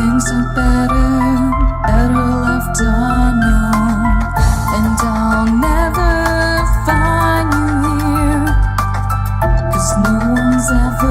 things are better left unknown. And I'll never find you here, 'cause no one's ever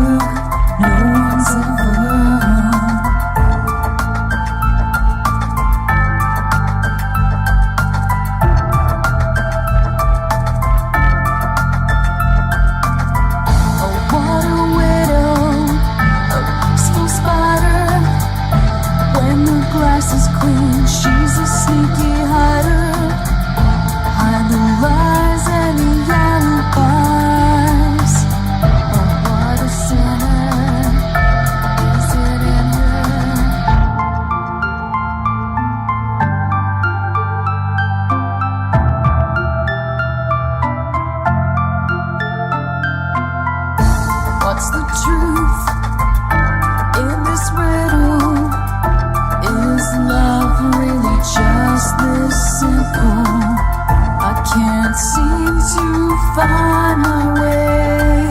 find my way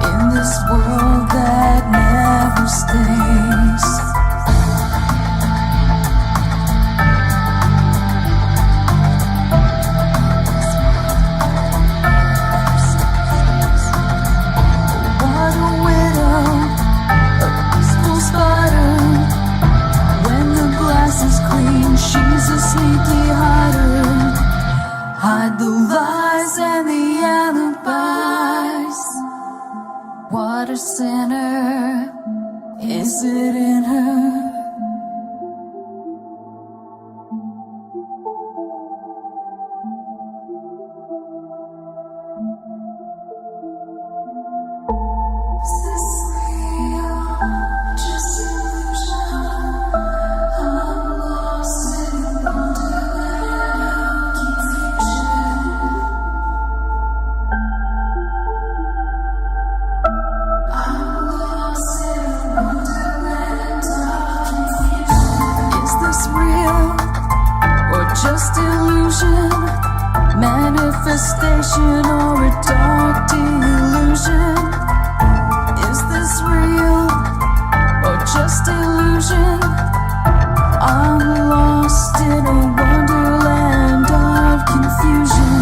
in this world that never stays. What a widow, a peaceful spider. When the glass is clean, she's a sneaky hider. Hide the lies and the alibis. What a sinner, is it in her? Is this real? Just illusion? I'm lost in wonderland. Just illusion, manifestation, or a dark delusion? Is this real or just illusion? I'm lost in a wonderland of confusion.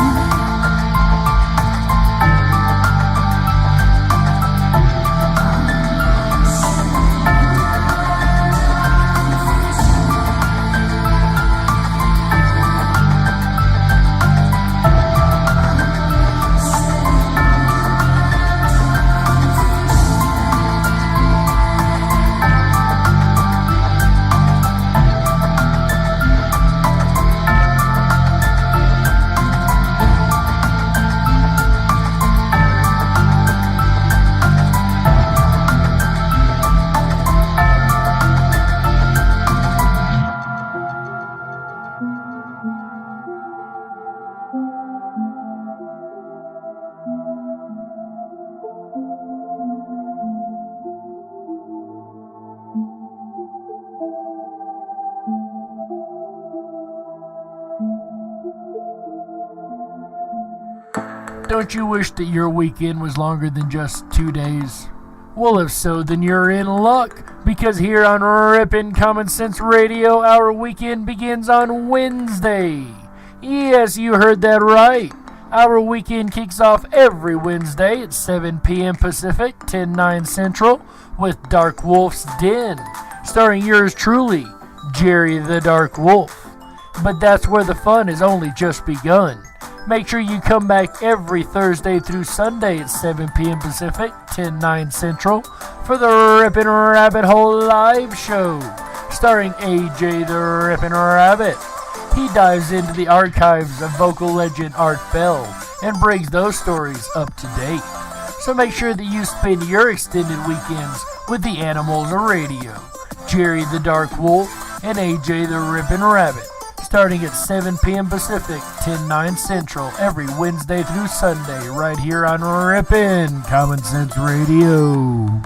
Don't you wish that your weekend was longer than just 2 days? Well, if so, then you're in luck, because here on Ripon Common Sense Radio, our weekend begins on Wednesday. Yes, you heard that right. Our weekend kicks off every Wednesday at 7 p.m. Pacific, 10/9 Central, with Dark Wolf's Den, starring yours truly, Jerry the Dark Wolf. But that's where the fun has only just begun. Make sure you come back every Thursday through Sunday at 7 p.m. Pacific, 10/9 Central, for the Ripon Rabbit Hole Live Show, starring AJ the Ripon Rabbit. He dives into the archives of vocal legend Art Bell and brings those stories up to date. So make sure that you spend your extended weekends with the Animals Radio, Jerry the Dark Wolf and AJ the Ripon Rabbit, starting at 7 p.m. Pacific, 10/9 Central, every Wednesday through Sunday, right here on Ripon Common Sense Radio.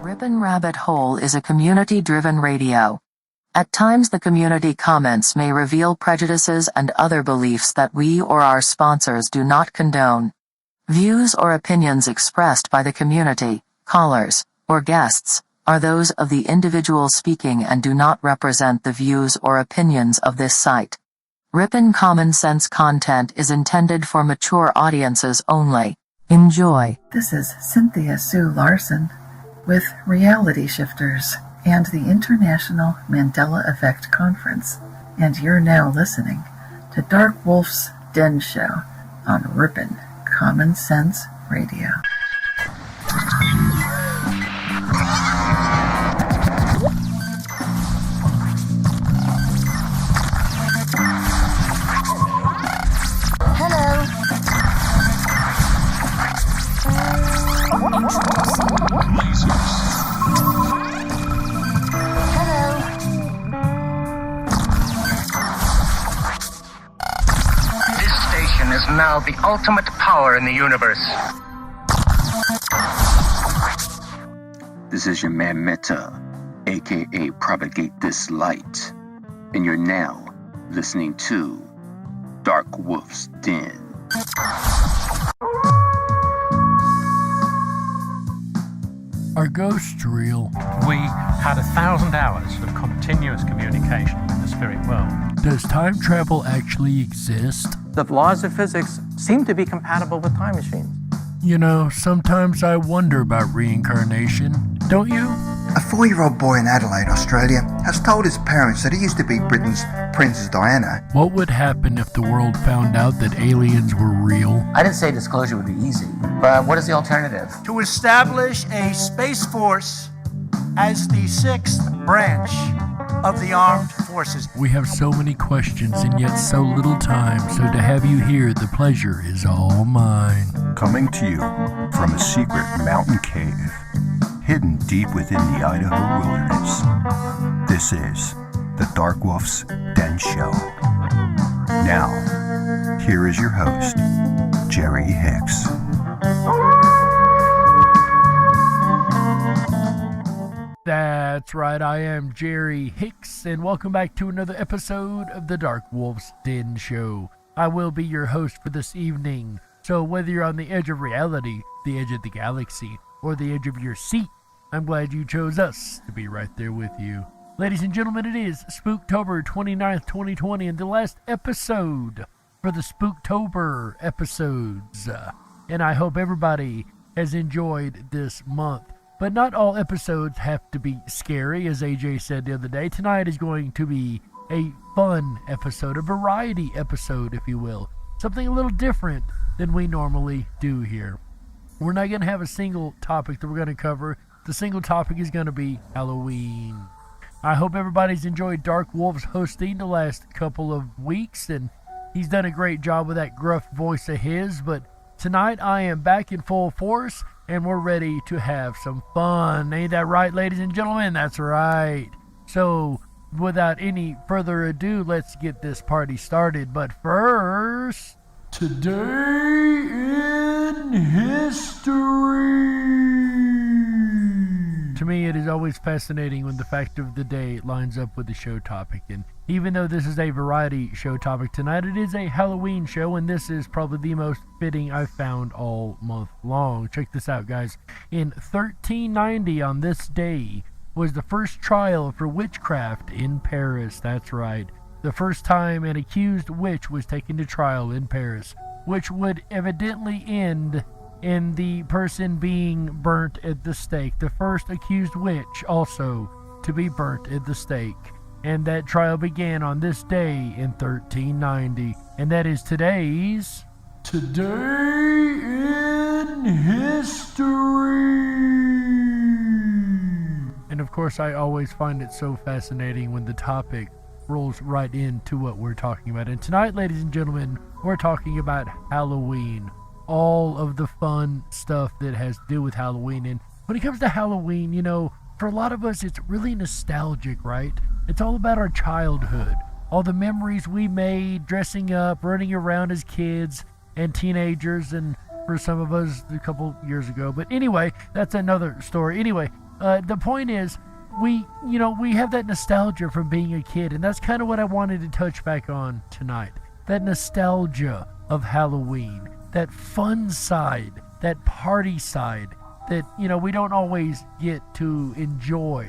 Ripon Rabbit Hole is a community-driven radio. At times the community comments may reveal prejudices and other beliefs that we or our sponsors do not condone. Views or opinions expressed by the community, callers, or guests are those of the individual speaking and do not represent the views or opinions of this site. Ripon Common Sense content is intended for mature audiences only. Enjoy. This is Cynthia Sue Larson with Reality Shifters and the International Mandela Effect Conference, and you're now listening to Dark Wolf's Den Show on Ripon Common Sense Radio. Now the ultimate power in the universe. This is your man Meta, aka Propagate This Light, and you're now listening to Dark Wolf's Den. Are ghosts real? We had 1,000 hours of continuous communication with the spirit world. Does time travel actually exist? The laws of physics seem to be compatible with time machines. You know, sometimes I wonder about reincarnation. Don't you? A 4-year-old boy in Adelaide, Australia, has told his parents that he used to be Britain's Princess Diana. What would happen if the world found out that aliens were real? I didn't say disclosure would be easy, but what is the alternative? To establish a space force as the 6th branch of the armed forces. We have so many questions and yet so little time, so to have you here, the pleasure is all mine. Coming to you from a secret mountain cave, hidden deep within the Idaho wilderness, this is the Dark Wolf's Den Show. Now, here is your host, Jerry Hicks. That's right, I am Jerry Hicks, and welcome back to another episode of the Dark Wolf's Den Show. I will be your host for this evening, so whether you're on the edge of reality, the edge of the galaxy, or the edge of your seat, I'm glad you chose us to be right there with you. Ladies and gentlemen, it is Spooktober 29th, 2020, and the last episode for the Spooktober episodes. And I hope everybody has enjoyed this month. But not all episodes have to be scary, as AJ said the other day. Tonight is going to be a fun episode, a variety episode, if you will. Something a little different than we normally do here. We're not going to have a single topic that we're going to cover. The single topic is going to be Halloween. I hope everybody's enjoyed Dark Wolf's hosting the last couple of weeks, and he's done a great job with that gruff voice of his, but tonight I am back in full force, and we're ready to have some fun. Ain't that right, ladies and gentlemen? That's right. So, without any further ado, let's get this party started. But first, today in history. To me, it is always fascinating when the fact of the day lines up with the show topic. And even though this is a variety show topic tonight, it is a Halloween show, and this is probably the most fitting I've found all month long. Check this out, guys. In 1390, on this day, was the first trial for witchcraft in Paris. That's right. The first time an accused witch was taken to trial in Paris, which would evidently end in the person being burnt at the stake. The first accused witch also to be burnt at the stake. And that trial began on this day in 1390. And that is today's Today in History. And of course, I always find it so fascinating when the topic rolls right into what we're talking about. And tonight, ladies and gentlemen, we're talking about Halloween. All of the fun stuff that has to do with Halloween. And when it comes to Halloween, you know, for a lot of us, it's really nostalgic, right? It's all about our childhood. All the memories we made, dressing up, running around as kids and teenagers, and for some of us, a couple years ago. But anyway, that's another story. Anyway, the point is, we have that nostalgia from being a kid, and that's kind of what I wanted to touch back on tonight. That nostalgia of Halloween. That fun side, that party side, that, we don't always get to enjoy.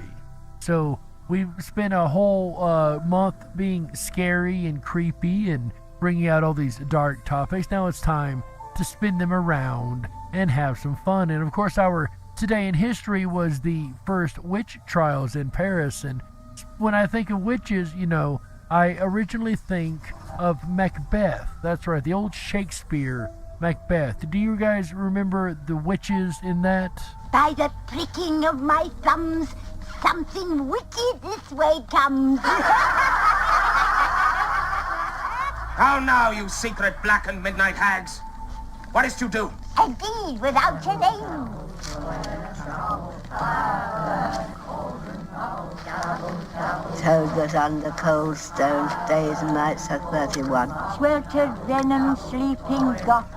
So we've spent a whole month being scary and creepy and bringing out all these dark topics. Now it's time to spin them around and have some fun. And of course, our Today in History was the first witch trials in Paris. And when I think of witches, I originally think of Macbeth. That's right, the old Shakespeare Macbeth. Do you guys remember the witches in that? By the pricking of my thumbs, something wicked this way comes. How now, you secret black and midnight hags? What is to do? A deed without a name. Toad on the cold stone, days and nights at 31. Sweltered venom sleeping got,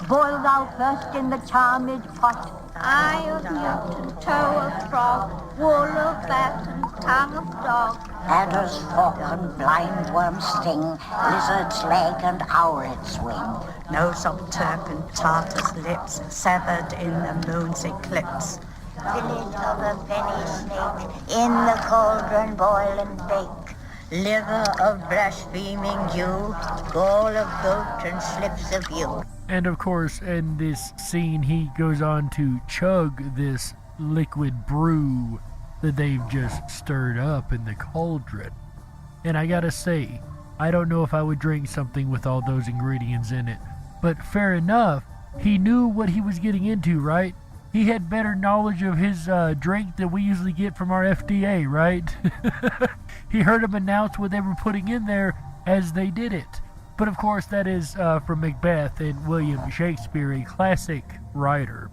boil thou first in the charmed pot. Eye of newt and toe of frog, wool of bat and tongue of dog. Adder's fork and blind worm's sting, lizard's leg and owlet's wing. Nose of Turk and Tartar's lips, severed in the moon's eclipse. Village of a penny snake, in the cauldron boil and bake. Liver of blaspheming Jew, gall of goat and slips of yew. And of course, in this scene, he goes on to chug this liquid brew that they've just stirred up in the cauldron. And I gotta say, I don't know if I would drink something with all those ingredients in it. But fair enough, he knew what he was getting into, right? He had better knowledge of his drink than we usually get from our FDA, right? He heard him announce what they were putting in there as they did it. But of course, that is from Macbeth and William Shakespeare, a classic writer.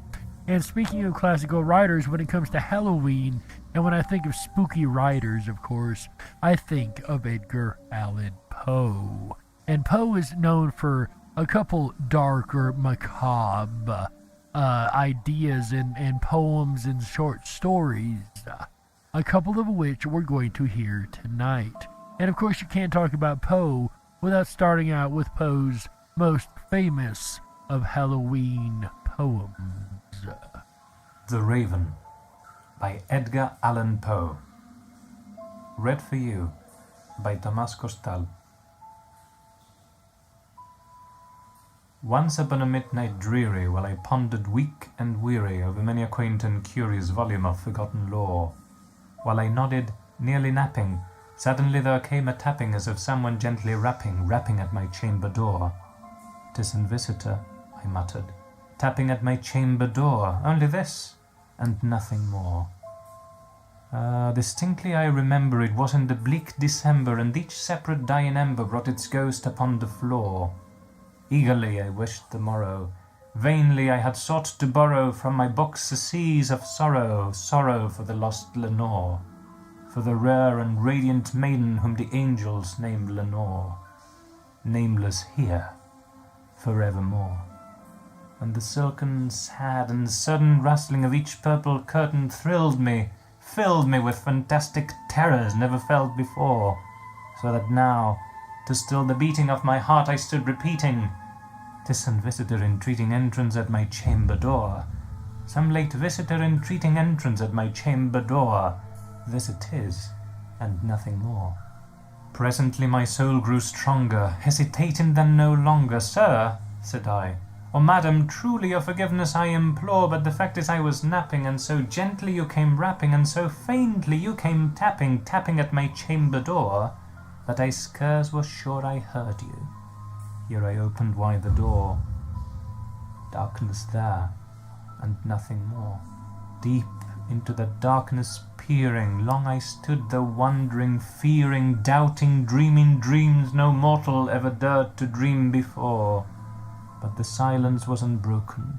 And speaking of classical writers, when it comes to Halloween, and when I think of spooky writers, of course, I think of Edgar Allan Poe. And Poe is known for a couple darker, macabre ideas and poems and short stories, a couple of which we're going to hear tonight. And of course, you can't talk about Poe without starting out with Poe's most famous of Halloween poems. The Raven by Edgar Allan Poe. Read for you by Tomás Costal. Once upon a midnight dreary, while I pondered weak and weary over many a quaint and curious volume of forgotten lore, while I nodded, nearly napping, suddenly there came a tapping as of someone gently rapping at my chamber door. "'Tis an visitor," I muttered, "tapping at my chamber door, only this, and nothing more." Distinctly I remember it was in the bleak December, and each separate dying ember brought its ghost upon the floor. Eagerly I wished the morrow. Vainly I had sought to borrow from my books a seas of sorrow, sorrow for the lost Lenore, for the rare and radiant maiden whom the angels named Lenore, nameless here, forevermore. And the silken, sad, and sudden rustling of each purple curtain thrilled me, filled me with fantastic terrors never felt before, so that now, to still the beating of my heart, I stood repeating, "'Tis some visitor entreating entrance at my chamber door. Some late visitor entreating entrance at my chamber door. This it is, and nothing more." Presently my soul grew stronger, hesitating then no longer. "Sir," said I, "or madam, truly your forgiveness I implore, but the fact is I was napping, and so gently you came rapping, and so faintly you came tapping at my chamber door, that I scarce was sure I heard you. Here I opened wide the door. Darkness there, and nothing more. Deep into that darkness peering, long I stood there wondering, fearing, doubting, dreaming dreams no mortal ever dared to dream before. But the silence was unbroken,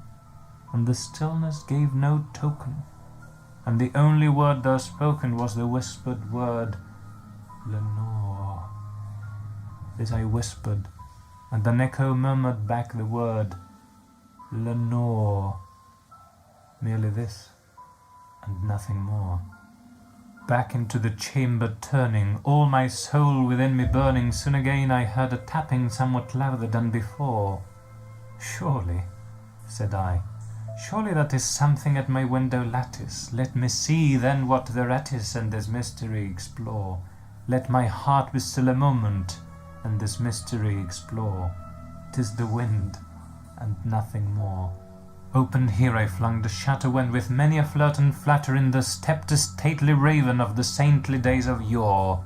and the stillness gave no token, and the only word there spoken was the whispered word, Lenore. This I whispered, and an echo murmured back the word, Lenore. Merely this, and nothing more. Back into the chamber turning, all my soul within me burning, soon again I heard a tapping somewhat louder than before. "Surely," said I, Surely that is something at my window lattice. Let me see then what thereat is, and this mystery explore. Let my heart be still a moment, and this mystery explore. 'Tis the wind, and nothing more. Open here I flung the shutter, when with many a flirt and flatter in there stepped a stately raven of the saintly days of yore.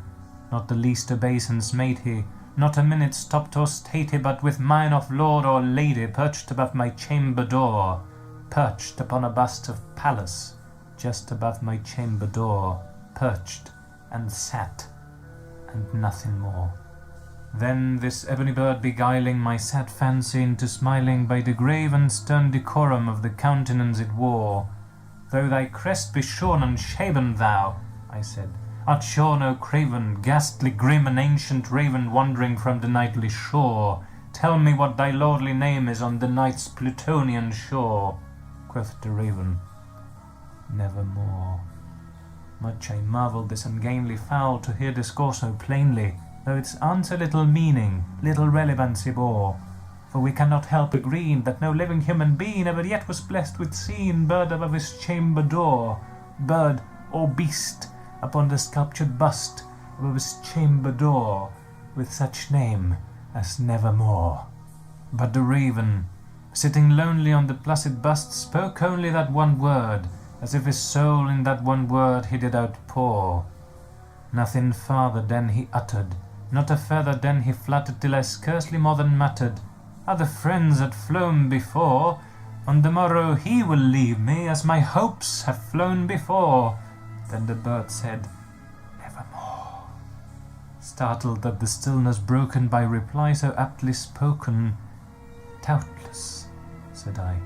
Not the least obeisance made he, not a minute stopped or stayed he, but with mine of lord or lady perched above my chamber door, perched upon a bust of Pallas, just above my chamber door, perched and sat, and nothing more. Then this ebony bird beguiling my sad fancy into smiling by the grave and stern decorum of the countenance it wore. Though thy crest be shorn and shaven, thou, I said, art sure no craven, ghastly, grim, and ancient raven wandering from the nightly shore. Tell me what thy lordly name is on the night's Plutonian shore. Quoth the raven, nevermore. Much I marvelled this ungainly fowl to hear discourse so plainly, though its answer little meaning, little relevancy bore. For we cannot help agreeing that no living human being ever yet was blessed with seeing bird above his chamber door, bird or beast upon the sculptured bust above his chamber door, with such name as nevermore. But the raven, sitting lonely on the placid bust, spoke only that one word, as if his soul in that one word he did outpour. Nothing farther then he uttered, not a feather then he fluttered, till I scarcely more than muttered, other friends had flown before, on the morrow he will leave me, as my hopes have flown before. Then the bird said, nevermore. Startled at the stillness broken by reply so aptly spoken, doubtless, said I,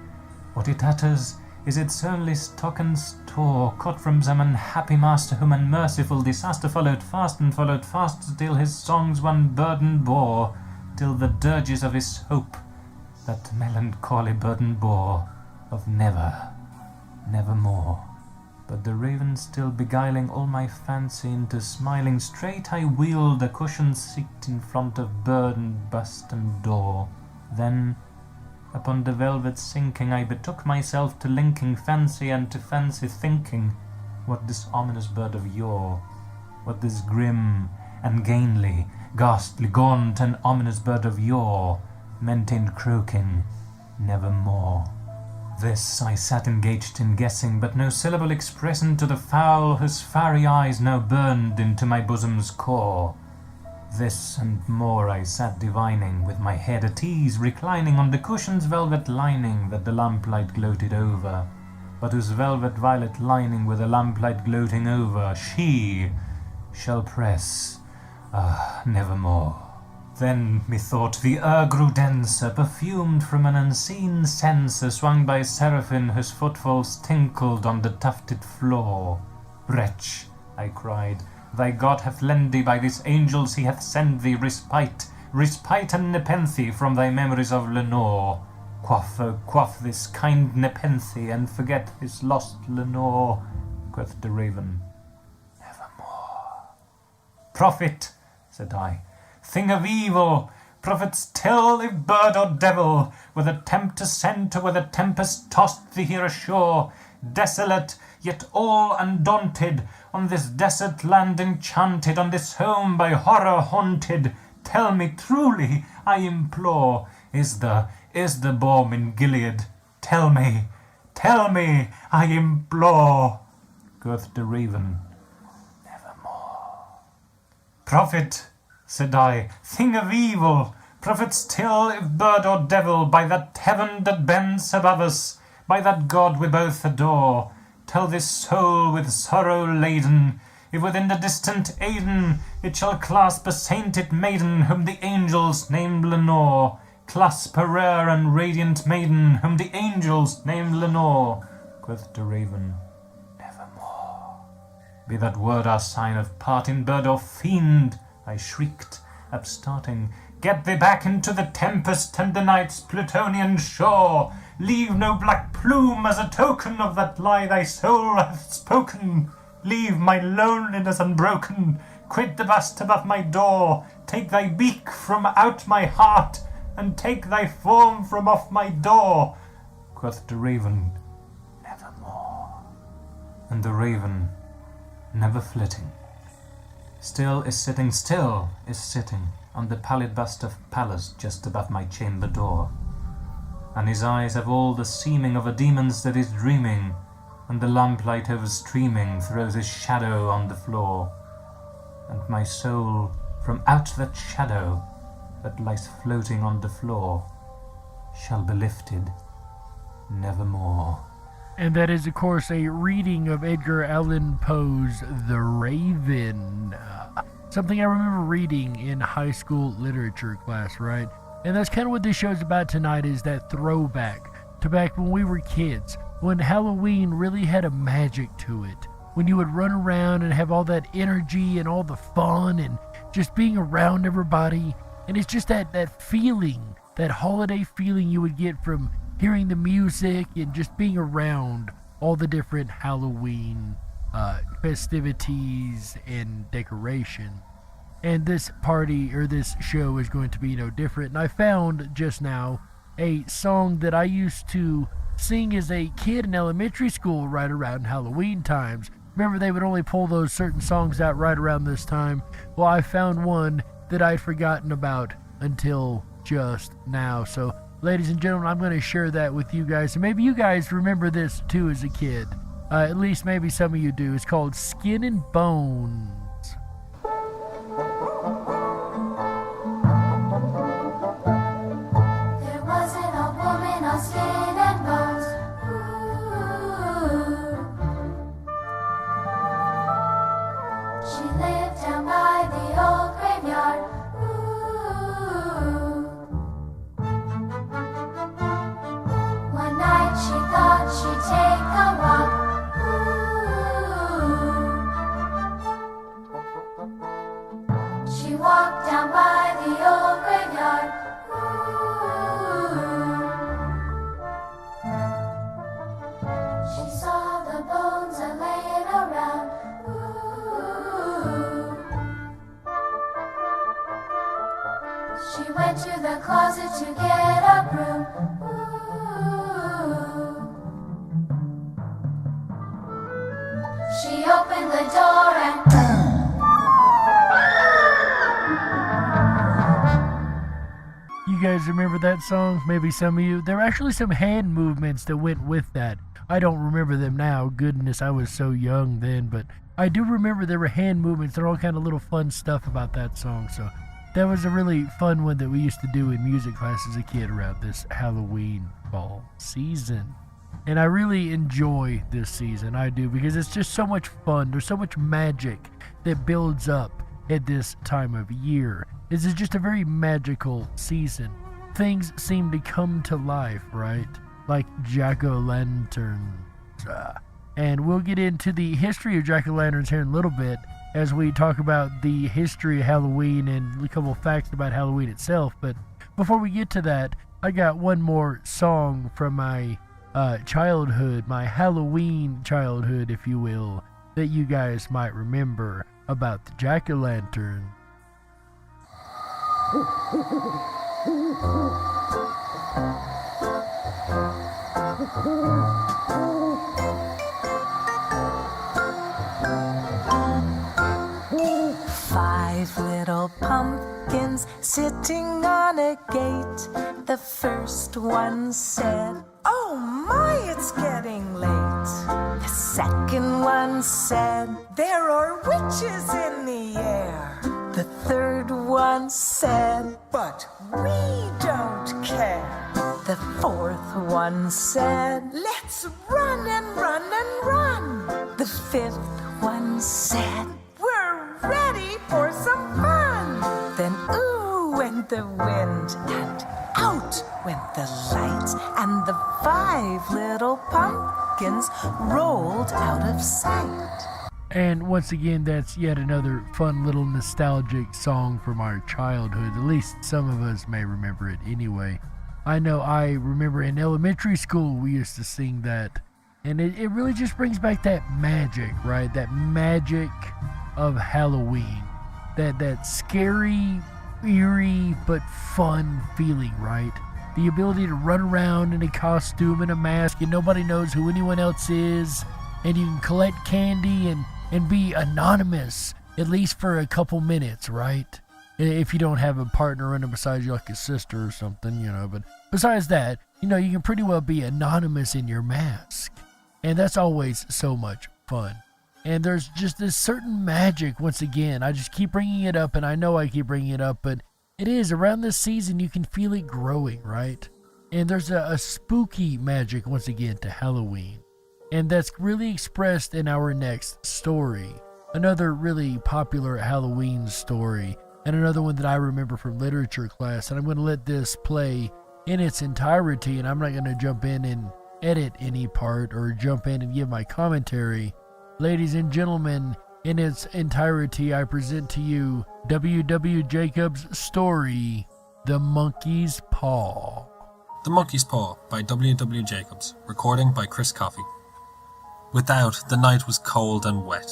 what it utters is its only stock and store, caught from some unhappy master whom unmerciful disaster followed fast and followed fast, till his songs one burden bore, till the dirges of his hope that melancholy burden bore, of never, nevermore. But the raven still beguiling all my fancy into smiling, straight I wheeled a cushioned seat in front of bird and bust and door. Then, upon the velvet sinking, I betook myself to linking fancy and to fancy thinking, what this ominous bird of yore, what this grim, ungainly, ghastly, gaunt, and ominous bird of yore meant in croaking, nevermore. This I sat engaged in guessing, but no syllable expressing to the fowl whose fiery eyes now burned into my bosom's core. This and more I sat divining, with my head at ease, reclining on the cushion's velvet lining that the lamplight gloated over, but whose velvet violet lining with the lamplight gloating over she shall press, nevermore. Then, methought, the air grew denser, perfumed from an unseen censer swung by seraphim whose footfalls tinkled on the tufted floor. Wretch, I cried, thy God hath lent thee, by these angels he hath sent thee respite, respite and nepenthe from thy memories of Lenore. Quaff, oh, quaff this kind nepenthe, and forget his lost Lenore, quoth the raven, nevermore. Prophet, said I, thing of evil, prophets tell, if bird or devil, whether tempest sent or whether tempest tossed thee here ashore, desolate, yet all undaunted, on this desert land enchanted, on this home by horror haunted, tell me truly, I implore, is the balm in Gilead? Tell me, I implore, quoth the raven, nevermore. Prophet, said I, thing of evil, prophet still, if bird or devil, by that heaven that bends above us, by that God we both adore, tell this soul with sorrow laden, if within the distant Aden it shall clasp a sainted maiden whom the angels name Lenore, clasp a rare and radiant maiden whom the angels name Lenore, quoth the raven, nevermore. Be that word our sign of parting, bird or fiend, I shrieked, upstarting, get thee back into the tempest and the night's Plutonian shore. Leave no black plume as a token of that lie thy soul hath spoken. Leave my loneliness unbroken. Quit the bust above my door. Take thy beak from out my heart, and take thy form from off my door. Quoth the raven, nevermore. And the raven, never flitting, still is sitting on the pallid bust of Pallas just above my chamber door. And his eyes have all the seeming of a demon's that is dreaming, and the lamplight overstreaming throws his shadow on the floor. And my soul from out that shadow that lies floating on the floor shall be lifted nevermore. And that is, of course, a reading of Edgar Allan Poe's The Raven. Something I remember reading in high school literature class, right? And that's kind of what this show's about tonight, is that throwback to back when we were kids, when Halloween really had a magic to it. When you would run around and have all that energy and all the fun and just being around everybody. And it's just that feeling, that holiday feeling you would get from hearing the music and just being around all the different Halloween festivities and decoration. And this party, or this show, is going to be no different. And I found just now a song that I used to sing as a kid in elementary school right around Halloween times. Remember, they would only pull those certain songs out right around this time. Well, I found one that I'd forgotten about until just now. So, ladies and gentlemen, I'm going to share that with you guys. And maybe you guys remember this too as a kid. At least maybe some of you do. It's called Skin and Bones. There wasn't a woman on Skin and Bones. Ooh. She lived down by the old graveyard. One night she thought she'd take a walk. Ooh. She walked down by the old graveyard. Ooh. She saw the bones a laying around. Ooh. She went to the closet to get a broom. She opened the door and You guys remember that song? Maybe some of you. There were actually some hand movements that went with that. I don't remember them now. Goodness, I was so young then, but I do remember there were hand movements. There were all kind of little fun stuff about that song. So that was a really fun one that we used to do in music class as a kid around this Halloween fall season. And I really enjoy this season, I do, because it's just so much fun. There's so much magic that builds up at this time of year. This is just a very magical season. Things seem to come to life, right? Like jack-o'-lanterns. And we'll get into the history of jack-o'-lanterns here in a little bit as we talk about the history of Halloween and a couple of facts about Halloween itself. But before we get to that, I got one more song from my childhood, my Halloween childhood, if you will, that you guys might remember about the jack-o'-lantern. 5 little pumpkins sitting on a gate. The first one said, "Oh my, it's getting late." The second one said, "There are witches in the air." The third one said, "But we don't care." The fourth one said, "Let's run and run and run." The fifth one said, "We're ready for some fun." Then ooh went the wind and out went the lights, and the 5 little pumpkins rolled out of sight. And once again, that's yet another fun little nostalgic song from our childhood. At least some of us may remember it anyway. I know I remember in elementary school we used to sing that. And it really just brings back that magic, right? That magic of Halloween. That scary, eerie, but fun feeling, right? the ability to run around in a costume and a mask and nobody knows who anyone else is, and you can collect candy and be anonymous, at least for a couple minutes, right? If you don't have a partner running beside you like a sister or something, but besides that, you can pretty well be anonymous in your mask. And that's always so much fun. And there's just this certain magic, once again, I just keep bringing it up, and I know I keep bringing it up, but it is, around this season, you can feel it growing, right? And there's a spooky magic, once again, to Halloween. And that's really expressed in our next story. Another really popular Halloween story, and another one that I remember from literature class, and I'm going to let this play in its entirety, and I'm not going to jump in and edit any part or jump in and give my commentary. Ladies and gentlemen, in its entirety, I present to you W.W. Jacobs' story, The Monkey's Paw. The Monkey's Paw by W.W. Jacobs, recording by Chris Coffey. Without, the night was cold and wet,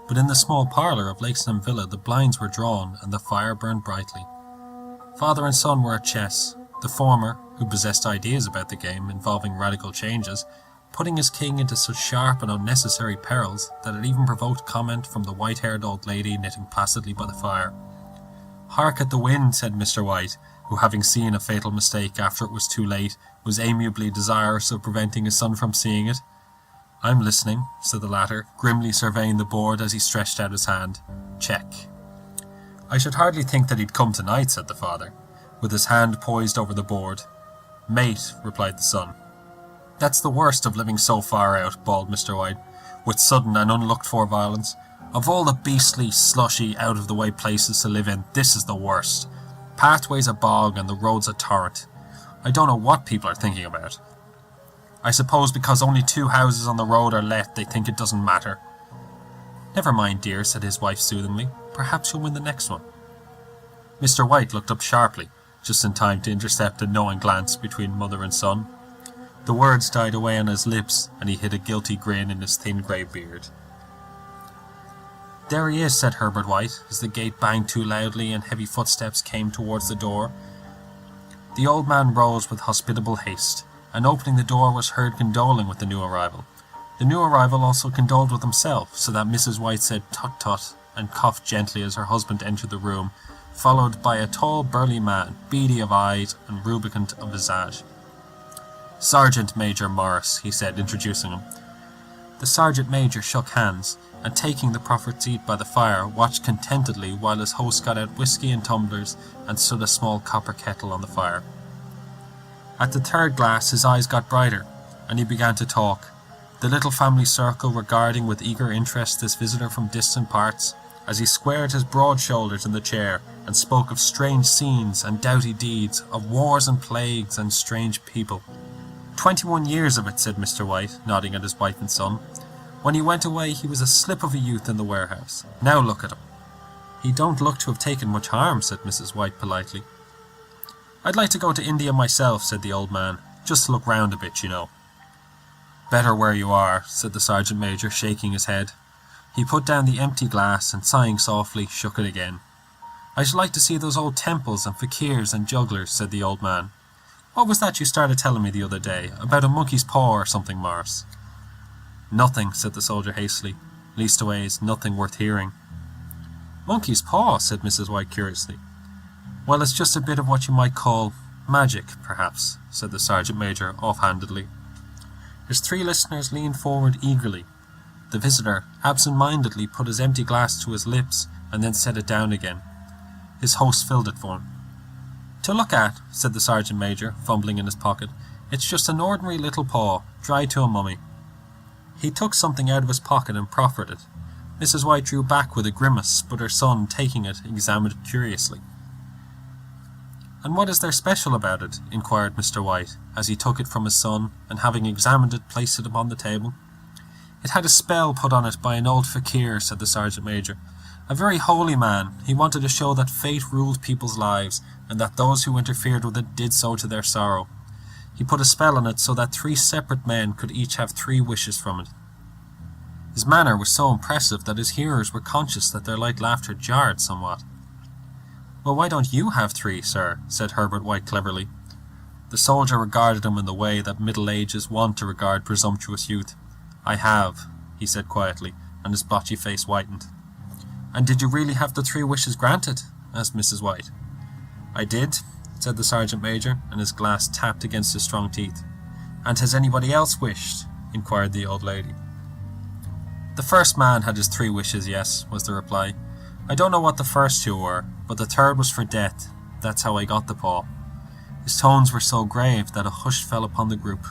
but in the small parlour of Lakeston Villa the blinds were drawn and the fire burned brightly. Father and son were at chess, the former, who possessed ideas about the game involving radical changes, putting his king into such sharp and unnecessary perils that it even provoked comment from the white-haired old lady knitting placidly by the fire. "Hark at the wind," said Mr. White, who, having seen a fatal mistake after it was too late, was amiably desirous of preventing his son from seeing it. "I'm listening," said the latter, grimly surveying the board as he stretched out his hand. "Check." "I should hardly think that he'd come tonight," said the father, with his hand poised over the board. "Mate," replied the son. "That's the worst of living so far out," bawled Mr. White, with sudden and unlooked-for violence. "Of all the beastly, slushy, out-of-the-way places to live in, this is the worst. Pathway's a bog and the road's a torrent. I don't know what people are thinking about. I suppose because only 2 houses on the road are let, they think it doesn't matter." "Never mind, dear," said his wife soothingly. "Perhaps you'll win the next one." Mr. White looked up sharply, just in time to intercept a knowing glance between mother and son. The words died away on his lips, and he hid a guilty grin in his thin grey beard. "There he is," said Herbert White, as the gate banged too loudly and heavy footsteps came towards the door. The old man rose with hospitable haste, and opening the door was heard condoling with the new arrival. The new arrival also condoled with himself, so that Mrs. White said "tut-tut" and coughed gently as her husband entered the room, followed by a tall burly man, beady of eyes and rubicund of visage. "Sergeant Major Morris," he said, introducing him. The Sergeant Major shook hands, and taking the proffered seat by the fire, watched contentedly while his host got out whiskey and tumblers and stood a small copper kettle on the fire. At the third glass his eyes got brighter, and he began to talk, the little family circle regarding with eager interest this visitor from distant parts, as he squared his broad shoulders in the chair and spoke of strange scenes and doughty deeds, of wars and plagues and strange people. 21 years of it," said Mr. White, nodding at his wife and son. "When he went away he was a slip of a youth in the warehouse. Now look at him." "He don't look to have taken much harm," said Mrs. White politely. "I'd like to go to India myself," said the old man, "just to look round a bit, you know." "Better where you are," said the Sergeant Major, shaking his head. He put down the empty glass and, sighing softly, shook it again. "I should like to see those old temples and fakirs and jugglers," said the old man. "What was that you started telling me the other day, about a monkey's paw or something, Morris?" "Nothing," said the soldier hastily. "Leastways, nothing worth hearing." "Monkey's paw," said Mrs. White curiously. "Well, it's just a bit of what you might call magic, perhaps," said the Sergeant Major offhandedly. His 3 listeners leaned forward eagerly. The visitor absent-mindedly put his empty glass to his lips and then set it down again. His host filled it for him. "To look at," said the Sergeant Major, fumbling in his pocket, "it's just an ordinary little paw, dried to a mummy." He took something out of his pocket and proffered it. Mrs. White drew back with a grimace, but her son, taking it, examined it curiously. "And what is there special about it?" inquired Mr. White, as he took it from his son, and having examined it, placed it upon the table. "It had a spell put on it by an old fakir," said the Sergeant Major. "A very holy man. He wanted to show that fate ruled people's lives, and that those who interfered with it did so to their sorrow. He put a spell on it so that 3 separate men could each have 3 wishes from it." His manner was so impressive that his hearers were conscious that their light laughter jarred somewhat. "Well, why don't you have 3, sir?" said Herbert White cleverly. The soldier regarded him in the way that Middle Ages want to regard presumptuous youth. "I have," he said quietly, and his blotchy face whitened. "And did you really have the 3 wishes granted?" asked Mrs. White. "I did," said the Sergeant Major, and his glass tapped against his strong teeth. "And has anybody else wished?" inquired the old lady. "The first man had his 3 wishes, yes," was the reply. "I don't know what the first 2 were, but the 3rd was for death. That's how I got the paw." His tones were so grave that a hush fell upon the group.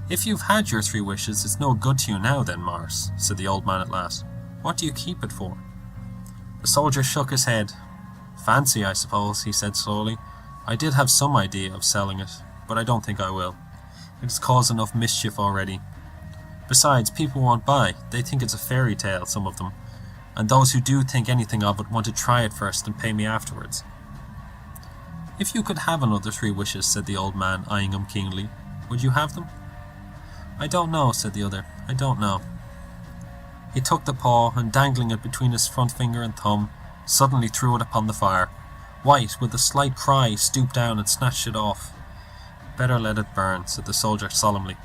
"If you've had your 3 wishes, it's no good to you now then, Morris," said the old man at last. "What do you keep it for?" The soldier shook his head. "Fancy, I suppose," he said slowly. "I did have some idea of selling it, but I don't think I will. It has caused enough mischief already. Besides, people won't buy. They think it's a fairy tale, some of them. And those who do think anything of it want to try it first and pay me afterwards." "If you could have another 3 wishes," said the old man, eyeing him keenly, "would you have them?" "I don't know," said the other. "I don't know." He took the paw, and dangling it between his front finger and thumb, suddenly threw it upon the fire. White, with a slight cry, stooped down and snatched it off. "Better let it burn," said the soldier solemnly.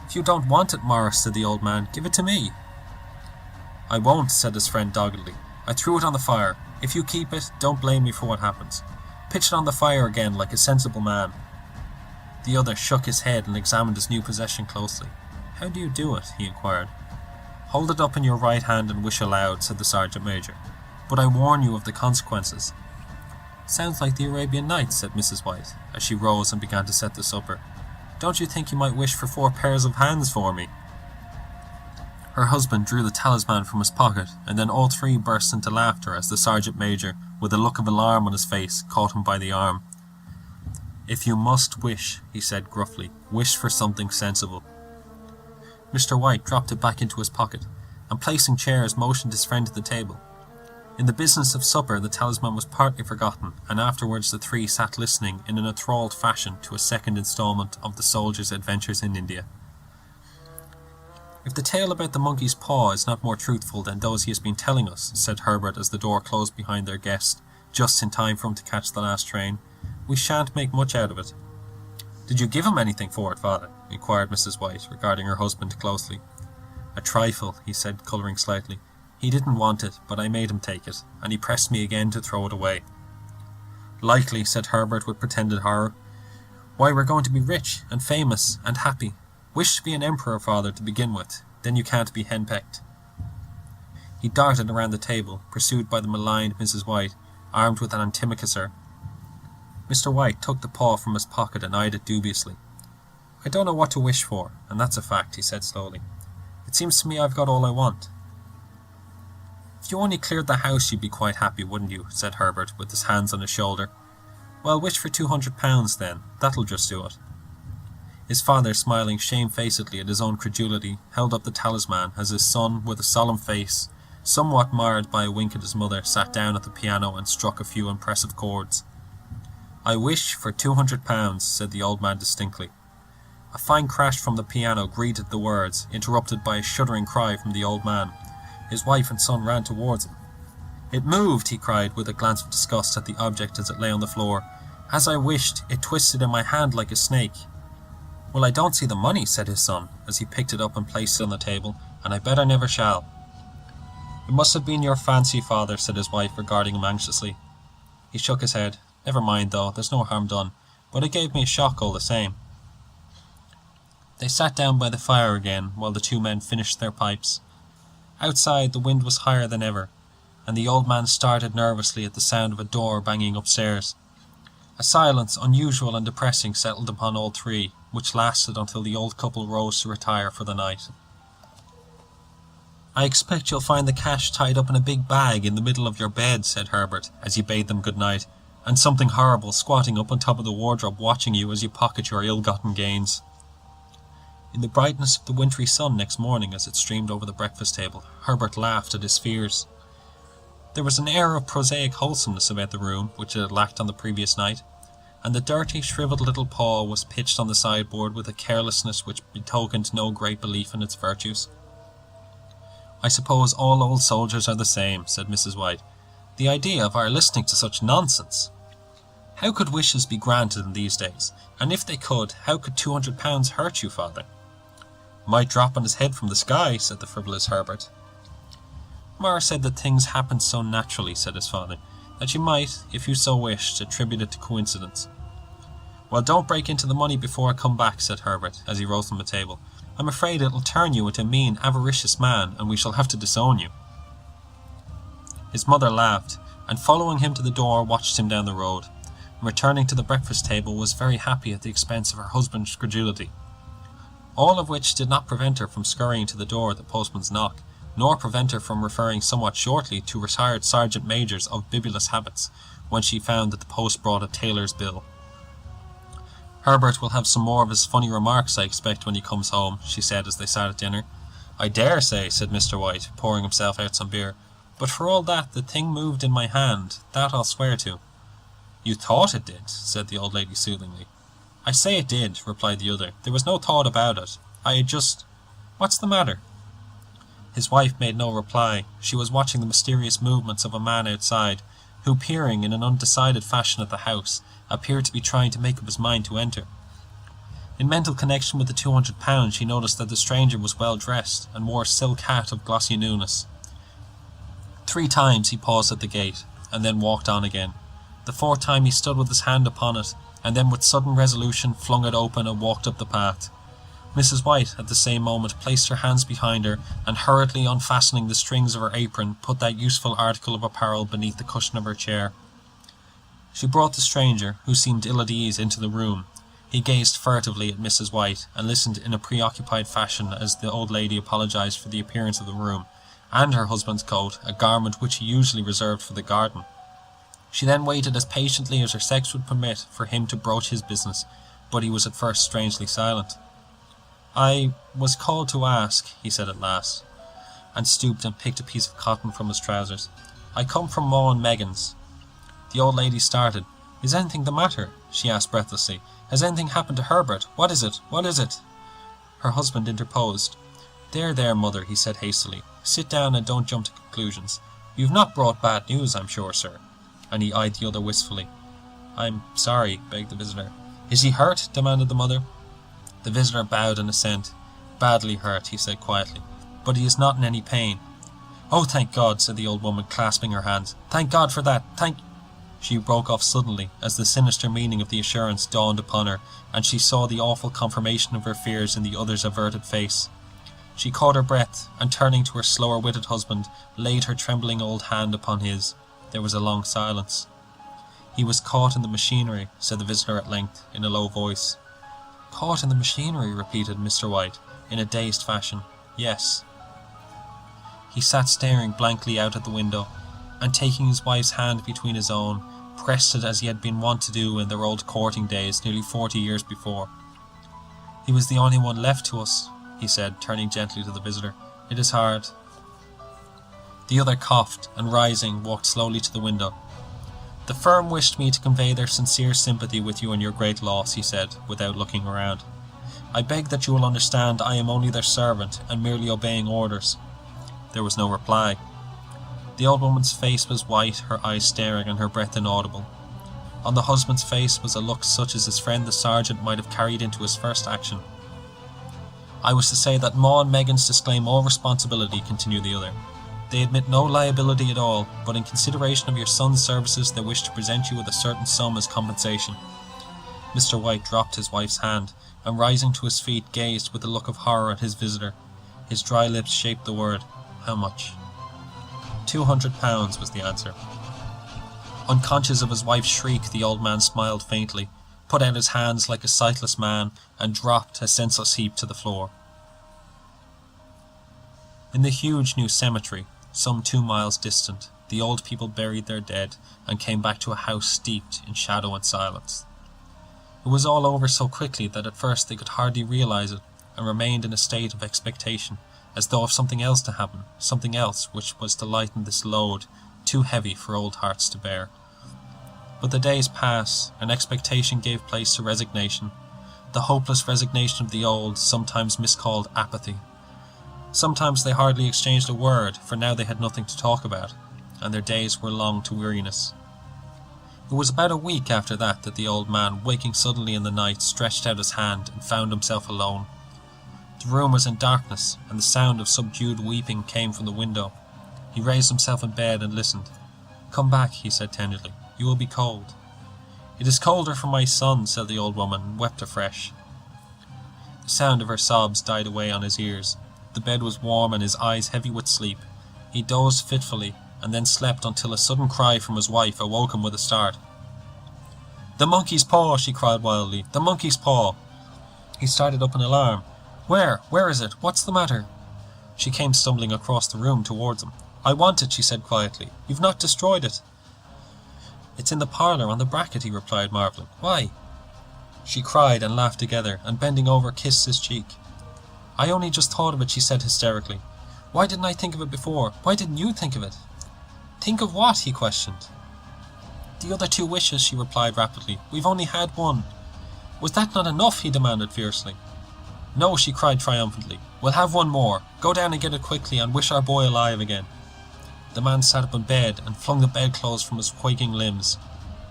"If you don't want it, Morris," said the old man, "give it to me." "I won't," said his friend doggedly. "I threw it on the fire. If you keep it, don't blame me for what happens. Pitch it on the fire again like a sensible man." The other shook his head and examined his new possession closely. "How do you do it?" he inquired. "Hold it up in your right hand and wish aloud," said the Sergeant Major. "But I warn you of the consequences." "Sounds like the Arabian Nights," said Mrs. White, as she rose and began to set the supper. "Don't you think you might wish for 4 pairs of hands for me?" Her husband drew the talisman from his pocket, and then all 3 burst into laughter as the Sergeant Major, with a look of alarm on his face, caught him by the arm. "If you must wish," he said gruffly, "wish for something sensible." Mr. White dropped it back into his pocket, and placing chairs, motioned his friend to the table. In the business of supper, the talisman was partly forgotten, and afterwards the 3 sat listening in an enthralled fashion to a second instalment of the soldier's adventures in India. "If the tale about the monkey's paw is not more truthful than those he has been telling us," said Herbert as the door closed behind their guest, just in time for him to catch the last train, "we shan't make much out of it." "Did you give him anything for it, father?" inquired Mrs. White, regarding her husband closely. "A trifle," he said, colouring slightly. "He didn't want it, but I made him take it, and he pressed me again to throw it away." "Likely," said Herbert with pretended horror. "Why, we're going to be rich, and famous, and happy. Wish to be an emperor, father, to begin with. Then you can't be henpecked." He darted around the table, pursued by the maligned Mrs. White, armed with an antimacassar. Mr. White took the paw from his pocket and eyed it dubiously. "I don't know what to wish for, and that's a fact," he said slowly. "It seems to me I've got all I want." "If you only cleared the house you'd be quite happy, wouldn't you?" said Herbert, with his hands on his shoulder. "Well, wish for £200 then. That'll just do it." His father, smiling shamefacedly at his own credulity, held up the talisman as his son, with a solemn face, somewhat marred by a wink at his mother, sat down at the piano and struck a few impressive chords. "I wish for £200, said the old man distinctly. A fine crash from the piano greeted the words, interrupted by a shuddering cry from the old man. His wife and son ran towards him. "It moved," he cried, with a glance of disgust at the object as it lay on the floor. "As I wished, it twisted in my hand like a snake." "Well, I don't see the money," said his son, as he picked it up and placed it on the table, "and I bet I never shall." "It must have been your fancy, father," said his wife, regarding him anxiously. He shook his head. "Never mind, though, there's no harm done, but it gave me a shock all the same." They sat down by the fire again, while the 2 men finished their pipes. Outside, the wind was higher than ever, and the old man started nervously at the sound of a door banging upstairs. A silence unusual and depressing settled upon all 3, which lasted until the old couple rose to retire for the night. "I expect you'll find the cash tied up in a big bag in the middle of your bed," said Herbert, as he bade them good night, "and something horrible squatting up on top of the wardrobe watching you as you pocket your ill-gotten gains." In the brightness of the wintry sun next morning, as it streamed over the breakfast table, Herbert laughed at his fears. There was an air of prosaic wholesomeness about the room, which it had lacked on the previous night, and the dirty, shriveled little paw was pitched on the sideboard with a carelessness which betokened no great belief in its virtues. "I suppose all old soldiers are the same," said Mrs. White. "The idea of our listening to such nonsense!" How could wishes be granted in these days? And if they could, how could £200 hurt you, father? Might drop on his head from the sky, said the frivolous Herbert. Ma said that things happened so naturally, said his father, that you might, if you so wished, attribute it to coincidence. Well, don't break into the money before I come back, said Herbert, as he rose from the table. I'm afraid it'll turn you into a mean, avaricious man, and we shall have to disown you. His mother laughed, and following him to the door, watched him down the road, and returning to the breakfast table was very happy at the expense of her husband's credulity. All of which did not prevent her from scurrying to the door at the postman's knock, nor prevent her from referring somewhat shortly to retired sergeant majors of bibulous habits, when she found that the post brought a tailor's bill. Herbert will have some more of his funny remarks, I expect, when he comes home, she said as they sat at dinner. I dare say, said Mr. White, pouring himself out some beer, but for all that the thing moved in my hand, that I'll swear to. You thought it did, said the old lady soothingly. I say it did, replied the other. There was no thought about it. I had just... What's the matter? His wife made no reply. She was watching the mysterious movements of a man outside, who, peering in an undecided fashion at the house, appeared to be trying to make up his mind to enter. In mental connection with the £200, she noticed that the stranger was well dressed, and wore a silk hat of glossy newness. 3 times he paused at the gate, and then walked on again. The 4th time he stood with his hand upon it, and then with sudden resolution flung it open and walked up the path. Mrs. White, at the same moment, placed her hands behind her, and hurriedly unfastening the strings of her apron, put that useful article of apparel beneath the cushion of her chair. She brought the stranger, who seemed ill at ease, into the room. He gazed furtively at Mrs. White, and listened in a preoccupied fashion as the old lady apologized for the appearance of the room, and her husband's coat, a garment which he usually reserved for the garden. She then waited as patiently as her sex would permit for him to broach his business, but he was at first strangely silent. I was called to ask, he said at last, and stooped and picked a piece of cotton from his trousers. I come from Ma and Megan's. The old lady started. Is anything the matter? She asked breathlessly. Has anything happened to Herbert? What is it? What is it? Her husband interposed. There, mother, he said hastily. Sit down and don't jump to conclusions. You've not brought bad news, I'm sure, sir. And he eyed the other wistfully. I'm sorry, begged the visitor. Is he hurt? Demanded the mother. The visitor bowed in assent. Badly hurt, he said quietly, but he is not in any pain. Oh, thank God, said the old woman, clasping her hands. Thank God for that. She broke off suddenly, as the sinister meaning of the assurance dawned upon her, and she saw the awful confirmation of her fears in the other's averted face. She caught her breath, and turning to her slower-witted husband, laid her trembling old hand upon his. There was a long silence. He was caught in the machinery, said the visitor at length, in a low voice. Caught in the machinery, repeated Mr. White, in a dazed fashion. Yes. He sat staring blankly out at the window, and taking his wife's hand between his own, pressed it as he had been wont to do in their old courting days nearly 40 years before. He was the only one left to us, he said, turning gently to the visitor. It is hard. The other coughed, and rising, walked slowly to the window. The firm wished me to convey their sincere sympathy with you in your great loss, he said, without looking around. I beg that you will understand I am only their servant, and merely obeying orders. There was no reply. The old woman's face was white, her eyes staring, and her breath inaudible. On the husband's face was a look such as his friend the sergeant might have carried into his first action. I was to say that Ma and Megan's disclaim all responsibility, continued the other. They admit no liability at all, but in consideration of your son's services they wish to present you with a certain sum as compensation. Mr. White dropped his wife's hand, and rising to his feet gazed with a look of horror at his visitor. His dry lips shaped the word, how much? £200 was the answer. Unconscious of his wife's shriek, the old man smiled faintly, put out his hands like a sightless man, and dropped a senseless heap to the floor. In the huge new cemetery, some 2 miles distant, the old people buried their dead, and came back to a house steeped in shadow and silence. It was all over so quickly that at first they could hardly realize it, and remained in a state of expectation, as though of something else to happen, something else which was to lighten this load, too heavy for old hearts to bear. But the days passed, and expectation gave place to resignation, the hopeless resignation of the old, sometimes miscalled apathy. Sometimes they hardly exchanged a word, for now they had nothing to talk about, and their days were long to weariness. It was about a week after that the old man, waking suddenly in the night, stretched out his hand and found himself alone. The room was in darkness, and the sound of subdued weeping came from the window. He raised himself in bed and listened. "Come back," he said tenderly. "You will be cold." "It is colder for my son," said the old woman, and wept afresh. The sound of her sobs died away on his ears. The bed was warm and his eyes heavy with sleep. He dozed fitfully, and then slept until a sudden cry from his wife awoke him with a start. "The monkey's paw!" she cried wildly. "The monkey's paw!" He started up in alarm. Where is it? What's the matter?" She came stumbling across the room towards him. "I want it," she said quietly. "You've not destroyed it." "It's in the parlour on the bracket," he replied, marvelling. "Why?" She cried and laughed together, and bending over kissed his cheek. "I only just thought of it," she said hysterically. "Why didn't I think of it before? Why didn't you think of it?" "Think of what?" he questioned. "The other 2 wishes," she replied rapidly. "We've only had one." "Was that not enough?" he demanded fiercely. "No," she cried triumphantly. "We'll have one more. Go down and get it quickly and wish our boy alive again." The man sat up in bed and flung the bedclothes from his quaking limbs.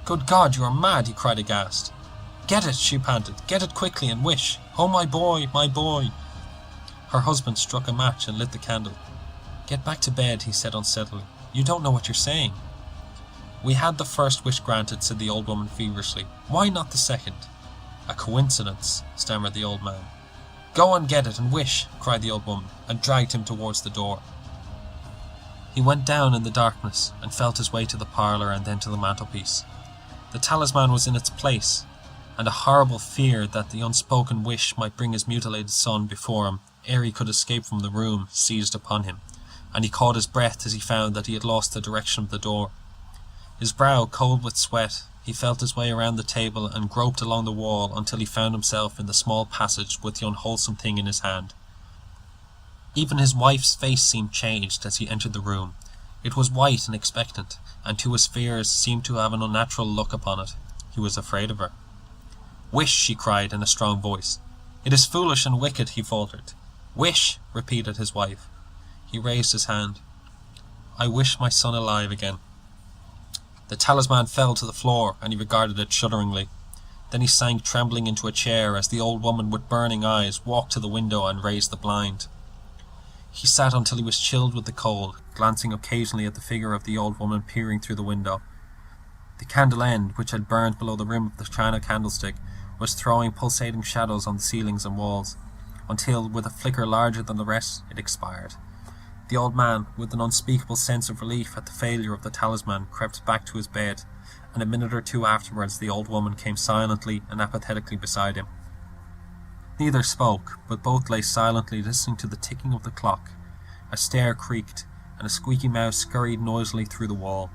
"Good God, you are mad!" he cried aghast. "Get it," she panted. "Get it quickly and wish. Oh, my boy, my boy." Her husband struck a match and lit the candle. "Get back to bed," he said unsteadily. "You don't know what you're saying." "We had the first wish granted," said the old woman feverishly. "Why not the second?" "A coincidence," stammered the old man. "Go and get it and wish," cried the old woman, and dragged him towards the door. He went down in the darkness and felt his way to the parlour and then to the mantelpiece. The talisman was in its place, and a horrible fear that the unspoken wish might bring his mutilated son before him ere he could escape from the room seized upon him, and he caught his breath as he found that he had lost the direction of the door. His brow cold with sweat, he felt his way around the table and groped along the wall until he found himself in the small passage with the unwholesome thing in his hand. Even his wife's face seemed changed as he entered the room. It was white and expectant, and to his fears seemed to have an unnatural look upon it. He was afraid of her. "Wish," she cried in a strong voice. "It is foolish and wicked," he faltered. "Wish," repeated his wife. He raised his hand. "I wish my son alive again." The talisman fell to the floor, and he regarded it shudderingly. Then he sank trembling into a chair as the old woman with burning eyes walked to the window and raised the blind. He sat until he was chilled with the cold, glancing occasionally at the figure of the old woman peering through the window. The candle end, which had burned below the rim of the china candlestick, was throwing pulsating shadows on the ceilings and walls, until, with a flicker larger than the rest, it expired. The old man, with an unspeakable sense of relief at the failure of the talisman, crept back to his bed, and a minute or 2 afterwards the old woman came silently and apathetically beside him. Neither spoke, but both lay silently listening to the ticking of the clock. A stair creaked, and a squeaky mouse scurried noisily through the wall.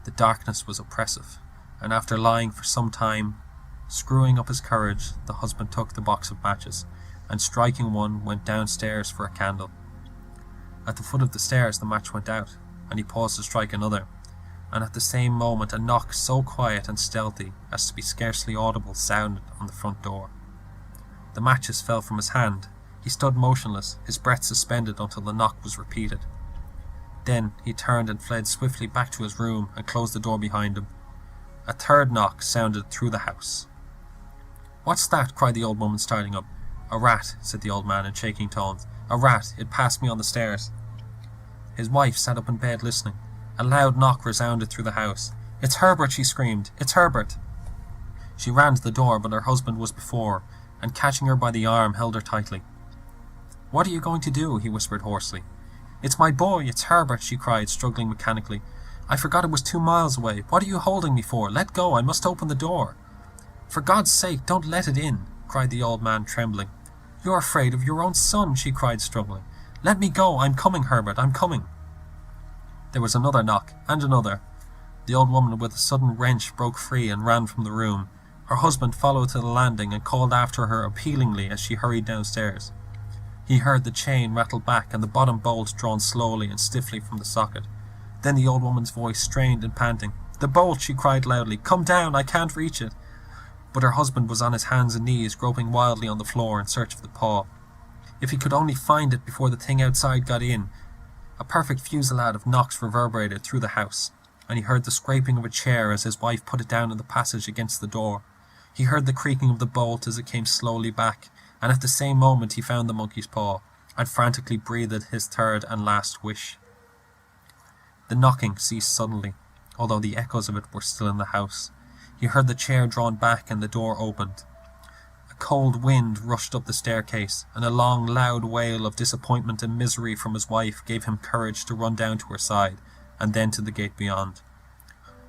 The darkness was oppressive, and after lying for some time, screwing up his courage, the husband took the box of matches, and striking one, went downstairs for a candle. At the foot of the stairs the match went out, and he paused to strike another, and at the same moment a knock so quiet and stealthy as to be scarcely audible sounded on the front door. The matches fell from his hand. He stood motionless, his breath suspended until the knock was repeated. Then he turned and fled swiftly back to his room and closed the door behind him. A third knock sounded through the house. "What's that?" cried the old woman, starting up. "A rat," said the old man in shaking tones. "A rat. It passed me on the stairs." His wife sat up in bed listening. A loud knock resounded through the house. "It's Herbert!" she screamed. "It's Herbert!" She ran to the door, but her husband was before, and catching her by the arm held her tightly. "What are you going to do?" he whispered hoarsely. "It's my boy! It's Herbert!" she cried, struggling mechanically. "I forgot it was 2 miles away. What are you holding me for? Let go! I must open the door." "For God's sake, don't let it in!" cried the old man, trembling. "You're afraid of your own son!" she cried, struggling. "Let me go! I'm coming, Herbert! I'm coming!" There was another knock, and another. The old woman with a sudden wrench broke free and ran from the room. Her husband followed to the landing and called after her appealingly as she hurried downstairs. He heard the chain rattle back and the bottom bolt drawn slowly and stiffly from the socket. Then the old woman's voice, strained and panting. "The bolt!" she cried loudly. "Come down! I can't reach it!" But her husband was on his hands and knees, groping wildly on the floor in search of the paw. If he could only find it before the thing outside got in. A perfect fusillade of knocks reverberated through the house. and he heard the scraping of a chair as his wife put it down in the passage against the door. He heard the creaking of the bolt as it came slowly back, and at the same moment he found the monkey's paw, and frantically breathed his third and last wish. The knocking ceased suddenly, although the echoes of it were still in the house. He heard the chair drawn back and the door opened. A cold wind rushed up the staircase, and a long, loud wail of disappointment and misery from his wife gave him courage to run down to her side, and then to the gate beyond.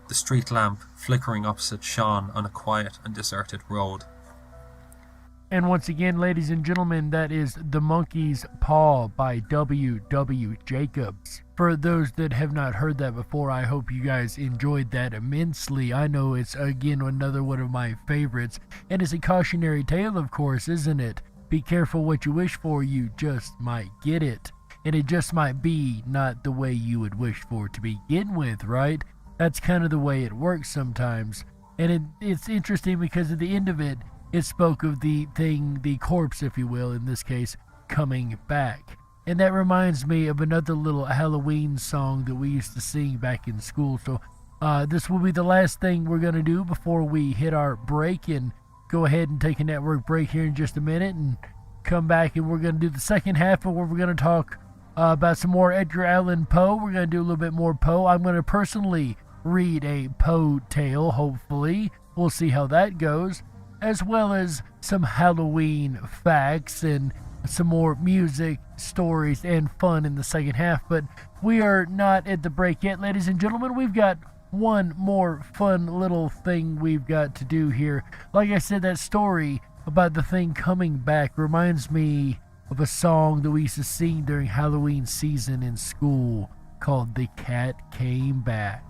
The street lamp, flickering opposite, shone on a quiet and deserted road. And once again, ladies and gentlemen, that is The Monkey's Paw by W.W. Jacobs. For those that have not heard that before, I hope you guys enjoyed that immensely. I know it's, again, another one of my favorites. And it's a cautionary tale, of course, isn't it? Be careful what you wish for, you just might get it. And it just might be not the way you would wish for to begin with, right? That's kind of the way it works sometimes. And it's interesting because at the end of it, it spoke of the corpse, if you will, in this case, coming back. And that reminds me of another little Halloween song that we used to sing back in school. So this will be the last thing we're going to do before we hit our break and go ahead and take a network break here in just a minute and come back, and we're going to do the second half of where we're going to talk about some more Edgar Allan Poe. We're going to do a little bit more Poe. I'm going to personally read a Poe tale, hopefully. We'll see how that goes, as well as some Halloween facts and some more music, stories, and fun in the second half. But we are not at the break yet, ladies and gentlemen. We've got one more fun little thing we've got to do here. Like I said, that story about the thing coming back reminds me of a song that we used to sing during Halloween season in school called The Cat Came Back.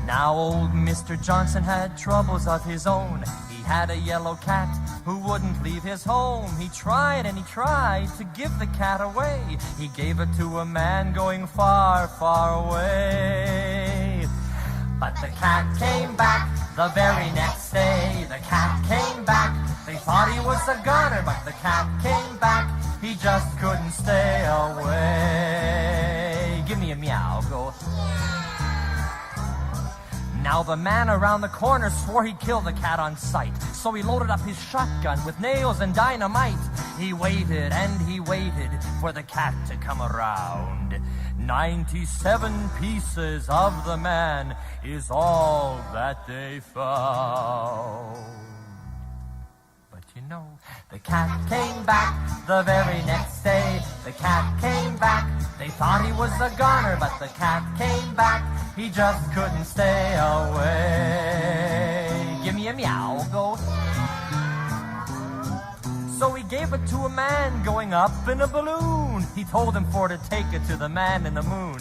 Now old Mr. Johnson had troubles of his own. He had a yellow cat who wouldn't leave his home. He tried and he tried to give the cat away. He gave it to a man going far, far away. But the cat came back the very next day. The cat came back. They thought he was a goner, but the cat came back. He just couldn't stay away. Give me a meow, go. Now the man around the corner swore he'd kill the cat on sight, so he loaded up his shotgun with nails and dynamite. He waited and he waited for the cat to come around. 97 pieces of the man is all that they found. But you know, the cat came back the very next day. The cat came back. They thought he was a goner, but the cat came back. He just couldn't stay away. Give me a meow, go. So he gave it to a man going up in a balloon. He told him for to take it to the man in the moon.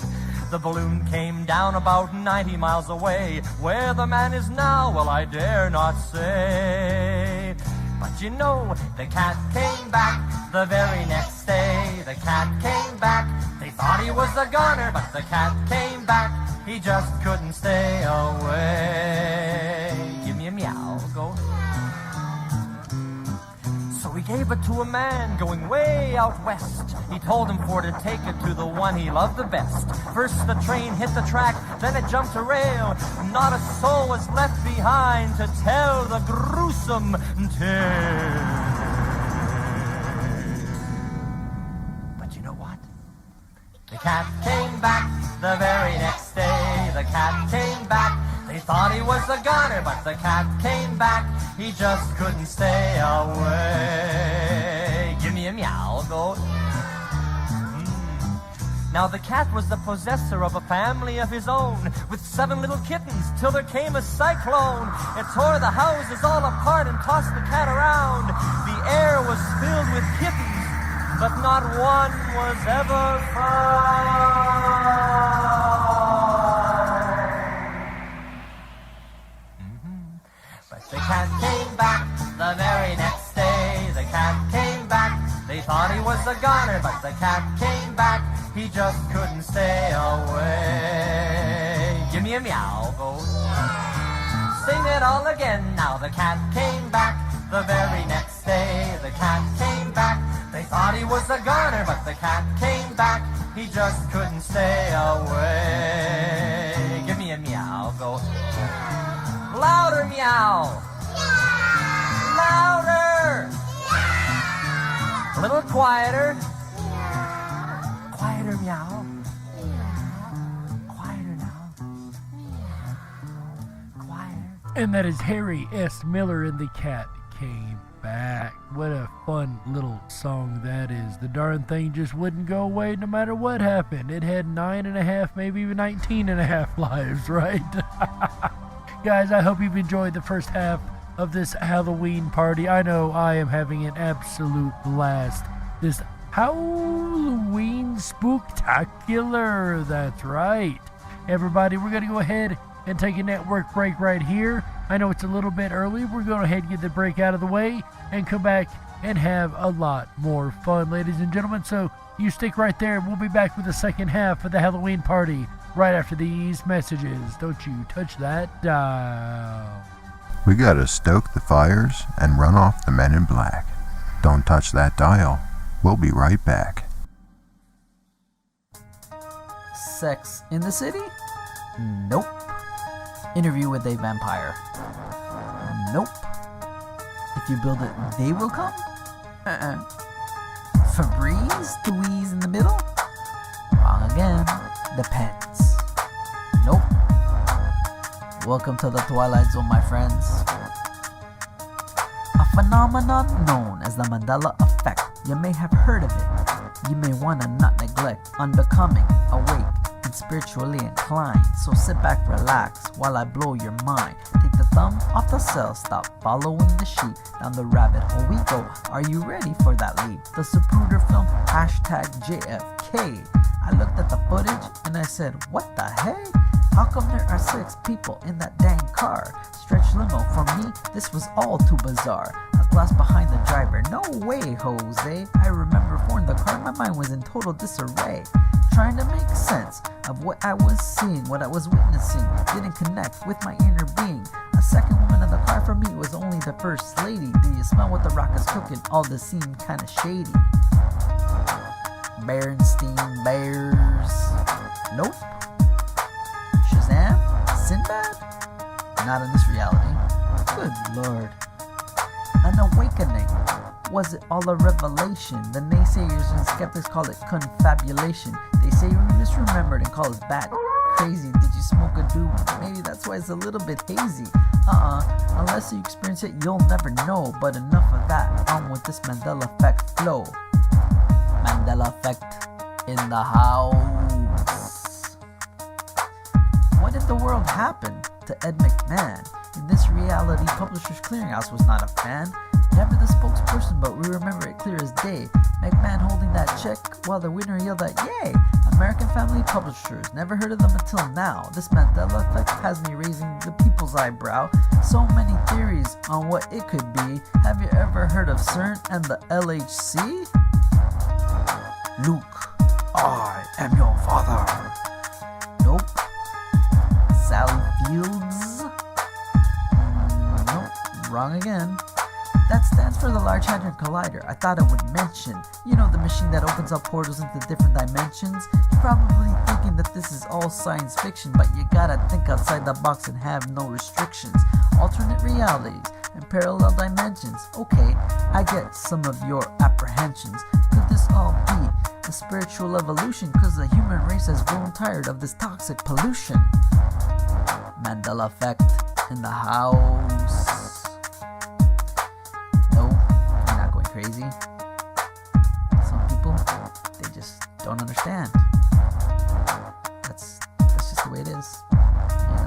The balloon came down about 90 miles away. Where the man is now, well, I dare not say. But you know, the cat came back the very next day. The cat came back. They thought he was a goner, but the cat came back. He just couldn't stay away. Give me a meow, go. So he gave it to a man going way out west. He told him for to take it to the one he loved the best. First the train hit the track, then it jumped a rail. Not a soul was left behind to tell the gruesome tale. But you know what? The cat came back the very next day. The cat came back. They thought he was a goner, but the cat came back. He just couldn't stay away. Give me a meow, go. Now the cat was the possessor of a family of his own, with 7 little kittens, till there came a cyclone. It tore the houses all apart and tossed the cat around. The air was filled with kittens, but not one was ever found. The cat came back the very next day. The cat came back. They thought he was a goner, but the cat came back. He just couldn't stay away. Give me a meow, go. Sing it all again now. The cat came back the very next day. The cat came back. They thought he was a goner, but the cat came back. He just couldn't stay away. Give me a meow. Go louder, meow. Louder. A little quieter. Quieter, meow. Quieter now. Quieter. And that is Harry S. Miller and the Cat Came Back. What a fun little song that is. The darn thing just wouldn't go away no matter what happened. It had 9.5, maybe even 19.5 lives, right? Guys, I hope you've enjoyed the first half of this Halloween party. I know I am having an absolute blast. This Howl-O-Ween Spook-Tacular. That's right. Everybody, we're going to go ahead and take a network break right here. I know it's a little bit early. We're going to go ahead and get the break out of the way and come back and have a lot more fun, ladies and gentlemen. So you stick right there. We'll be back with the second half of the Halloween party right after these messages. Don't you touch that dial. We gotta stoke the fires and run off the men in black. Don't touch that dial. We'll be right back. Sex in the City? Nope. Interview with a Vampire? Nope. If you build it, they will come? Febreze? Louise in the middle? Wrong again. Depends. Nope. Welcome to the Twilight Zone, my friends. A phenomenon known as the Mandela Effect. You may have heard of it. You may want to not neglect unbecoming, awake, and spiritually inclined. So sit back, relax, while I blow your mind. Take the thumb off the cell, stop following the sheep. Down the rabbit hole we go. Are you ready for that leap? The Zapruder film, #JFK. I looked at the footage and I said, what the heck? How come there are 6 people in that dang car? Stretch limo, for me, this was all too bizarre. A glass behind the driver, no way, Jose. I remember in the car, my mind was in total disarray. Trying to make sense of what I was seeing, what I was witnessing. Didn't connect with my inner being. A second woman in the car for me was only the first lady. Do you smell what the rock is cooking? All this seemed kinda shady. Berenstein Bears. Nope. Shazam? Sinbad? Not in this reality. Good lord. An awakening. Was it all a revelation? The naysayers and skeptics call it confabulation. They say you misremembered and call us bat crazy. Did you smoke a doobie? Maybe that's why it's a little bit hazy. Unless you experience it, you'll never know. But enough of that. On with this Mandela Effect flow. Mandela Effect in the house. What in the world happened to Ed McMahon? In this reality, Publishers Clearinghouse was not a fan. Never the spokesperson, but we remember it clear as day. McMahon holding that check while the winner yelled out, yay! American Family Publishers, never heard of them until now. This Mandela Effect has me raising the people's eyebrow. So many theories on what it could be. Have you ever heard of CERN and the LHC? Luke, I am your father. Nope. Sally Fields? Nope, wrong again. That stands for the Large Hadron Collider. I thought I would mention. You know, the machine that opens up portals into different dimensions? You're probably thinking that this is all science fiction, but you gotta think outside the box and have no restrictions. Alternate realities and parallel dimensions. Okay, I get some of your apprehensions. Could this all be a spiritual evolution? Cause the human race has grown tired of this toxic pollution. Mandela Effect in the house. Crazy. Some people, they just don't understand. That's just the way it is. You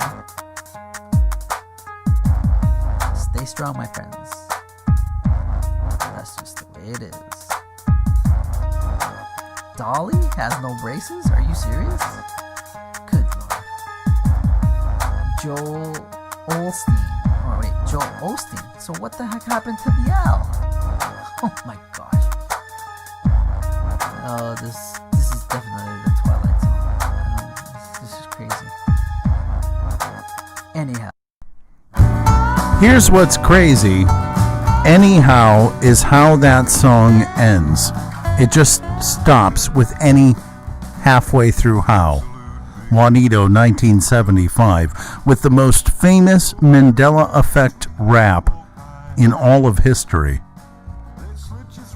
know? Stay strong, my friends. That's just the way it is. Dolly has no braces? Are you serious? Good lord. Joel Osteen. So what the heck happened to the owl? Oh my gosh. Oh, this is definitely the Twilight Zone. This is crazy. Anyhow. Here's what's crazy. Anyhow is how that song ends. It just stops with any halfway through howl. Juanito, 1975, with the most famous Mandela Effect rap in all of history.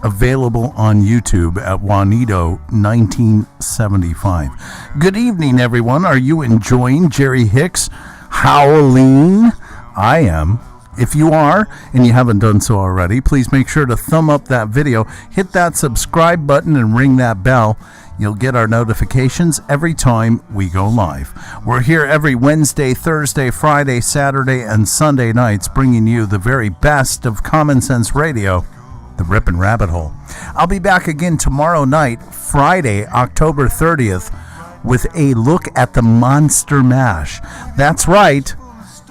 Available on YouTube at Juanito 1975. Good evening, everyone. Are you enjoying Jerry Hicks' Howl-O-Ween? I am. If you are, and you haven't done so already, please make sure to thumb up that video, hit that subscribe button, and ring that bell. You'll get our notifications every time we go live. We're here every Wednesday, Thursday, Friday, Saturday, and Sunday nights, bringing you the very best of Common Sense Radio, the Ripon Rabbit Hole. I'll be back again tomorrow night, Friday, October 30th, with a look at the Monster Mash. That's right,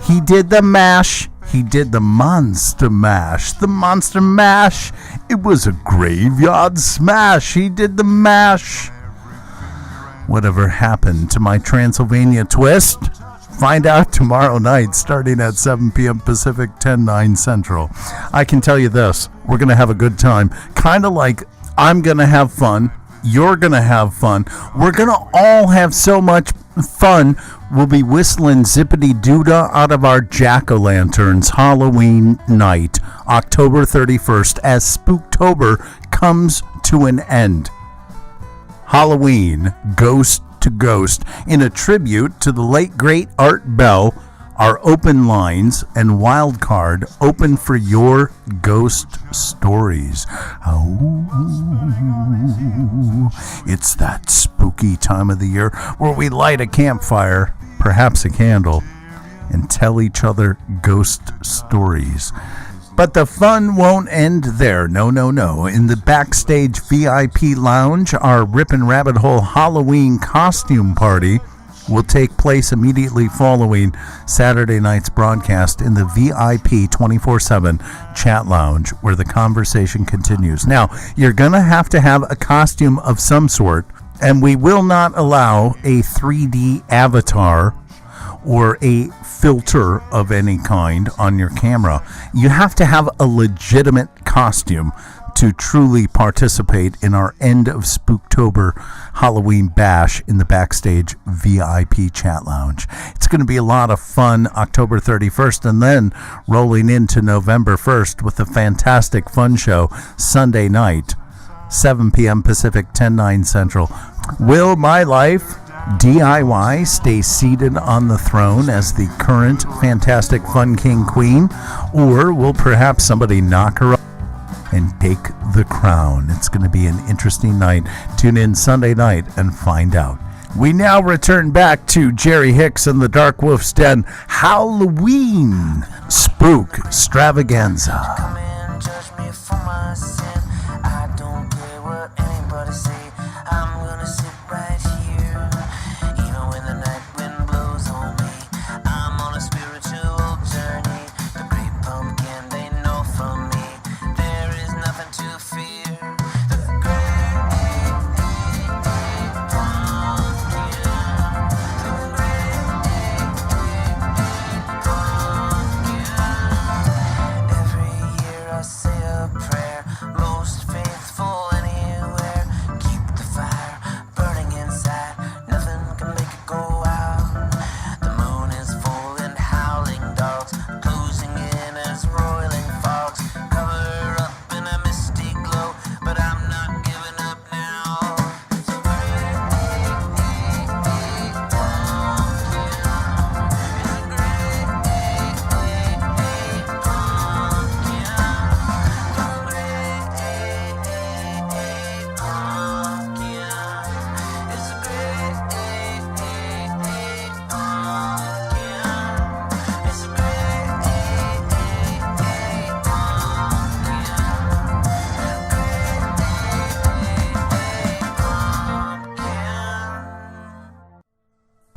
he did the mash. He did the Monster Mash. The Monster Mash. It was a graveyard smash. He did the mash. Whatever happened to my Transylvania twist? Find out tomorrow night starting at 7 p.m. Pacific, 10/9 Central. I can tell you this, we're going to have a good time. Kind of like I'm going to have fun, you're going to have fun. We're going to all have so much fun. We'll be whistling zippity-doo-dah out of our jack-o'-lanterns Halloween night, October 31st, as Spooktober comes to an end. Halloween, Ghost to Ghost, in a tribute to the late great Art Bell. Our open lines and wild card open for your ghost stories. Oh, it's that spooky time of the year where we light a campfire, perhaps a candle, and tell each other ghost stories. But the fun won't end there. No, no, no. In the Backstage VIP Lounge, our Ripon Rabbit Hole Halloween costume party will take place immediately following Saturday night's broadcast in the VIP 24/7 chat lounge, where the conversation continues. Now, you're going to have a costume of some sort, and we will not allow a 3D avatar or a filter of any kind on your camera. You have to have a legitimate costume to truly participate in our end of Spooktober Halloween bash in the Backstage VIP chat lounge. It's going to be a lot of fun October 31st, and then rolling into November 1st with a fantastic fun show Sunday night, 7 p.m. Pacific, 10/9 Central. Will my life DIY stay seated on the throne as the current fantastic fun king queen, or will perhaps somebody knock her up and take the crown? It's going to be an interesting night. Tune in Sunday night and find out. We now return back to Jerry Hicks and the Dark Wolf's Den. Howl-O-Ween, Spook-Stravagansa.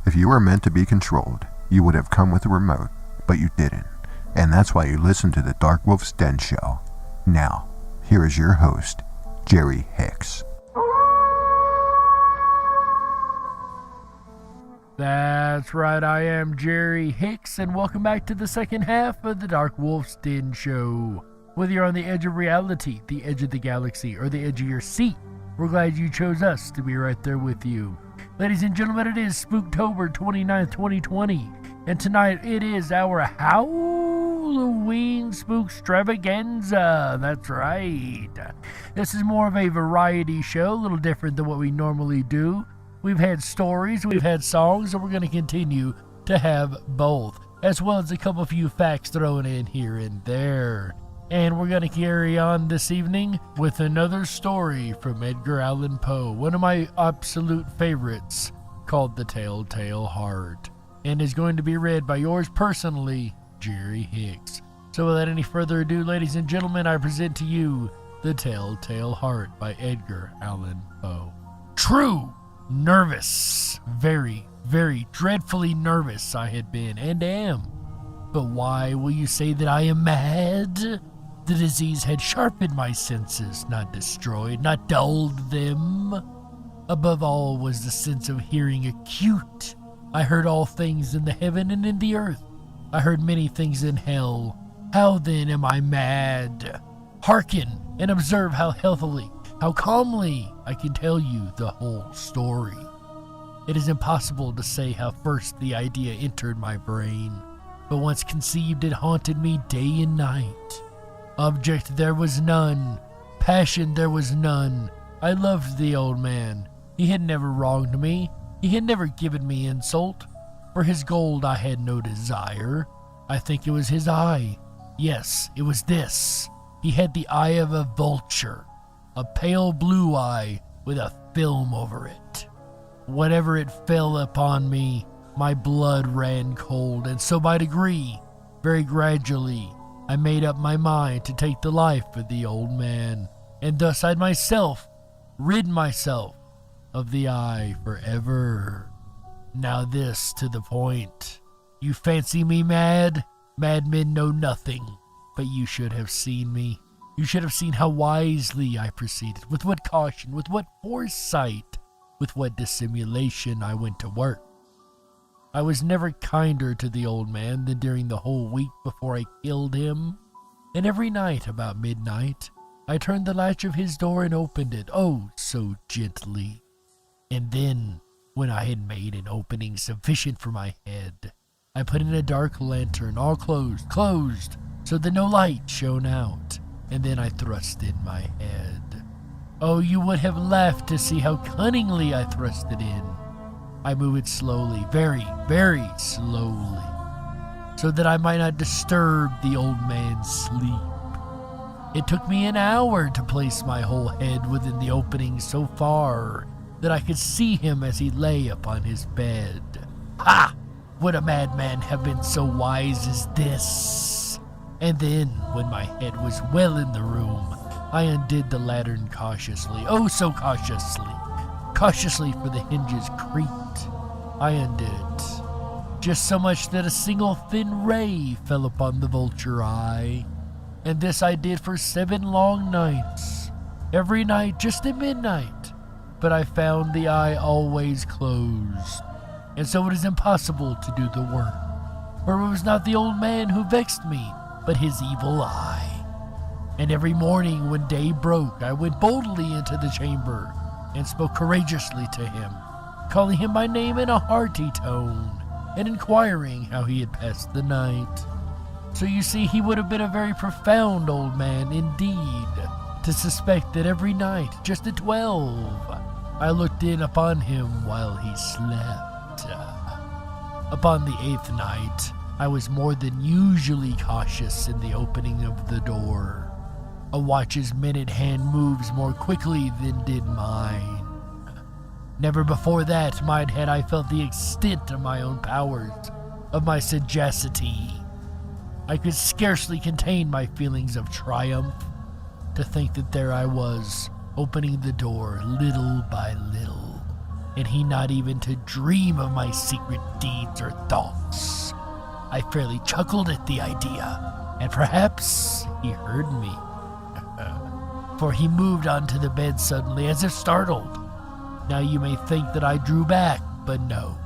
If you were meant to be controlled, you would have come with a remote, but you didn't. And that's why you listen to the Dark Wolf's Den Show. Now, here is your host, Jerry Hicks. That's right, I am Jerry Hicks, and welcome back to the second half of the Dark Wolf's Den Show. Whether you're on the edge of reality, the edge of the galaxy, or the edge of your seat, We're glad you chose us to be right there with you. Ladies and gentlemen, it is Spooktober 29th, 2020, and tonight it is our Howl-O-Ween Spook-Stravagansa. That's right. This is more of a variety show, a little different than what we normally do. We've had stories, we've had songs, and we're going to continue to have both, as well as a couple few facts thrown in here and there. And we're going to carry on this evening with another story from Edgar Allan Poe, one of my absolute favorites, called The Telltale Heart, and is going to be read by yours personally, Jerry Hicks. So without any further ado, ladies and gentlemen, I present to you The Telltale Heart by Edgar Allan Poe. True, nervous, very, very dreadfully nervous I had been and am. But why will you say that I am mad? The disease had sharpened my senses, not destroyed, not dulled them. Above all was the sense of hearing acute. I heard all things in the heaven and in the earth. I heard many things in hell. How then am I mad? Hearken and observe how healthily, how calmly I can tell you the whole story. It is impossible to say how first the idea entered my brain, but once conceived it haunted me day and night. Object there was none, passion there was none. I loved the old man. He had never wronged me. He had never given me insult. For his gold I had no desire. I think it was his eye. Yes, it was this. He had the eye of a vulture, a pale blue eye with a film over it. Whenever it fell upon me, my blood ran cold, and so by degree, very gradually, I made up my mind to take the life of the old man, and thus I'd myself rid myself of the eye forever. Now this to the point. You fancy me mad? Madmen know nothing, but you should have seen me. You should have seen how wisely I proceeded, with what caution, with what foresight, with what dissimulation I went to work. I was never kinder to the old man than during the whole week before I killed him. And every night about midnight, I turned the latch of his door and opened it, oh, so gently. And then, when I had made an opening sufficient for my head, I put in a dark lantern, all closed, so that no light shone out, and then I thrust in my head. Oh, you would have laughed to see how cunningly I thrust it in. I moved it slowly, very, very slowly, so that I might not disturb the old man's sleep. It took me an hour to place my whole head within the opening so far that I could see him as he lay upon his bed. Ha! Would a madman have been so wise as this? And then, when my head was well in the room, I undid the lantern cautiously, oh so cautiously. Cautiously, for the hinges creaked. I undid it, just so much that a single thin ray fell upon the vulture eye. And this I did for 7 long nights, every night just at midnight. But I found the eye always closed, and so it is impossible to do the work. For it was not the old man who vexed me, but his evil eye. And every morning when day broke, I went boldly into the chamber and spoke courageously to him, calling him by name in a hearty tone, and inquiring how he had passed the night. So you see, he would have been a very profound old man indeed, to suspect that every night, just at 12, I looked in upon him while he slept. Upon the 8th night, I was more than usually cautious in the opening of the door. A watch's minute hand moves more quickly than did mine. Never before that had I felt the extent of my own powers, of my sagacity. I could scarcely contain my feelings of triumph, to think that there I was, opening the door little by little, and he not even to dream of my secret deeds or thoughts. I fairly chuckled at the idea, and perhaps he heard me. For he moved onto the bed suddenly, as if startled. Now you may think that I drew back, but no.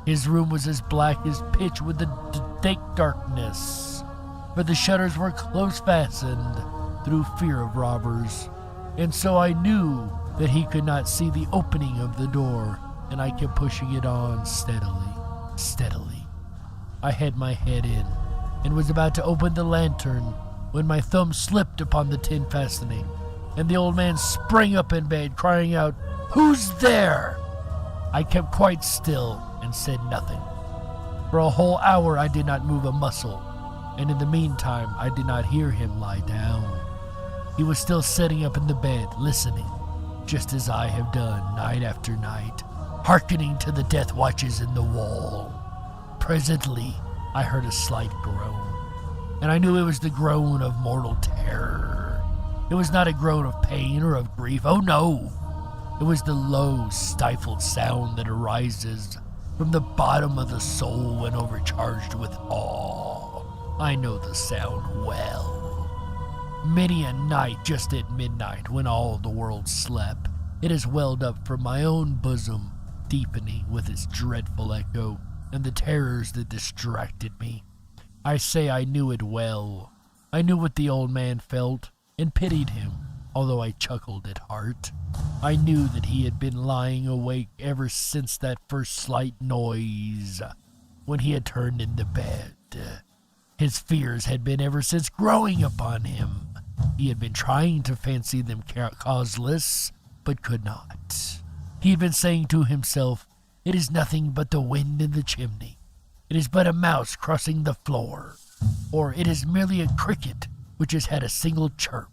His room was as black as pitch with the thick darkness, for the shutters were close fastened through fear of robbers, and so I knew that he could not see the opening of the door, and I kept pushing it on steadily. I had my head in and was about to open the lantern when my thumb slipped upon the tin fastening, and the old man sprang up in bed, crying out, "Who's there?" I kept quite still and said nothing. For a whole hour I did not move a muscle, and in the meantime I did not hear him lie down. He was still sitting up in the bed, listening, just as I have done night after night, hearkening to the death watches in the wall. Presently, I heard a slight groan, and I knew it was the groan of mortal terror. It was not a groan of pain or of grief, oh no! It was the low, stifled sound that arises from the bottom of the soul when overcharged with awe. I know the sound well. Many a night, just at midnight, when all the world slept, it has welled up from my own bosom, deepening with its dreadful echo and the terrors that distracted me. I say I knew it well. I knew what the old man felt, and pitied him, although I chuckled at heart. I knew that he had been lying awake ever since that first slight noise, when he had turned in the bed. His fears had been ever since growing upon him. He had been trying to fancy them causeless, but could not. He had been saying to himself, "It is nothing but the wind in the chimney. It is but a mouse crossing the floor. Or it is merely a cricket which has had a single chirp."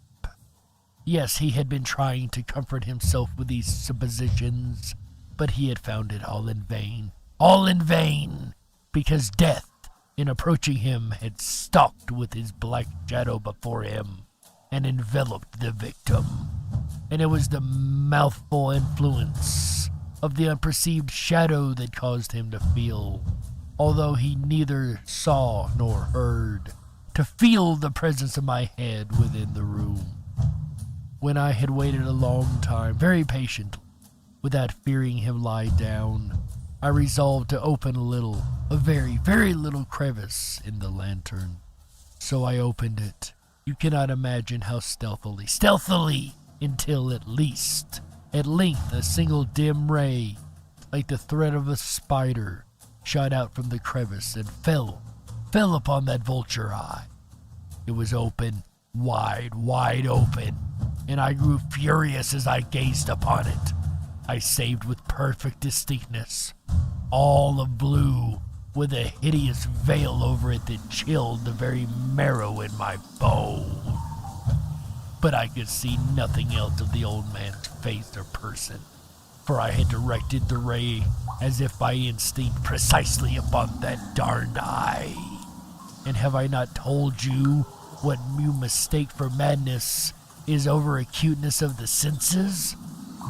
Yes, he had been trying to comfort himself with these suppositions, but he had found it all in vain. All in vain, because death, in approaching him, had stalked with his black shadow before him and enveloped the victim. And it was the mouthful influence of the unperceived shadow that caused him to feel, although he neither saw nor heard, to feel the presence of my head within the room. When I had waited a long time, very patiently, without fearing him lie down, I resolved to open a very, very little crevice in the lantern. So I opened it. You cannot imagine how stealthily, until at length a single dim ray, like the thread of a spider, shot out from the crevice and fell upon that vulture eye. It was open, wide open, and I grew furious as I gazed upon it. I saved with perfect distinctness, all of blue, with a hideous veil over it that chilled the very marrow in my bones. But I could see nothing else of the old man's face or person, for I had directed the ray, as if by instinct, precisely upon that darned eye. And have I not told you what you mistake for madness is over acuteness of the senses?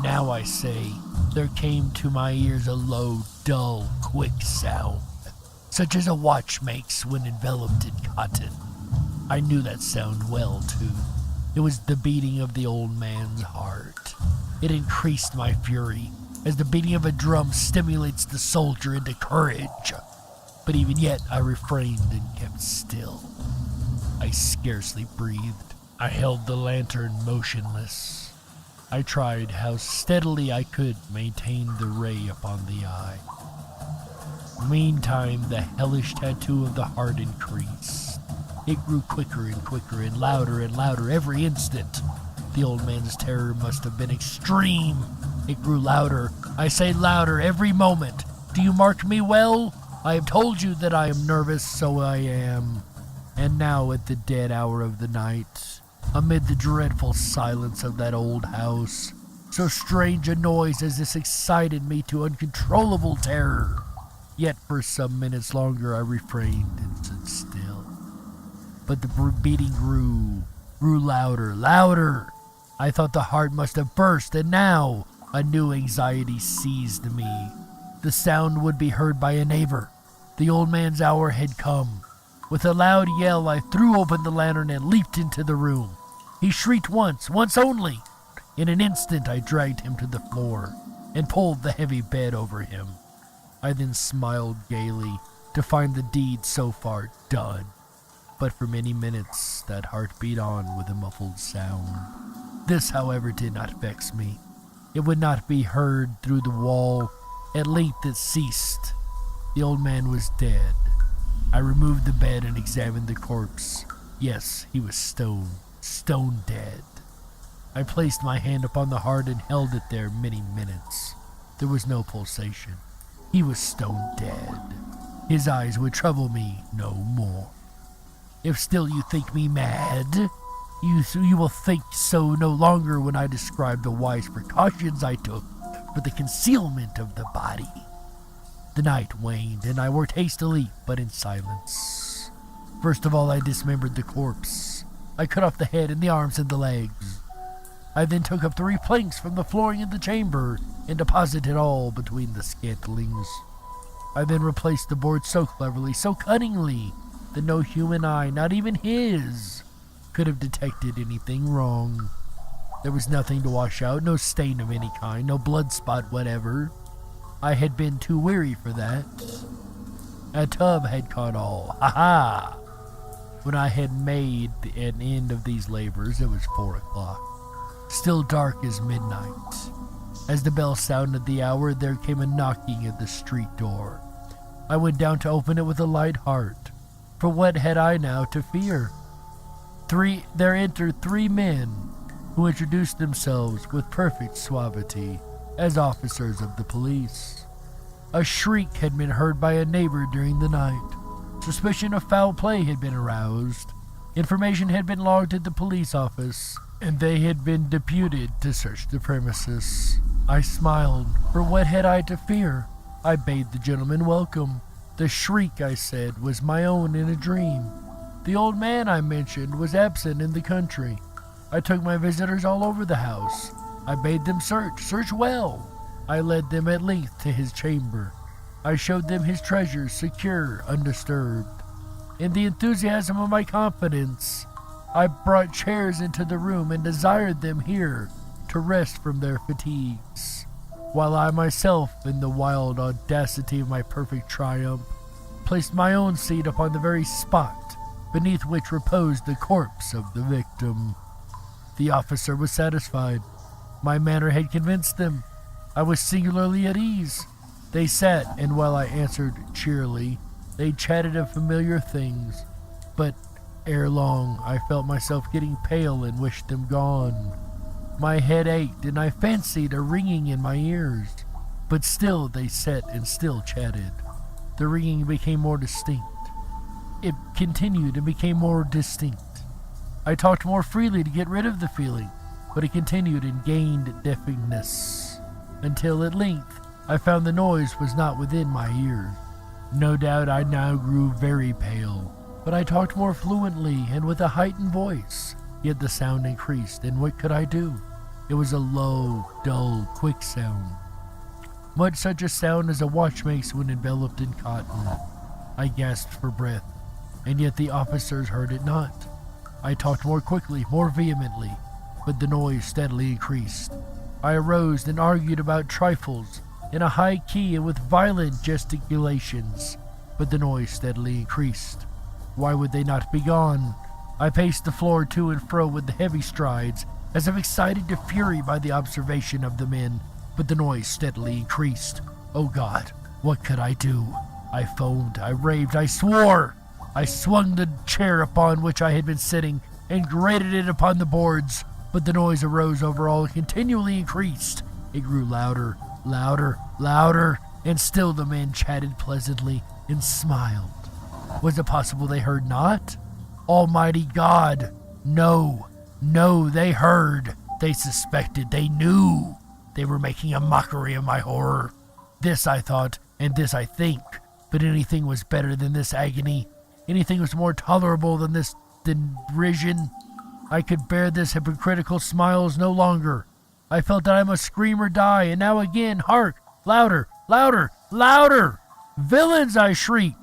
Now I say, there came to my ears a low, dull, quick sound, such as a watch makes when enveloped in cotton. I knew that sound well, too. It was the beating of the old man's heart. It increased my fury, as the beating of a drum stimulates the soldier into courage. But even yet I refrained and kept still. I scarcely breathed. I held the lantern motionless. I tried how steadily I could maintain the ray upon the eye. Meantime, the hellish tattoo of the heart increased. It grew quicker and quicker and louder every instant. The old man's terror must have been extreme. It grew louder. I say louder every moment. Do you mark me well? I have told you that I am nervous, so I am. And now at the dead hour of the night, amid the dreadful silence of that old house, so strange a noise as this excited me to uncontrollable terror. Yet for some minutes longer I refrained and stood still. But the beating grew louder. I thought the heart must have burst, and now a new anxiety seized me. The sound would be heard by a neighbor. The old man's hour had come. With a loud yell, I threw open the lantern and leaped into the room. He shrieked once only. In an instant, I dragged him to the floor and pulled the heavy bed over him. I then smiled gaily to find the deed so far done. But for many minutes, that heart beat on with a muffled sound. This, however, did not vex me. It would not be heard through the wall. At length it ceased. The old man was dead. I removed the bed and examined the corpse. Yes, he was stone dead. I placed my hand upon the heart and held it there many minutes. There was no pulsation. He was stone dead. His eyes would trouble me no more. If still you think me mad, you will think so no longer when I describe the wise precautions I took for the concealment of the body. The night waned, and I worked hastily, but in silence. First of all, I dismembered the corpse. I cut off the head and the arms and the legs. I then took up 3 planks from the flooring of the chamber and deposited all between the scantlings. I then replaced the board so cleverly, so cunningly, that no human eye, not even his, could have detected anything wrong. There was nothing to wash out, no stain of any kind, no blood spot whatever. I had been too weary for that. A tub had caught all. Ha-ha! When I had made an end of these labors, it was 4 o'clock. Still dark as midnight. As the bell sounded the hour, there came a knocking at the street door. I went down to open it with a light heart. For what had I now to fear? There entered 3 men, who introduced themselves with perfect suavity as officers of the police. A shriek had been heard by a neighbor during the night. Suspicion of foul play had been aroused. Information had been logged at the police office, and they had been deputed to search the premises. I smiled, for what had I to fear? I bade the gentleman welcome. The shriek, I said, was my own in a dream. The old man I mentioned was absent in the country. I took my visitors all over the house. I bade them search well. I led them at length to his chamber. I showed them his treasures, secure, undisturbed. In the enthusiasm of my confidence, I brought chairs into the room and desired them here to rest from their fatigues, while I myself, in the wild audacity of my perfect triumph, placed my own seat upon the very spot beneath which reposed the corpse of the victim. The officer was satisfied. My manner had convinced them. I was singularly at ease. They sat, and while I answered cheerily, they chatted of familiar things, but ere long I felt myself getting pale and wished them gone. My head ached, and I fancied a ringing in my ears, but still they sat and still chatted. The ringing became more distinct. It continued and became more distinct. I talked more freely to get rid of the feeling, but it continued and gained deafeningness, until at length I found the noise was not within my ears. No doubt I now grew very pale, but I talked more fluently and with a heightened voice, yet the sound increased, and what could I do? It was a low, dull, quick sound, much such a sound as a watch makes when enveloped in cotton. I gasped for breath, and yet the officers heard it not. I talked more quickly, more vehemently, but the noise steadily increased. I arose and argued about trifles in a high key and with violent gesticulations, but the noise steadily increased. Why would they not be gone? I paced the floor to and fro with the heavy strides, as if excited to fury by the observation of the men, but the noise steadily increased. Oh God, what could I do? I foamed, I raved, I swore! I swung the chair upon which I had been sitting and grated it upon the boards, but the noise arose over all and continually increased. It grew louder, louder, louder, and still the men chatted pleasantly and smiled. Was it possible they heard not? Almighty God! No, they heard. They suspected, they knew. They were making a mockery of my horror. This I thought, and this I think, but anything was better than this agony. Anything was more tolerable than this derision. I could bear this hypocritical smiles no longer. I felt that I must scream or die, and now again, hark! Louder, louder, louder! Villains, I shriek!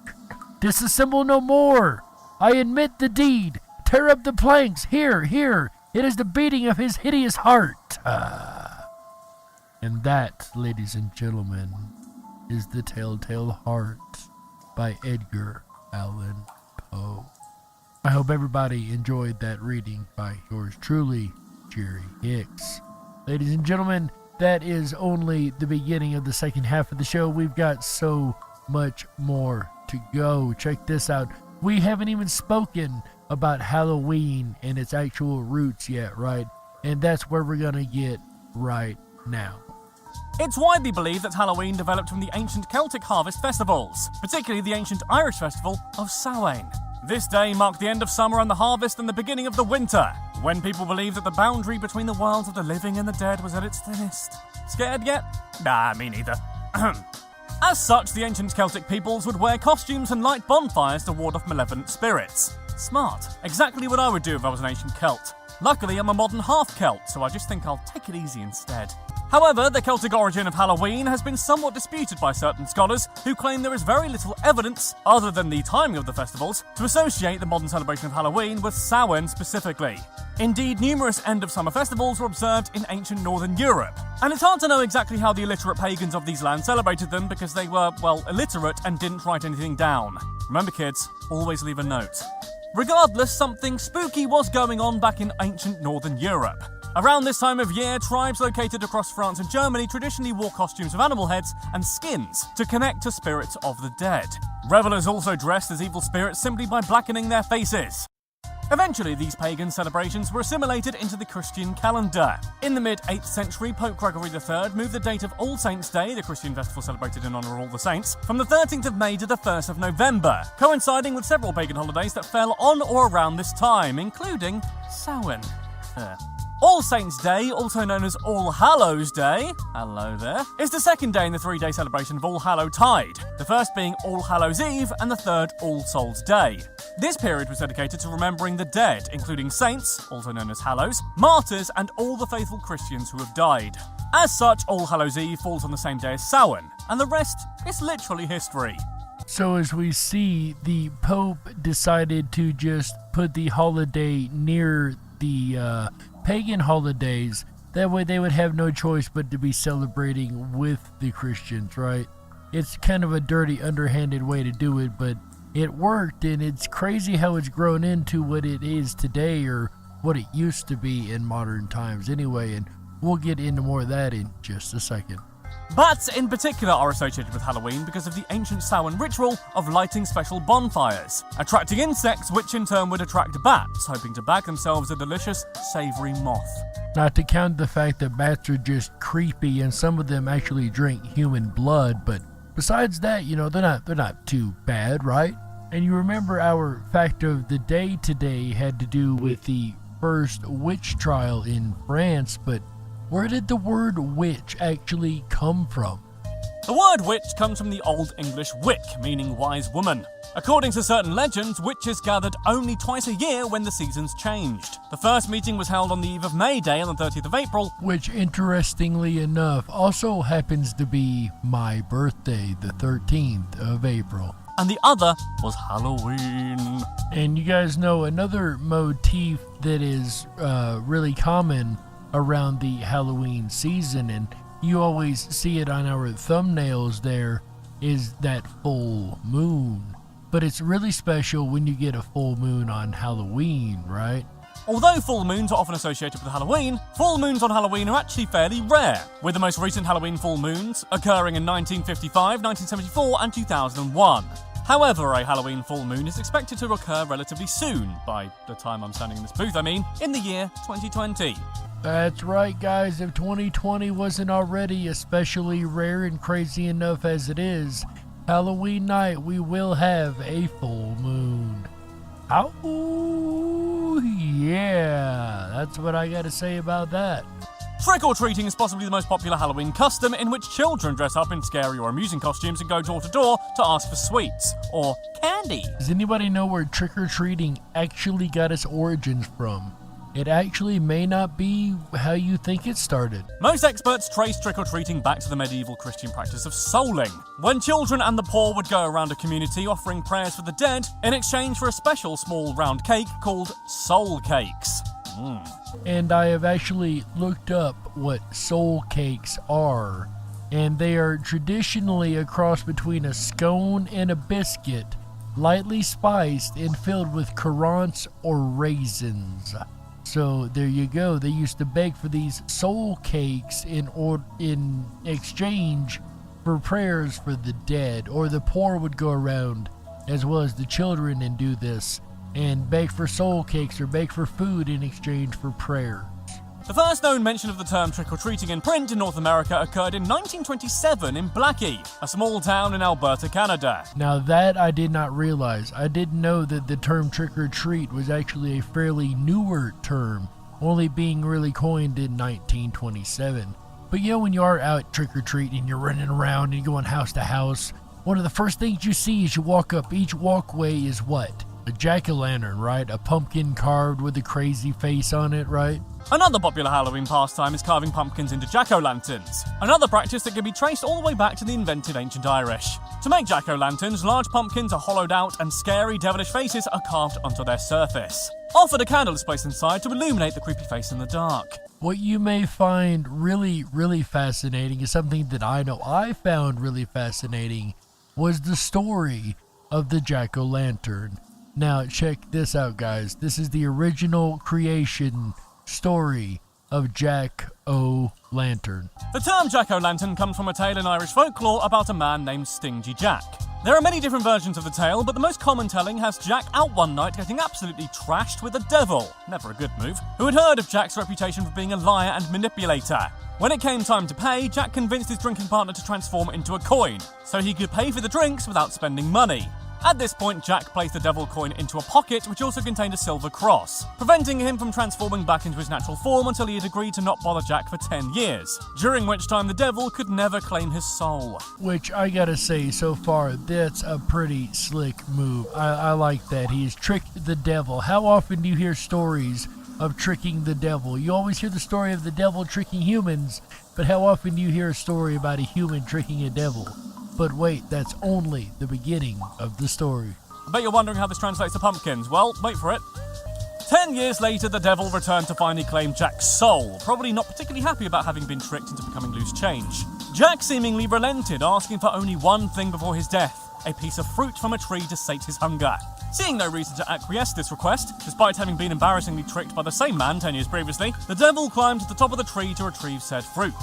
Disassemble no more! I admit the deed! Tear up the planks! Here! It is the beating of his hideous heart! And that, ladies and gentlemen, is The Telltale Heart by Edgar Allan Poe. I hope everybody enjoyed that reading by yours truly, Jerry Hicks. Ladies and gentlemen, that is only the beginning of the second half of the show. We've got so much more to go. Check this out. We haven't even spoken about Halloween and its actual roots yet, right? And that's where we're gonna get right now. It's widely believed that Halloween developed from the ancient Celtic harvest festivals, particularly the ancient Irish festival of Samhain. This day marked the end of summer and the harvest and the beginning of the winter, when people believed that the boundary between the worlds of the living and the dead was at its thinnest. Scared yet? Nah, me neither. As such, the ancient Celtic peoples would wear costumes and light bonfires to ward off malevolent spirits. Smart. Exactly what I would do if I was an ancient Celt. Luckily, I'm a modern half-Celt, so I just think I'll take it easy instead. However, the Celtic origin of Halloween has been somewhat disputed by certain scholars who claim there is very little evidence, other than the timing of the festivals, to associate the modern celebration of Halloween with Samhain specifically. Indeed, numerous end-of-summer festivals were observed in ancient northern Europe, and it's hard to know exactly how the illiterate pagans of these lands celebrated them because they were, well, illiterate and didn't write anything down. Remember kids, always leave a note. Regardless, something spooky was going on back in ancient northern Europe. Around this time of year, tribes located across France and Germany traditionally wore costumes of animal heads and skins to connect to spirits of the dead. Revelers also dressed as evil spirits simply by blackening their faces. Eventually, these pagan celebrations were assimilated into the Christian calendar. In the mid-8th century, Pope Gregory III moved the date of All Saints' Day, the Christian festival celebrated in honour of all the saints, from the 13th of May to the 1st of November, coinciding with several pagan holidays that fell on or around this time, including Samhain. All Saints' Day, also known as All Hallows' Day, hello there, is the second day in the 3-day celebration of All Hallowtide, the first being All Hallows' Eve and the third All Souls' Day. This period was dedicated to remembering the dead, including saints, also known as Hallows, martyrs, and all the faithful Christians who have died. As such, All Hallows' Eve falls on the same day as Samhain, and the rest is literally history. So as we see, the Pope decided to just put the holiday near the pagan holidays. That way they would have no choice but to be celebrating with the Christians, right? It's kind of a dirty, underhanded way to do it, but it worked, and it's crazy how it's grown into what it is today, or what it used to be in modern times anyway, and we'll get into more of that in just a second. Bats in particular are associated with Halloween because of the ancient Samhain ritual of lighting special bonfires, attracting insects which in turn would attract bats, hoping to bag themselves a delicious, savoury moth. Not to count the fact that bats are just creepy and some of them actually drink human blood, but besides that, they're not too bad, right? And you remember our fact of the day today had to do with the first witch trial in France, but where did the word witch actually come from? The word witch comes from the Old English wick, meaning wise woman. According to certain legends, witches gathered only twice a year when the seasons changed. The first meeting was held on the eve of May Day on the 30th of April, which interestingly enough also happens to be my birthday, the 13th of April. And the other was Halloween. And you guys know another motif that is really common around the Halloween season, and you always see it on our thumbnails there, is that full moon. But it's really special when you get a full moon on Halloween, right? Although full moons are often associated with Halloween, full moons on Halloween are actually fairly rare, with the most recent Halloween full moons occurring in 1955, 1974 and 2001. However, a Halloween full moon is expected to occur relatively soon, by the time I'm standing in this booth, in the year 2020. That's right, guys. If 2020 wasn't already especially rare and crazy enough as it is, Halloween night we will have a full moon. Oh, yeah. That's what I gotta say about that. Trick-or-treating is possibly the most popular Halloween custom, in which children dress up in scary or amusing costumes and go door to door to ask for sweets or candy. Does anybody know where trick-or-treating actually got its origins from? It actually may not be how you think it started. Most experts trace trick-or-treating back to the medieval Christian practice of souling, when children and the poor would go around a community offering prayers for the dead in exchange for a special small round cake called soul cakes. And I have actually looked up what soul cakes are, and they are traditionally a cross between a scone and a biscuit, lightly spiced and filled with currants or raisins. So there you go. They used to beg for these soul cakes in exchange for prayers for the dead, or the poor would go around as well as the children and do this and beg for soul cakes or beg for food in exchange for prayer. The first known mention of the term trick-or-treating in print in North America occurred in 1927 in Blackie, a small town in Alberta, Canada. Now that I did not realize. I didn't know that the term trick-or-treat was actually a fairly newer term, only being really coined in 1927. But you know, when you are out trick-or-treating and you're running around and you're going house to house, one of the first things you see as you walk up each walkway is what? A jack-o'-lantern, right? A pumpkin carved with a crazy face on it, right? Another popular Halloween pastime is carving pumpkins into jack-o'-lanterns, another practice that can be traced all the way back to the invented ancient Irish. To make jack-o'-lanterns, large pumpkins are hollowed out and scary, devilish faces are carved onto their surface. Often a candle is placed inside to illuminate the creepy face in the dark. What you may find really, really fascinating is something that I know I found really fascinating was the story of the jack-o'-lantern. Now, check this out, guys. This is the original creation story of Jack-o'-lantern. The term jack-o'-lantern comes from a tale in Irish folklore about a man named Stingy Jack. There are many different versions of the tale, but the most common telling has Jack out one night getting absolutely trashed with a devil, never a good move, who had heard of Jack's reputation for being a liar and manipulator. When it came time to pay, Jack convinced his drinking partner to transform into a coin, so he could pay for the drinks without spending money. At this point, Jack placed the devil coin into a pocket which also contained a silver cross, preventing him from transforming back into his natural form until he had agreed to not bother Jack for 10 years, during which time the devil could never claim his soul. Which, I gotta say, so far, that's a pretty slick move. I like that. He's tricked the devil. How often do you hear stories of tricking the devil? You always hear the story of the devil tricking humans, but how often do you hear a story about a human tricking a devil? But wait, that's only the beginning of the story. I bet you're wondering how this translates to pumpkins. Well, wait for it. 10 years later, the devil returned to finally claim Jack's soul, probably not particularly happy about having been tricked into becoming loose change. Jack seemingly relented, asking for only one thing before his death, a piece of fruit from a tree to sate his hunger. Seeing no reason to acquiesce to this request, despite having been embarrassingly tricked by the same man 10 years previously, the devil climbed to the top of the tree to retrieve said fruit.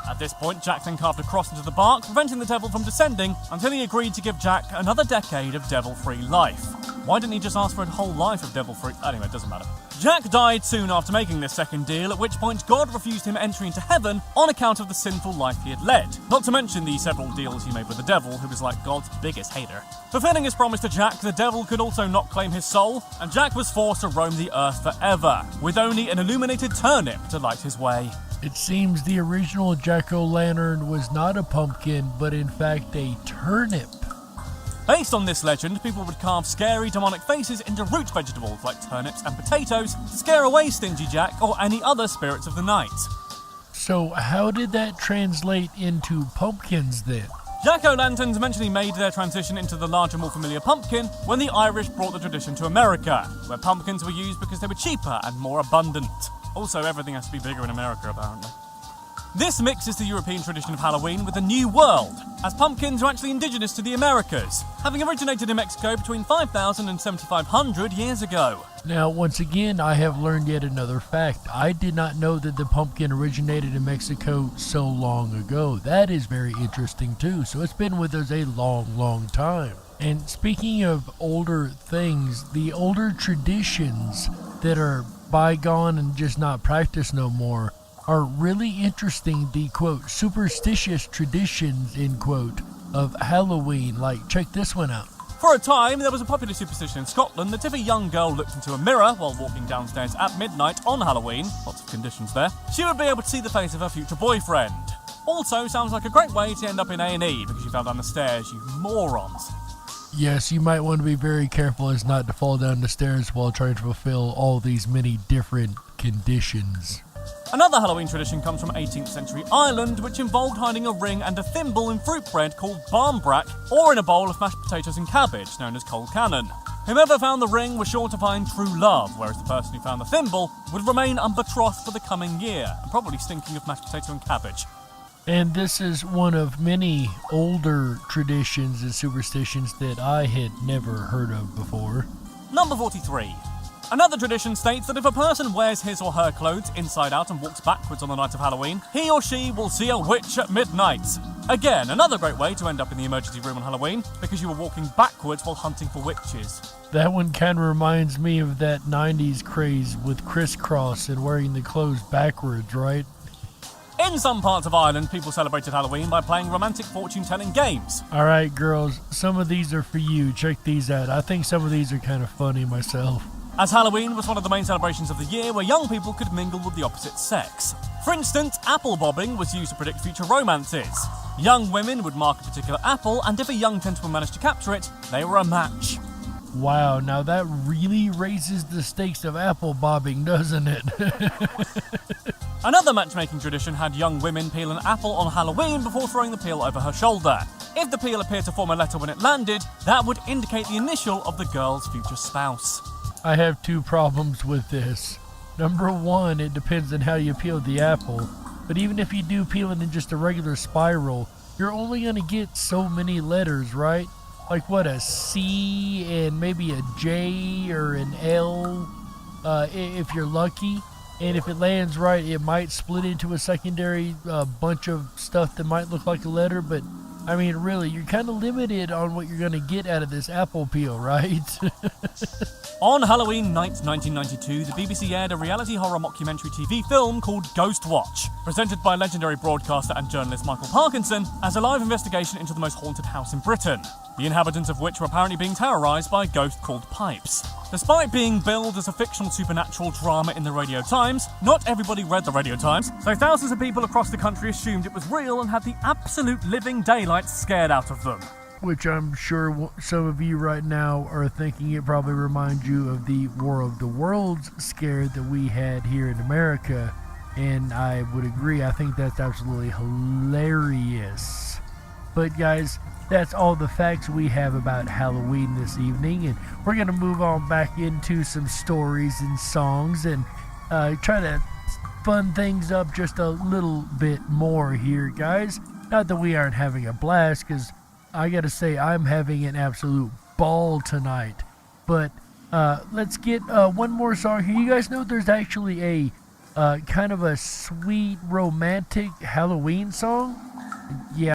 At this point, Jack then carved a cross into the bark, preventing the devil from descending until he agreed to give Jack another decade of devil-free life. Why didn't he just ask for a whole life of devil-free? Anyway, it doesn't matter. Jack died soon after making this second deal, at which point God refused him entry into heaven on account of the sinful life he had led. Not to mention the several deals he made with the devil, who was like God's biggest hater. Fulfilling his promise to Jack, the devil could also not claim his soul, and Jack was forced to roam the earth forever, with only an illuminated turnip to light his way. It seems the original jack-o'-lantern was not a pumpkin, but in fact a turnip. Based on this legend, people would carve scary demonic faces into root vegetables like turnips and potatoes to scare away Stingy Jack or any other spirits of the night. So how did that translate into pumpkins then? Jack-o'-lanterns eventually made their transition into the larger, more familiar pumpkin when the Irish brought the tradition to America, where pumpkins were used because they were cheaper and more abundant. Also, everything has to be bigger in America, apparently. This mixes the European tradition of Halloween with the New World, as pumpkins are actually indigenous to the Americas, having originated in Mexico between 5,000 and 7,500 years ago. Now, once again, I have learned yet another fact. I did not know that the pumpkin originated in Mexico so long ago. That is very interesting, too. So it's been with us a long, long time. And speaking of older things, the older traditions that are bygone and just not practiced no more are really interesting. The quote superstitious traditions end quote of Halloween. Like, check this one out. For a time, there was a popular superstition in Scotland that if a young girl looked into a mirror while walking downstairs at midnight on Halloween, lots of conditions there, she would be able to see the face of her future boyfriend. Also sounds like a great way to end up in A&E because you fell down the stairs, you morons. Yes, you might want to be very careful as not to fall down the stairs while trying to fulfill all these many different conditions. Another Halloween tradition comes from 18th century Ireland, which involved hiding a ring and a thimble in fruit bread called barmbrack, or in a bowl of mashed potatoes and cabbage, known as colcannon. Whoever found the ring was sure to find true love, whereas the person who found the thimble would remain unbetrothed for the coming year, and probably stinking of mashed potato and cabbage. And this is one of many older traditions and superstitions that I had never heard of before. Number 43. Another tradition states that if a person wears his or her clothes inside out and walks backwards on the night of Halloween, he or she will see a witch at midnight. Again, another great way to end up in the emergency room on Halloween, because you were walking backwards while hunting for witches. That one kind of reminds me of that 90s craze with crisscross and wearing the clothes backwards, right? In some parts of Ireland, people celebrated Halloween by playing romantic fortune-telling games. Alright, girls, some of these are for you. Check these out. I think some of these are kind of funny myself. As Halloween was one of the main celebrations of the year where young people could mingle with the opposite sex. For instance, apple bobbing was used to predict future romances. Young women would mark a particular apple, and if a young gentleman managed to capture it, they were a match. Wow, now that really raises the stakes of apple bobbing, doesn't it? Another matchmaking tradition had young women peel an apple on Halloween before throwing the peel over her shoulder. If the peel appeared to form a letter when it landed, that would indicate the initial of the girl's future spouse. I have two problems with this. Number one, it depends on how you peel the apple, but even if you do peel it in just a regular spiral, you're only going to get so many letters, right? Like what, a C and maybe a J or an L, if you're lucky. And if it lands right, it might split into a secondary bunch of stuff that might look like a letter, but I mean, really, you're kind of limited on what you're going to get out of this apple peel, right? On Halloween night 1992, the BBC aired a reality horror mockumentary TV film called Ghost Watch, presented by legendary broadcaster and journalist Michael Parkinson as a live investigation into the most haunted house in Britain, the inhabitants of which were apparently being terrorised by a ghost called Pipes. Despite being billed as a fictional supernatural drama in the Radio Times, not everybody read the Radio Times, so thousands of people across the country assumed it was real and had the absolute living daylights scared out of them. Which I'm sure some of you right now are thinking it probably reminds you of the War of the Worlds scare that we had here in America. And I would agree, I think that's absolutely hilarious. But guys, that's all the facts we have about Halloween this evening, and we're going to move on back into some stories and songs and try to fun things up just a little bit more here, guys. Not that we aren't having a blast, because I got to say I'm having an absolute ball tonight. But let's get one more song here. You guys know there's actually a kind of a sweet romantic Halloween song? Yeah.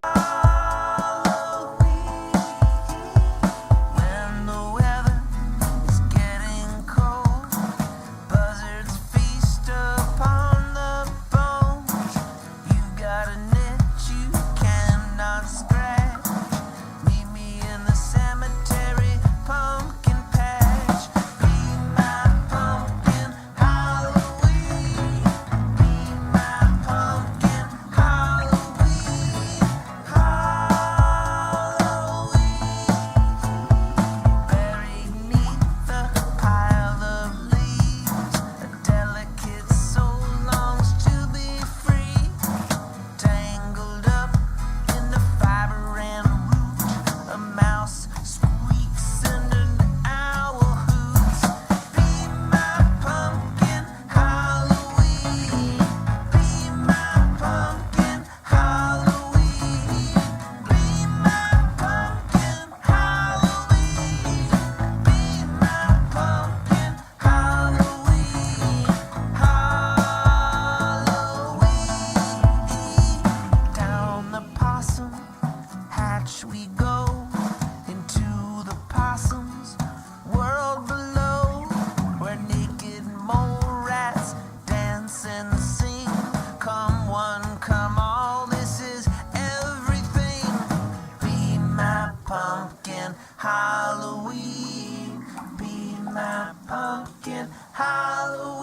Halloween, be my pumpkin, Halloween.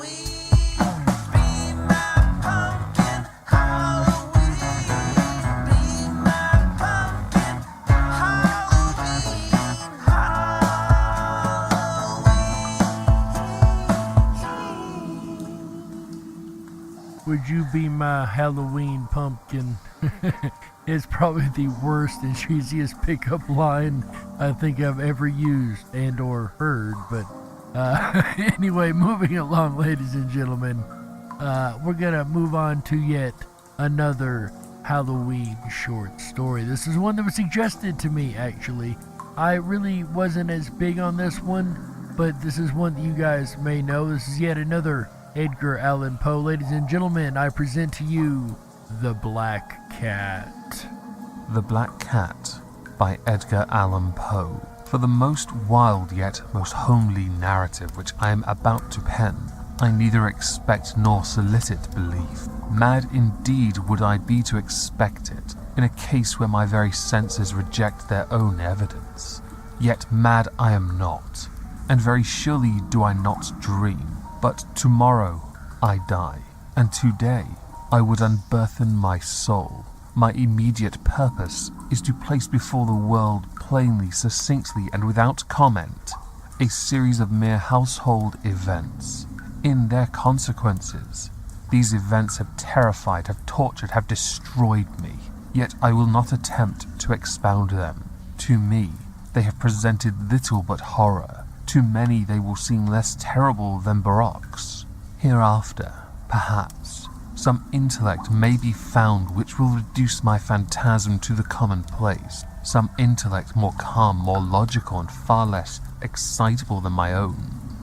Would you be my Halloween pumpkin? It's probably the worst and cheesiest pickup line I think I've ever used and or heard. But anyway, moving along, ladies and gentlemen, we're gonna move on to yet another Halloween short story. This is one that was suggested to me, actually. I really wasn't as big on this one, but this is one that you guys may know. This is yet another Edgar Allan Poe. Ladies and gentlemen, I present to you The Black Cat. The Black Cat by Edgar Allan Poe. For the most wild yet most homely narrative which I am about to pen, I neither expect nor solicit belief. Mad indeed would I be to expect it, in a case where my very senses reject their own evidence. Yet mad I am not, and very surely do I not dream. But tomorrow I die, and today I would unburthen my soul. My immediate purpose is to place before the world plainly, succinctly, and without comment, a series of mere household events. In their consequences, these events have terrified, have tortured, have destroyed me. Yet I will not attempt to expound them. To me, they have presented little but horror. To many they will seem less terrible than barocks. Hereafter, perhaps, some intellect may be found which will reduce my phantasm to the commonplace. Some intellect more calm, more logical, and far less excitable than my own,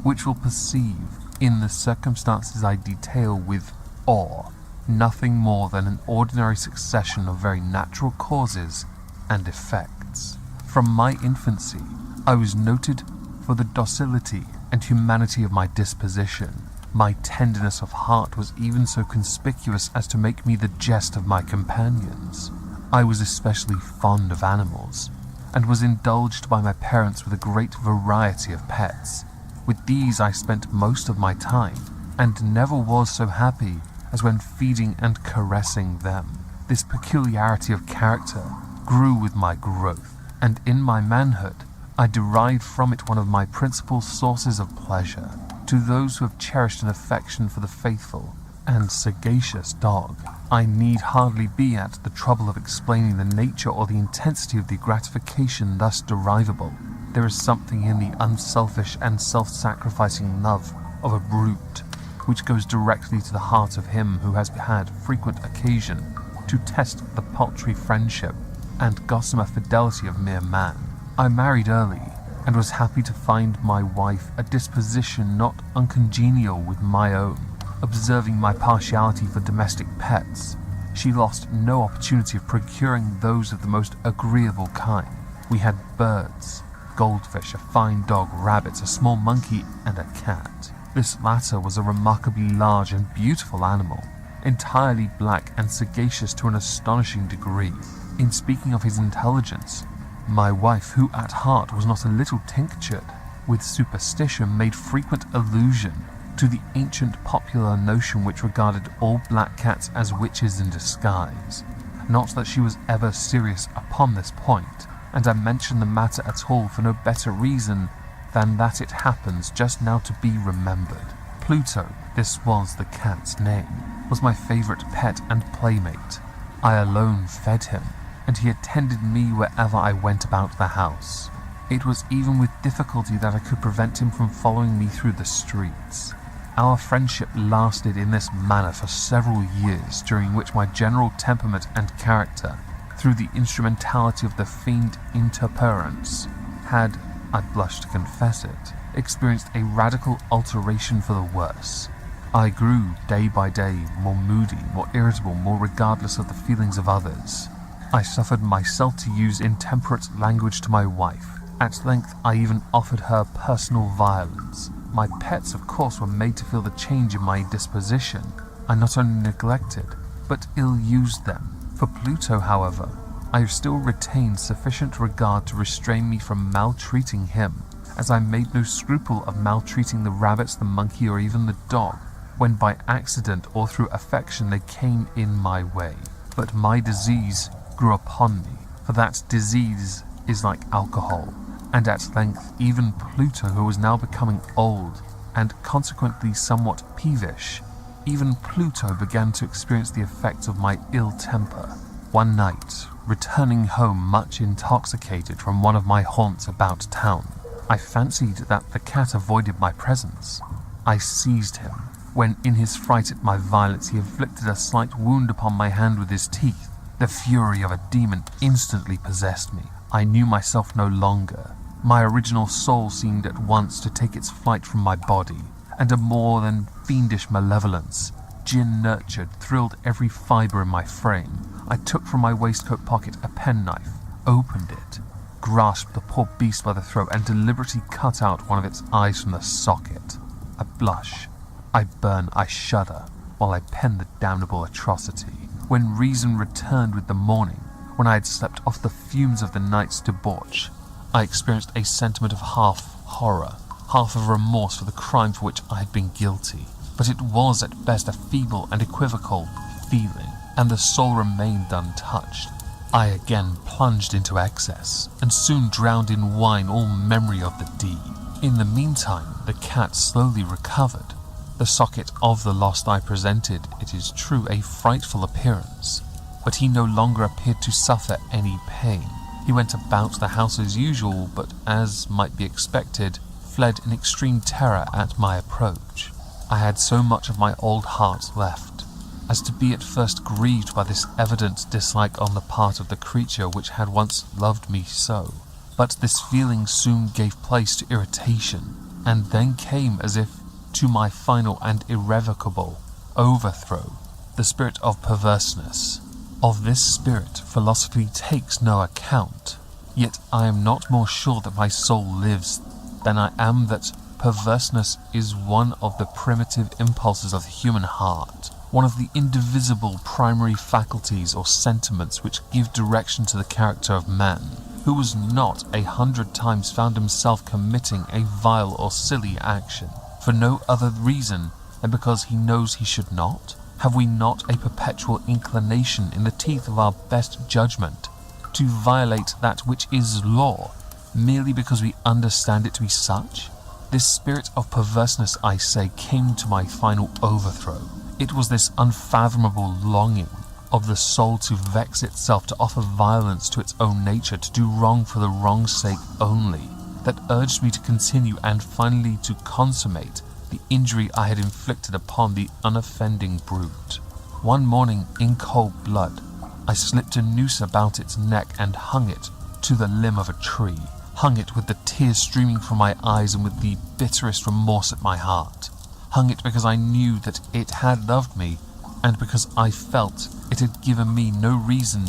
which will perceive, in the circumstances I detail with awe, nothing more than an ordinary succession of very natural causes and effects. From my infancy, I was noted for the docility and humanity of my disposition. My tenderness of heart was even so conspicuous as to make me the jest of my companions. I was especially fond of animals, and was indulged by my parents with a great variety of pets. With these I spent most of my time, and never was so happy as when feeding and caressing them. This peculiarity of character grew with my growth, and in my manhood I derived from it one of my principal sources of pleasure. To those who have cherished an affection for the faithful and sagacious dog, I need hardly be at the trouble of explaining the nature or the intensity of the gratification thus derivable. There is something in the unselfish and self-sacrificing love of a brute which goes directly to the heart of him who has had frequent occasion to test the paltry friendship and gossamer fidelity of mere man. I married early, and was happy to find my wife a disposition not uncongenial with my own. Observing my partiality for domestic pets, she lost no opportunity of procuring those of the most agreeable kind. We had birds, goldfish, a fine dog, rabbits, a small monkey, and a cat. This latter was a remarkably large and beautiful animal, entirely black and sagacious to an astonishing degree. In speaking of his intelligence, my wife, who at heart was not a little tinctured with superstition, made frequent allusion to the ancient popular notion which regarded all black cats as witches in disguise. Not that she was ever serious upon this point, and I mention the matter at all for no better reason than that it happens just now to be remembered. Pluto, this was the cat's name, was my favourite pet and playmate. I alone fed him, and he attended me wherever I went about the house. It was even with difficulty that I could prevent him from following me through the streets. Our friendship lasted in this manner for several years, during which my general temperament and character, through the instrumentality of the fiend interperance, had, I blush to confess it, experienced a radical alteration for the worse. I grew, day by day, more moody, more irritable, more regardless of the feelings of others. I suffered myself to use intemperate language to my wife. At length I even offered her personal violence. My pets, of course, were made to feel the change in my disposition. I not only neglected, but ill-used them. For Pluto, however, I still retained sufficient regard to restrain me from maltreating him, as I made no scruple of maltreating the rabbits, the monkey, or even the dog, when by accident or through affection they came in my way. But my disease grew upon me, for that disease is like alcohol, and at length even Pluto, who was now becoming old, and consequently somewhat peevish, even Pluto began to experience the effects of my ill temper. One night, returning home much intoxicated from one of my haunts about town, I fancied that the cat avoided my presence. I seized him, when in his fright at my violence he inflicted a slight wound upon my hand with his teeth. The fury of a demon instantly possessed me. I knew myself no longer. My original soul seemed at once to take its flight from my body, and a more than fiendish malevolence, gin-nurtured, thrilled every fibre in my frame. I took from my waistcoat pocket a penknife, opened it, grasped the poor beast by the throat, and deliberately cut out one of its eyes from the socket. I blush, I burn, I shudder, while I pen the damnable atrocity. When reason returned with the morning, when I had slept off the fumes of the night's debauch, I experienced a sentiment of half horror, half of remorse for the crime for which I had been guilty. But it was at best a feeble and equivocal feeling, and the soul remained untouched. I again plunged into excess, and soon drowned in wine all memory of the deed. In the meantime, the cat slowly recovered. The socket of the lost eye presented, it is true, a frightful appearance, but he no longer appeared to suffer any pain. He went about the house as usual, but as might be expected, fled in extreme terror at my approach. I had so much of my old heart left, as to be at first grieved by this evident dislike on the part of the creature which had once loved me so. But this feeling soon gave place to irritation, and then came, as if to my final and irrevocable overthrow, the spirit of perverseness. Of this spirit philosophy takes no account, yet I am not more sure that my soul lives than I am that perverseness is one of the primitive impulses of the human heart, one of the indivisible primary faculties or sentiments which give direction to the character of man, who was not 100 times found himself committing a vile or silly action, for no other reason than because he knows he should not? Have we not a perpetual inclination in the teeth of our best judgment to violate that which is law, merely because we understand it to be such? This spirit of perverseness, I say, came to my final overthrow. It was this unfathomable longing of the soul to vex itself, to offer violence to its own nature, to do wrong for the wrong's sake only, that urged me to continue and finally to consummate the injury I had inflicted upon the unoffending brute. One morning, in cold blood, I slipped a noose about its neck and hung it to the limb of a tree, hung it with the tears streaming from my eyes and with the bitterest remorse at my heart, hung it because I knew that it had loved me, and because I felt it had given me no reason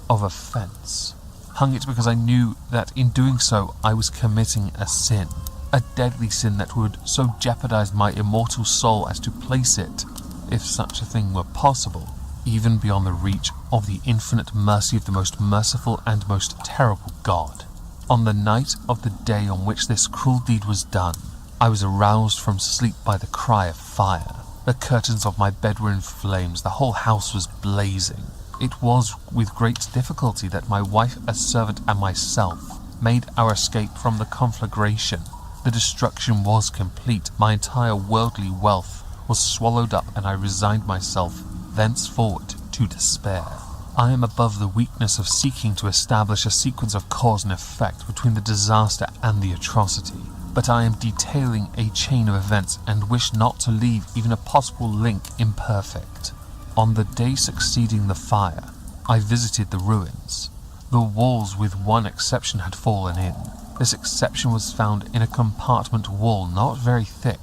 of offence. Hung it because I knew that in doing so I was committing a sin, a deadly sin that would so jeopardize my immortal soul as to place it, if such a thing were possible, even beyond the reach of the infinite mercy of the most merciful and most terrible God. On the night of the day on which this cruel deed was done, I was aroused from sleep by the cry of fire. The curtains of my bed were in flames, the whole house was blazing. It was with great difficulty that my wife, a servant, and myself made our escape from the conflagration. The destruction was complete. My entire worldly wealth was swallowed up, and I resigned myself thenceforward to despair. I am above the weakness of seeking to establish a sequence of cause and effect between the disaster and the atrocity, but I am detailing a chain of events and wish not to leave even a possible link imperfect. On the day succeeding the fire, I visited the ruins. The walls, with one exception, had fallen in. This exception was found in a compartment wall not very thick,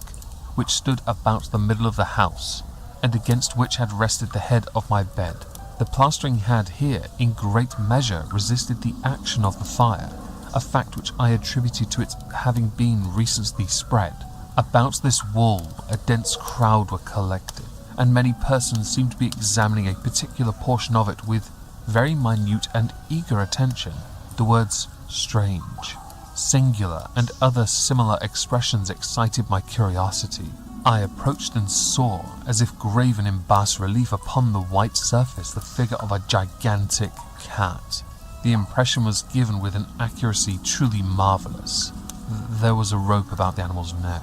which stood about the middle of the house, and against which had rested the head of my bed. The plastering had here, in great measure, resisted the action of the fire, a fact which I attributed to its having been recently spread. About this wall a dense crowd were collected, and many persons seemed to be examining a particular portion of it with very minute and eager attention. The words strange, singular, and other similar expressions excited my curiosity. I approached and saw, as if graven in bas-relief upon the white surface, the figure of a gigantic cat. The impression was given with an accuracy truly marvellous. There was a rope about the animal's neck.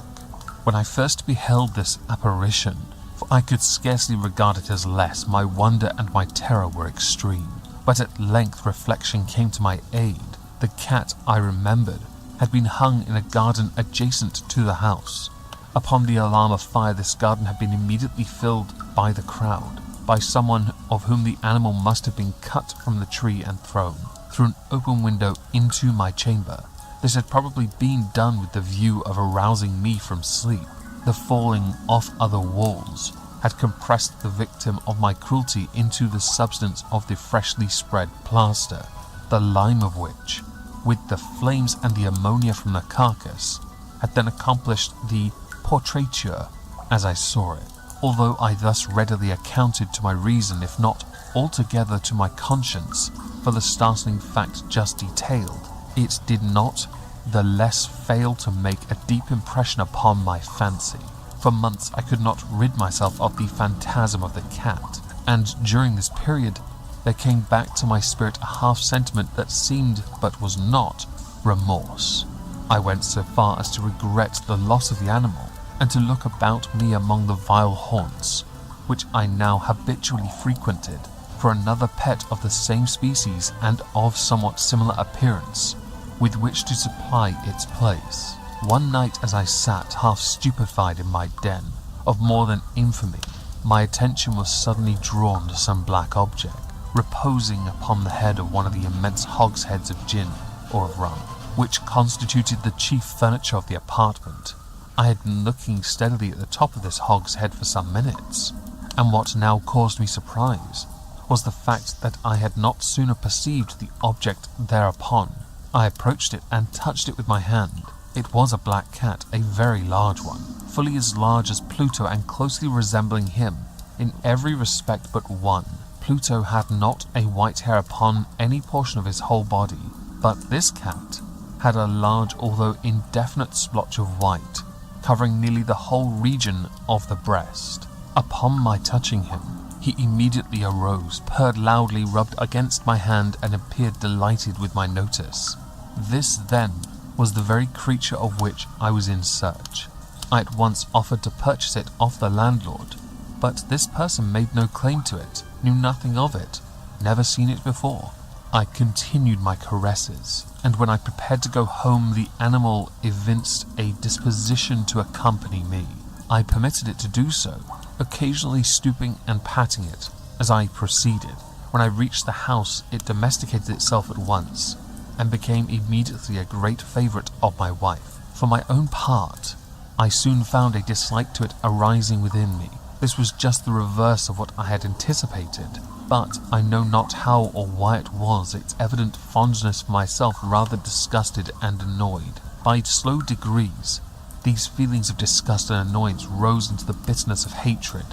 When I first beheld this apparition, for I could scarcely regard it as less, my wonder and my terror were extreme. But at length reflection came to my aid. The cat, I remembered, had been hung in a garden adjacent to the house. Upon the alarm of fire, this garden had been immediately filled by the crowd, by someone of whom the animal must have been cut from the tree and thrown, through an open window, into my chamber. This had probably been done with the view of arousing me from sleep. The falling off other walls had compressed the victim of my cruelty into the substance of the freshly spread plaster, the lime of which, with the flames and the ammonia from the carcass, had then accomplished the portraiture as I saw it. Although I thus readily accounted to my reason, if not altogether to my conscience, for the startling fact just detailed, it did not the less fail to make a deep impression upon my fancy. For months I could not rid myself of the phantasm of the cat, and during this period there came back to my spirit a half-sentiment that seemed, but was not, remorse. I went so far as to regret the loss of the animal, and to look about me among the vile haunts, which I now habitually frequented, for another pet of the same species and of somewhat similar appearance, with which to supply its place. One night as I sat half stupefied in my den, of more than infamy, my attention was suddenly drawn to some black object, reposing upon the head of one of the immense hogsheads of gin, or of rum, which constituted the chief furniture of the apartment. I had been looking steadily at the top of this hogshead for some minutes, and what now caused me surprise was the fact that I had not sooner perceived the object thereupon. I approached it and touched it with my hand. It was a black cat, a very large one, fully as large as Pluto and closely resembling him in every respect but one. Pluto had not a white hair upon any portion of his whole body, but this cat had a large although indefinite splotch of white, covering nearly the whole region of the breast. Upon my touching him, he immediately arose, purred loudly, rubbed against my hand, and appeared delighted with my notice. This, then, was the very creature of which I was in search. I at once offered to purchase it off the landlord, but this person made no claim to it, knew nothing of it, never seen it before. I continued my caresses, and when I prepared to go home, the animal evinced a disposition to accompany me. I permitted it to do so, occasionally stooping and patting it as I proceeded. When I reached the house, it domesticated itself at once, and became immediately a great favourite of my wife. For my own part, I soon found a dislike to it arising within me. This was just the reverse of what I had anticipated, but I know not how or why it was, its evident fondness for myself rather disgusted and annoyed. By slow degrees, these feelings of disgust and annoyance rose into the bitterness of hatred.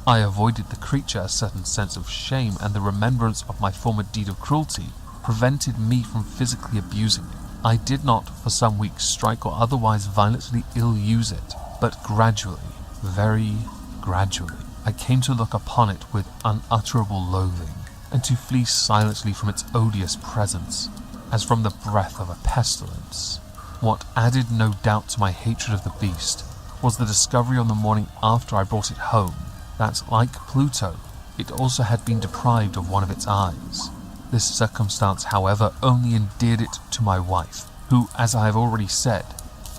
I avoided the creature. A certain sense of shame and the remembrance of my former deed of cruelty prevented me from physically abusing it. I did not for some weeks strike or otherwise violently ill-use it, but gradually, very gradually, I came to look upon it with unutterable loathing, and to flee silently from its odious presence, as from the breath of a pestilence. What added no doubt to my hatred of the beast was the discovery on the morning after I brought it home that, like Pluto, it also had been deprived of one of its eyes. This circumstance, however, only endeared it to my wife, who, as I have already said,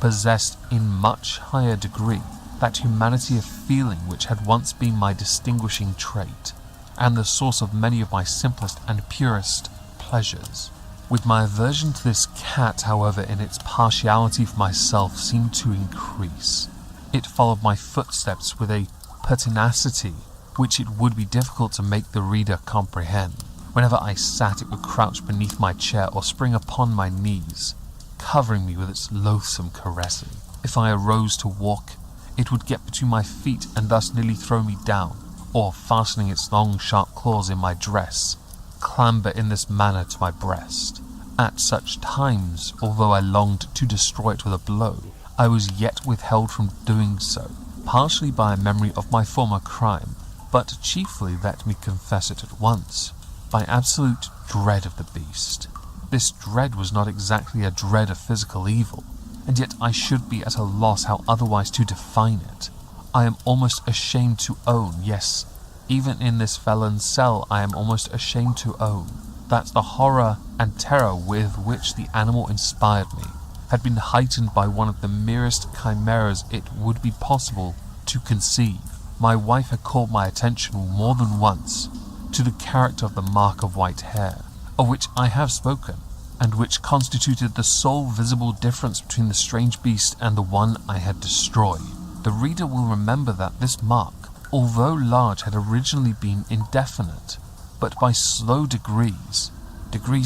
possessed in much higher degree that humanity of feeling which had once been my distinguishing trait, and the source of many of my simplest and purest pleasures. With my aversion to this cat, however, in its partiality for myself seemed to increase. It followed my footsteps with a pertinacity which it would be difficult to make the reader comprehend. Whenever I sat, it would crouch beneath my chair or spring upon my knees, covering me with its loathsome caressing. If I arose to walk, it would get between my feet and thus nearly throw me down, or, fastening its long sharp claws in my dress, clamber in this manner to my breast. At such times, although I longed to destroy it with a blow, I was yet withheld from doing so, partially by a memory of my former crime, but chiefly, let me confess it at once, by absolute dread of the beast. This dread was not exactly a dread of physical evil, and yet I should be at a loss how otherwise to define it. I am almost ashamed to own, yes, even in this felon's cell I am almost ashamed to own, that the horror and terror with which the animal inspired me had been heightened by one of the merest chimeras it would be possible to conceive. My wife had called my attention more than once to the character of the mark of white hair, of which I have spoken, and which constituted the sole visible difference between the strange beast and the one I had destroyed. The reader will remember that this mark, although large, had originally been indefinite, but by slow degrees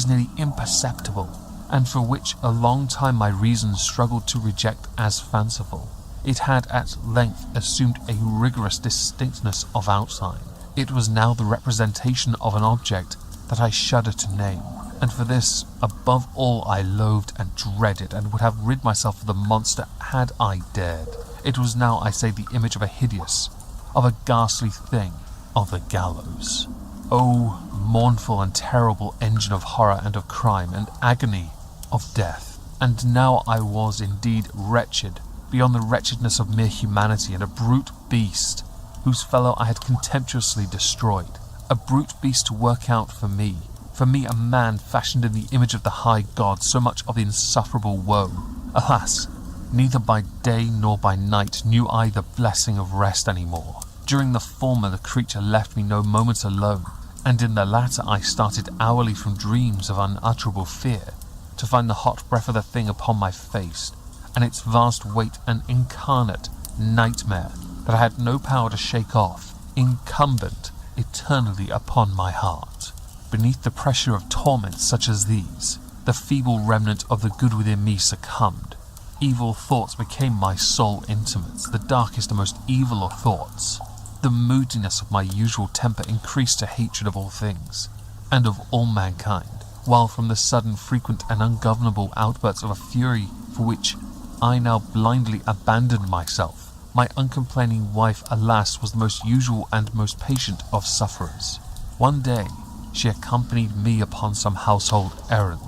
nearly imperceptible, and for which a long time my reason struggled to reject as fanciful, it had at length assumed a rigorous distinctness of outline. It was now the representation of an object that I shudder to name, and for this, above all, I loathed and dreaded, and would have rid myself of the monster had I dared. It was now, I say, the image of a hideous, of a ghastly thing, of the gallows. Oh, mournful and terrible engine of horror and of crime and agony of death. And now I was indeed wretched, beyond the wretchedness of mere humanity, and a brute beast, whose fellow I had contemptuously destroyed. A brute beast to work out for me a man fashioned in the image of the high God, so much of insufferable woe. Alas, neither by day nor by night knew I the blessing of rest any more. During the former the creature left me no moment alone, and in the latter I started hourly from dreams of unutterable fear, to find the hot breath of the thing upon my face, and its vast weight an incarnate nightmare that I had no power to shake off, incumbent eternally upon my heart. Beneath the pressure of torments such as these, the feeble remnant of the good within me succumbed. Evil thoughts became my sole intimates, the darkest and most evil of thoughts. The moodiness of my usual temper increased to hatred of all things, and of all mankind, while from the sudden, frequent, and ungovernable outbursts of a fury for which I now blindly abandoned myself, my uncomplaining wife, alas, was the most usual and most patient of sufferers. One day, she accompanied me upon some household errand,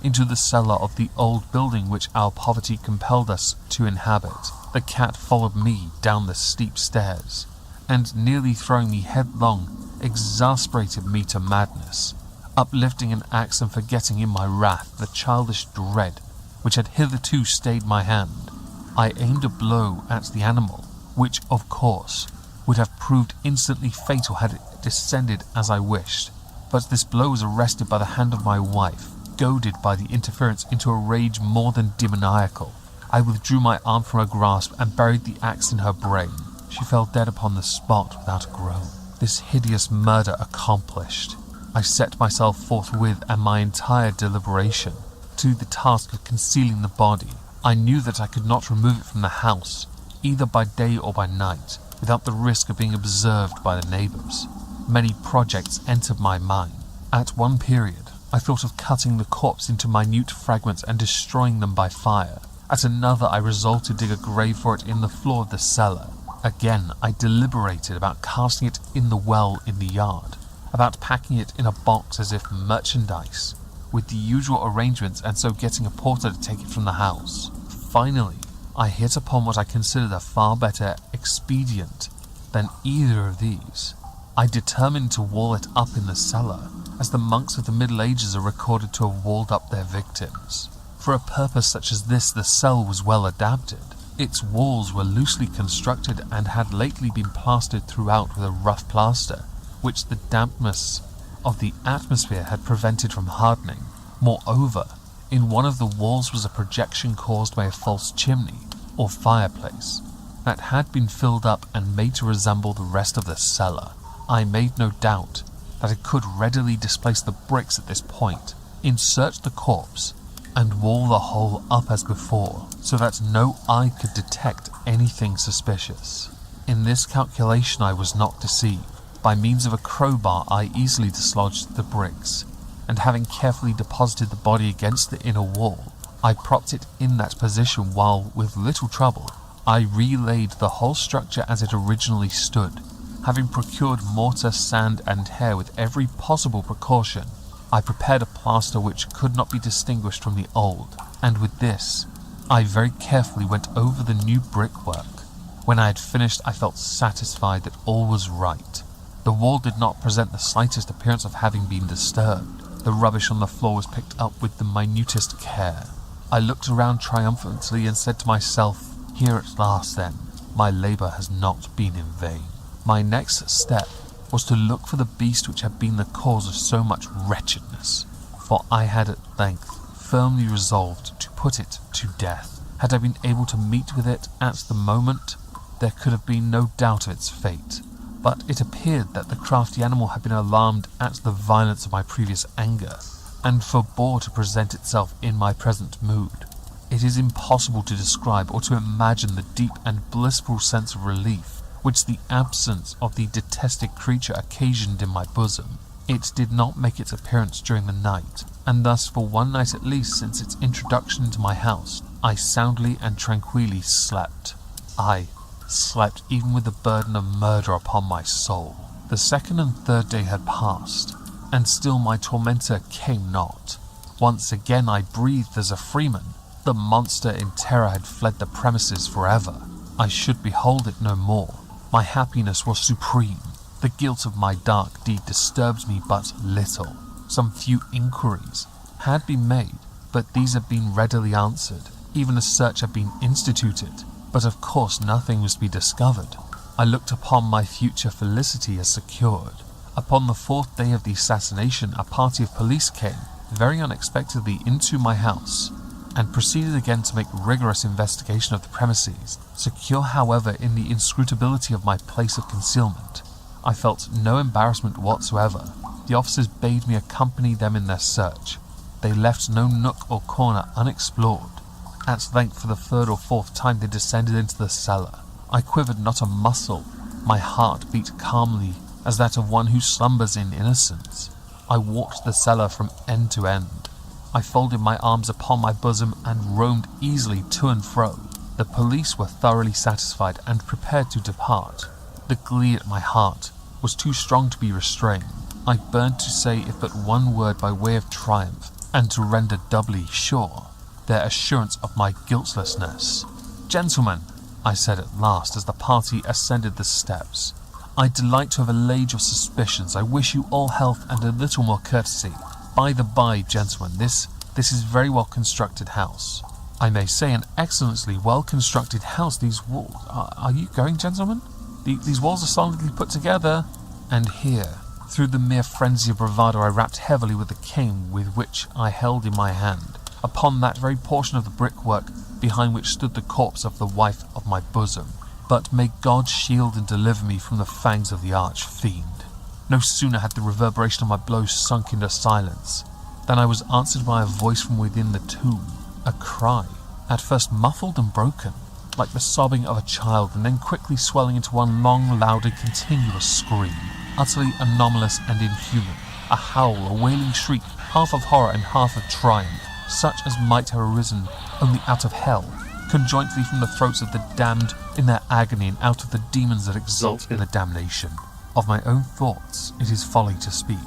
into the cellar of the old building which our poverty compelled us to inhabit. The cat followed me down the steep stairs, and nearly throwing me headlong, exasperated me to madness. Uplifting an axe and forgetting in my wrath the childish dread which had hitherto stayed my hand, I aimed a blow at the animal, which, of course, would have proved instantly fatal had it descended as I wished. But this blow was arrested by the hand of my wife, goaded by the interference into a rage more than demoniacal. I withdrew my arm from her grasp and buried the axe in her brain. She fell dead upon the spot without a groan. This hideous murder accomplished, I set myself forthwith and my entire deliberation to the task of concealing the body. I knew that I could not remove it from the house, either by day or by night, without the risk of being observed by the neighbours. Many projects entered my mind. At one period, I thought of cutting the corpse into minute fragments and destroying them by fire. At another, I resolved to dig a grave for it in the floor of the cellar. Again, I deliberated about casting it in the well in the yard, about packing it in a box as if merchandise, with the usual arrangements, and so getting a porter to take it from the house. Finally, I hit upon what I considered a far better expedient than either of these. I determined to wall it up in the cellar, as the monks of the Middle Ages are recorded to have walled up their victims. For a purpose such as this, the cell was well adapted. Its walls were loosely constructed and had lately been plastered throughout with a rough plaster, which the dampness of the atmosphere had prevented from hardening. Moreover, in one of the walls was a projection caused by a false chimney, or fireplace, that had been filled up and made to resemble the rest of the cellar. I made no doubt that I could readily displace the bricks at this point, insert the corpse, and wall the whole up as before, so that no eye could detect anything suspicious. In this calculation I was not deceived. By means of a crowbar I easily dislodged the bricks, and having carefully deposited the body against the inner wall, I propped it in that position while, with little trouble, I relaid the whole structure as it originally stood. Having procured mortar, sand, and hair with every possible precaution, I prepared a plaster which could not be distinguished from the old, and with this, I very carefully went over the new brickwork. When I had finished, I felt satisfied that all was right. The wall did not present the slightest appearance of having been disturbed. The rubbish on the floor was picked up with the minutest care. I looked around triumphantly and said to myself, "Here at last, then, my labour has not been in vain." My next step was to look for the beast which had been the cause of so much wretchedness, for I had at length firmly resolved to put it to death. Had I been able to meet with it at the moment, there could have been no doubt of its fate. But it appeared that the crafty animal had been alarmed at the violence of my previous anger, and forbore to present itself in my present mood. It is impossible to describe or to imagine the deep and blissful sense of relief which the absence of the detested creature occasioned in my bosom. It did not make its appearance during the night, and thus for one night at least since its introduction into my house, I soundly and tranquilly slept. I slept even with the burden of murder upon my soul. The second and third day had passed, and still my tormentor came not. Once again I breathed as a freeman. The monster in terror had fled the premises forever. I should behold it no more. My happiness was supreme. The guilt of my dark deed disturbs me but little. Some few inquiries had been made, but these had been readily answered. Even a search had been instituted, but of course nothing was to be discovered. I looked upon my future felicity as secured. Upon the fourth day of the assassination, a party of police came, very unexpectedly, into my house, and proceeded again to make rigorous investigation of the premises. Secure, however, in the inscrutability of my place of concealment, I felt no embarrassment whatsoever. The officers bade me accompany them in their search. They left no nook or corner unexplored. At length, for the third or fourth time, they descended into the cellar. I quivered not a muscle. My heart beat calmly as that of one who slumbers in innocence. I walked the cellar from end to end. I folded my arms upon my bosom and roamed easily to and fro. The police were thoroughly satisfied and prepared to depart. The glee at my heart was too strong to be restrained. I burned to say if but one word by way of triumph, and to render doubly sure their assurance of my guiltlessness. "Gentlemen," I said at last as the party ascended the steps, "I delight to have allayed your suspicions. I wish you all health and a little more courtesy. By the by, gentlemen, this is a very well constructed house. I may say an excellently well constructed house. These walls... Are you going, gentlemen? These walls are solidly put together." And here, through the mere frenzy of bravado, I rapped heavily with the cane with which I held in my hand upon that very portion of the brickwork behind which stood the corpse of the wife of my bosom. But may God shield and deliver me from the fangs of the arch-fiend. No sooner had the reverberation of my blows sunk into silence than I was answered by a voice from within the tomb, a cry, at first muffled and broken, like the sobbing of a child, and then quickly swelling into one long, loud and continuous scream, utterly anomalous and inhuman, a howl, a wailing shriek, half of horror and half of triumph, such as might have arisen only out of hell, conjointly from the throats of the damned in their agony and out of the demons that exult in the damnation. Of my own thoughts it is folly to speak.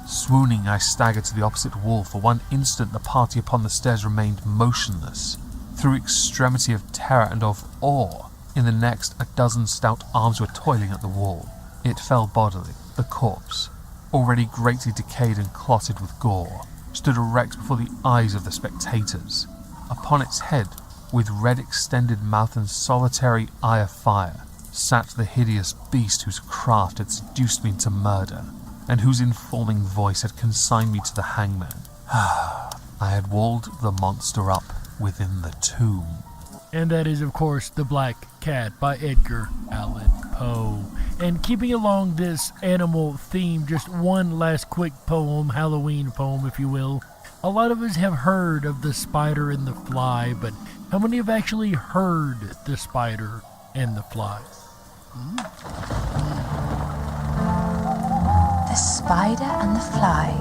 Swooning, I staggered to the opposite wall. For one instant the party upon the stairs remained motionless, through extremity of terror and of awe. In the next, a dozen stout arms were toiling at the wall. It fell bodily. The corpse, already greatly decayed and clotted with gore, stood erect before the eyes of the spectators. Upon its head, with red extended mouth and solitary eye of fire, sat the hideous beast whose craft had seduced me to murder, and whose informing voice had consigned me to the hangman. I had walled the monster up within the tomb. And that is, of course, The Black Cat by Edgar Allan Poe. And keeping along this animal theme, just one last quick poem, Halloween poem, if you will. A lot of us have heard of the spider and the fly, but how many have actually heard the spider and the fly? The spider and the fly.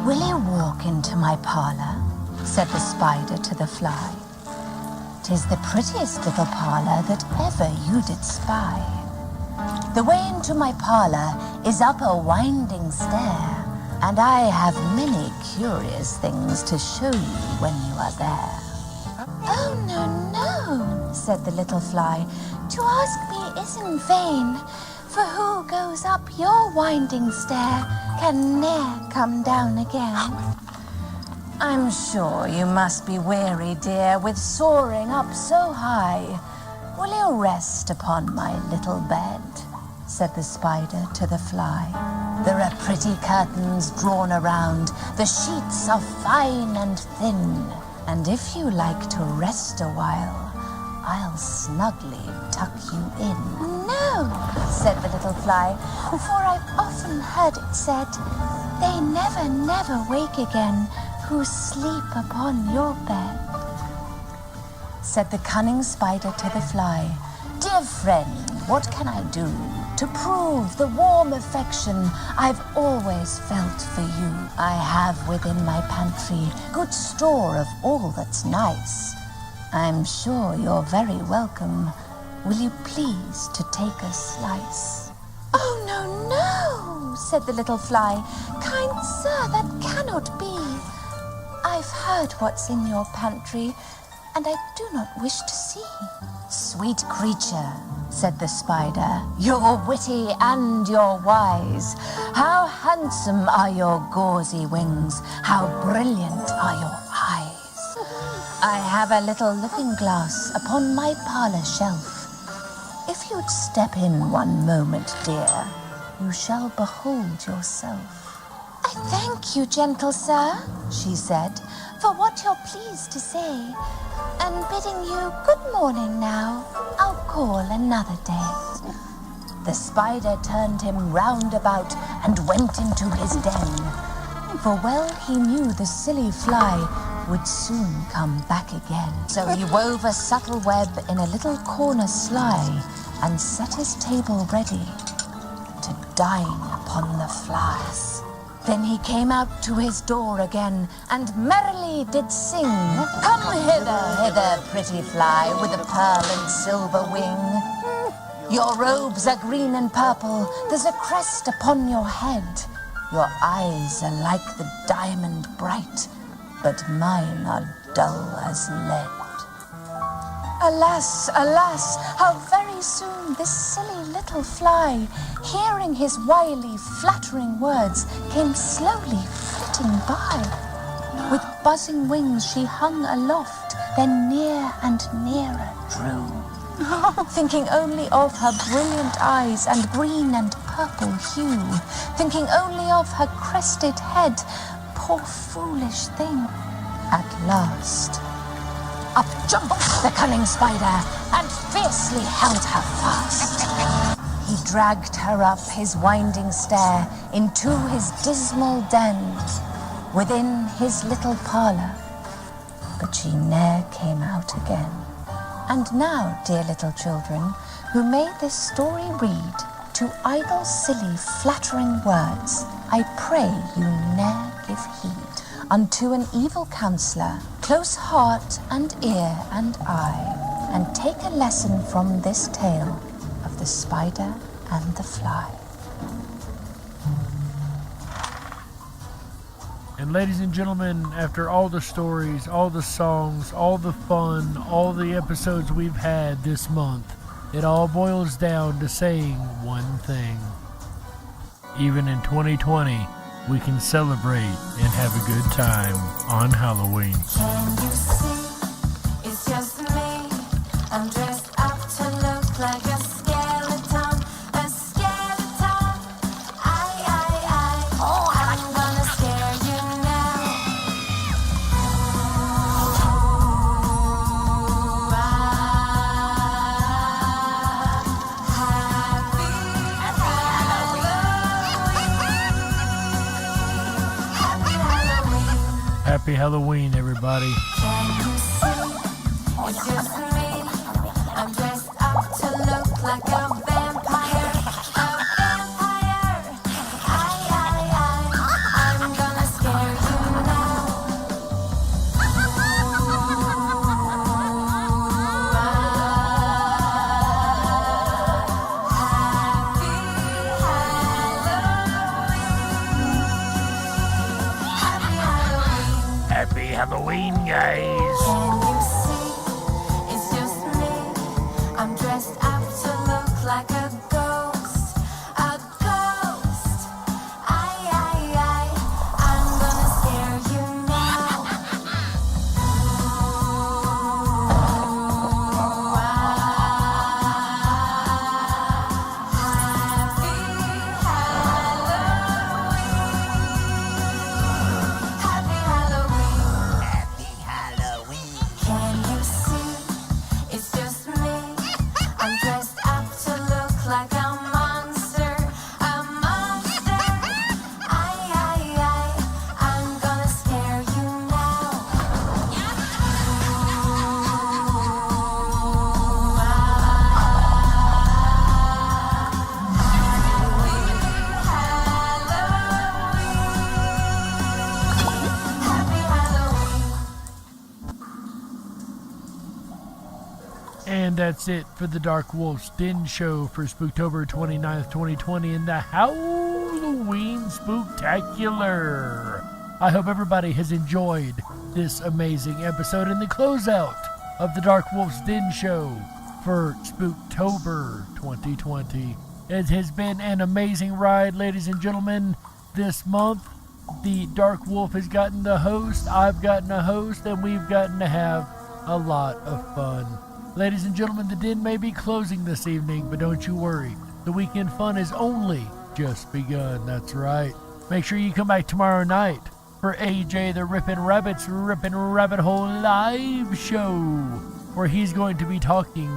"Will you walk into my parlour?" said the spider to the fly. "'Tis the prettiest little parlour that ever you did spy. The way into my parlour is up a winding stair, and I have many curious things to show you when you are there." "Oh, no, no," said the little fly. "To ask me is in vain, for who goes up your winding stair can ne'er come down again. I'm sure you must be weary, dear, with soaring up so high. Will you rest upon my little bed? said the spider to the fly. There are pretty curtains drawn around. The sheets are fine and thin. And if you like to rest a while, I'll snugly tuck you in. No, said the little fly, for I've often heard it said, they never, never wake again who sleep upon your bed. Said the cunning spider to the fly, dear friend, what can I do to prove the warm affection I've always felt for you? I have within my pantry good store of all that's nice. I'm sure you're very welcome. Will you please to take a slice? Oh, no, no, said the little fly. Kind sir, that cannot be. I've heard what's in your pantry, and I do not wish to see. Sweet creature, said the spider, you're witty and you're wise. How handsome are your gauzy wings, how brilliant are your eyes. I have a little looking glass upon my parlor shelf. If you'd step in one moment, dear, you shall behold yourself. I thank you, gentle sir, she said, for what you're pleased to say, and bidding you good morning now, I'll call another day. The spider turned him round about and went into his den, for well he knew the silly fly would soon come back again. So he wove a subtle web in a little corner sly and set his table ready to dine upon the flies. Then he came out to his door again and merrily did sing, come hither, hither, pretty fly with a pearl and silver wing. Your robes are green and purple, there's a crest upon your head. Your eyes are like the diamond bright, but mine are dull as lead. Alas, alas, how very soon this silly little fly, hearing his wily, flattering words, came slowly flitting by. With buzzing wings she hung aloft, then near and nearer drew, thinking only of her brilliant eyes and green and purple hue, thinking only of her crested head, poor foolish thing. At last, up jumped the cunning spider and fiercely held her fast. He dragged her up his winding stair into his dismal den, within his little parlour, but she ne'er came out again. And now, dear little children, who may this story read, to idle, silly, flattering words, I pray you ne'er give heed unto an evil counsellor, close heart and ear and eye, and take a lesson from this tale of the spider and the fly. And ladies and gentlemen, after all the stories, all the songs, all the fun, all the episodes we've had this month, it all boils down to saying one thing. Even in 2020, we can celebrate and have a good time on Halloween. Can you see? It's just me. I'm dressed up to look like a skeleton. A skeleton. I. Oh, I'm gonna scare you now. Happy Halloween, everybody. Can you see? It's just me. I'm dressed up to look like a vampire. A vampire. I. I'm gonna scare you now. Happy Halloween, guys. Can you see? It's just me. I'm dressed up to look like a ghost. A ghost. I. I'm gonna scare you now. that's it for the Dark Wolf's Den Show for Spooktober 29th, 2020 in the Howl-O-Ween Spooktacular. I hope everybody has enjoyed this amazing episode and the closeout of the Dark Wolf's Den Show for Spooktober 2020. It has been an amazing ride, ladies and gentlemen. This month, the Dark Wolf has gotten the host, I've gotten a host, and we've gotten to have a lot of fun. Ladies and gentlemen, the den may be closing this evening, but don't you worry. The weekend fun has only just begun, that's right. Make sure you come back tomorrow night for AJ the Ripon Rabbit's Ripon Rabbit Hole live show, where he's going to be talking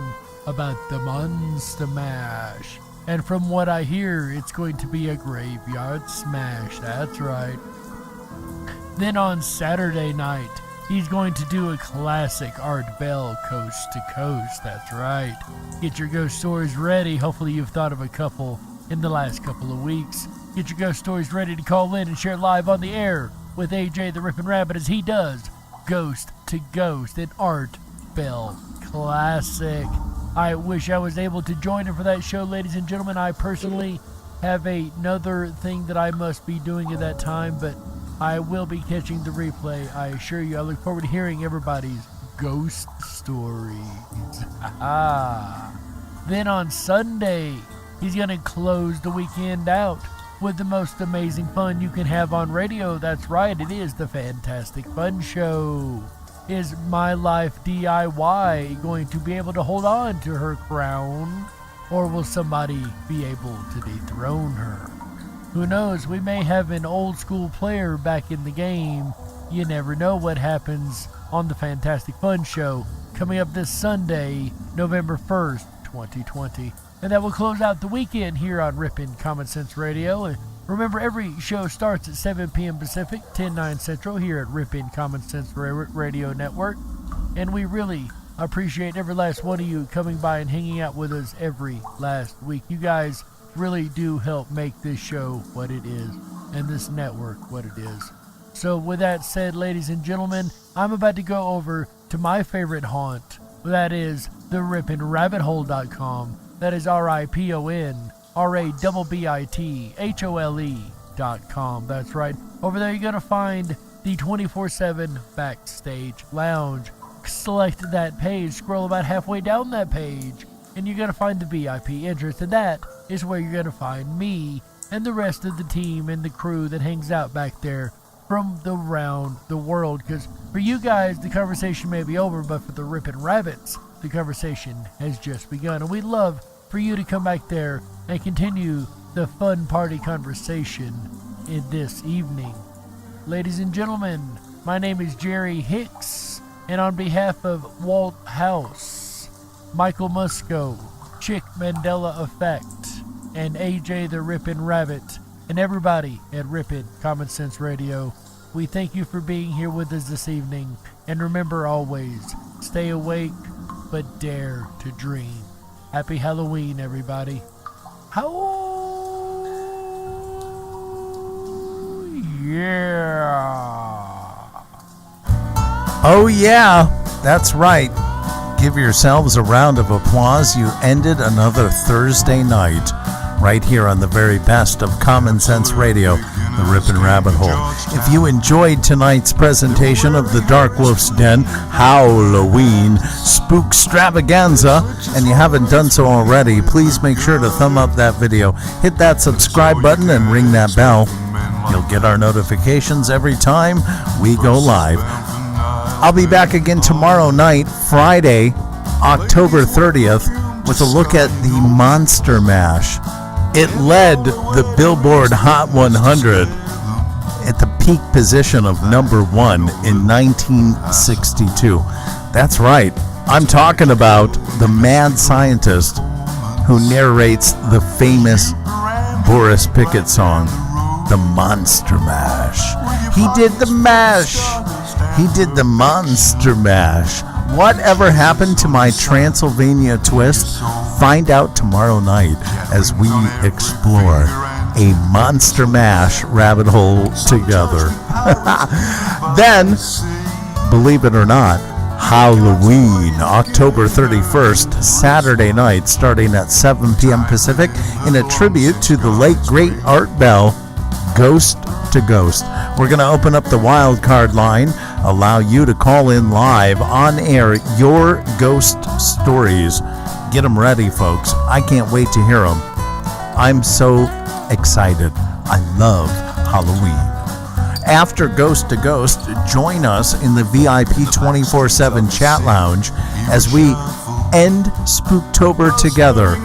about the Monster Mash. And from what I hear, it's going to be a graveyard smash, that's right. Then on Saturday night, he's going to do a classic Art Bell Coast to Coast, that's right. Get your ghost stories ready. Hopefully you've thought of a couple in the last couple of weeks. Get your ghost stories ready to call in and share live on the air with AJ the Ripon Rabbit as he does Ghost to Ghost, an Art Bell classic. I wish I was able to join him for that show, ladies and gentlemen. I personally have another thing that I must be doing at that time, but I will be catching the replay. I assure you, I look forward to hearing everybody's ghost stories. Then on Sunday, he's going to close the weekend out with the most amazing fun you can have on radio. That's right, it is the Fantastic Fun Show. Is My Life DIY going to be able to hold on to her crown, or will somebody be able to dethrone her? Who knows, we may have an old school player back in the game. You never know what happens on the Fantastic Fun Show coming up this Sunday, November 1st, 2020. And that will close out the weekend here on Ripon Common Sense Radio. And remember, every show starts at 7 p.m. Pacific, 10/9 Central here at Ripon Common Sense Radio Network. And we really appreciate every last one of you coming by and hanging out with us every last week. You guys really do help make this show what it is and this network what it is. So with that said, ladies and gentlemen, I'm about to go over to my favorite haunt. That is the RiponRabbitHole.com. That is RiponRabbithole.com. That's right. Over there you're going to find the 24/7 Backstage Lounge. Select that page, scroll about halfway down that page, and you're going to find the VIP entrance, and that is where you're going to find me and the rest of the team and the crew that hangs out back there from around the world. Because for you guys, the conversation may be over, but for the Ripon Rabbits, the conversation has just begun. And we'd love for you to come back there and continue the fun party conversation in this evening. Ladies and gentlemen, my name is Jerry Hicks, and on behalf of Walt House, Michael Musco, Chick Mandela Effect, and AJ the Ripon Rabbit, and everybody at Ripon Common Sense Radio, we thank you for being here with us this evening. And remember always, stay awake, but dare to dream. Happy Halloween, everybody. Oh yeah, that's right. Give yourselves a round of applause. You ended another Thursday night right here on the very best of Common Sense Radio, the Ripon Rabbit Hole. If you enjoyed tonight's presentation of the Dark Wolf's Den, Howl-O-Ween, Spook-Stravagansa, and you haven't done so already, please make sure to thumb up that video, hit that subscribe button, and ring that bell. You'll get our notifications every time we go live. I'll be back again tomorrow night, Friday, October 30th, with a look at the Monster Mash. It led the Billboard Hot 100 at the peak position of number 1 in 1962. That's right. I'm talking about the mad scientist who narrates the famous Boris Pickett song, The Monster Mash. He did the mash. He did the Monster Mash. Whatever happened to my Transylvania twist? Find out tomorrow night as we explore a Monster Mash rabbit hole together. Then, believe it or not, Howl-O-Ween, October 31st, Saturday night, starting at 7 p.m. Pacific, in a tribute to the late great Art Bell, Ghost to Ghost. We're going to open up the wild card line, allow you to call in live on air your ghost stories. Get them ready, folks. I can't wait to hear them. I'm so excited. I love Halloween. After Ghost to Ghost, join us in the VIP 24/7 chat lounge as we end Spooktober together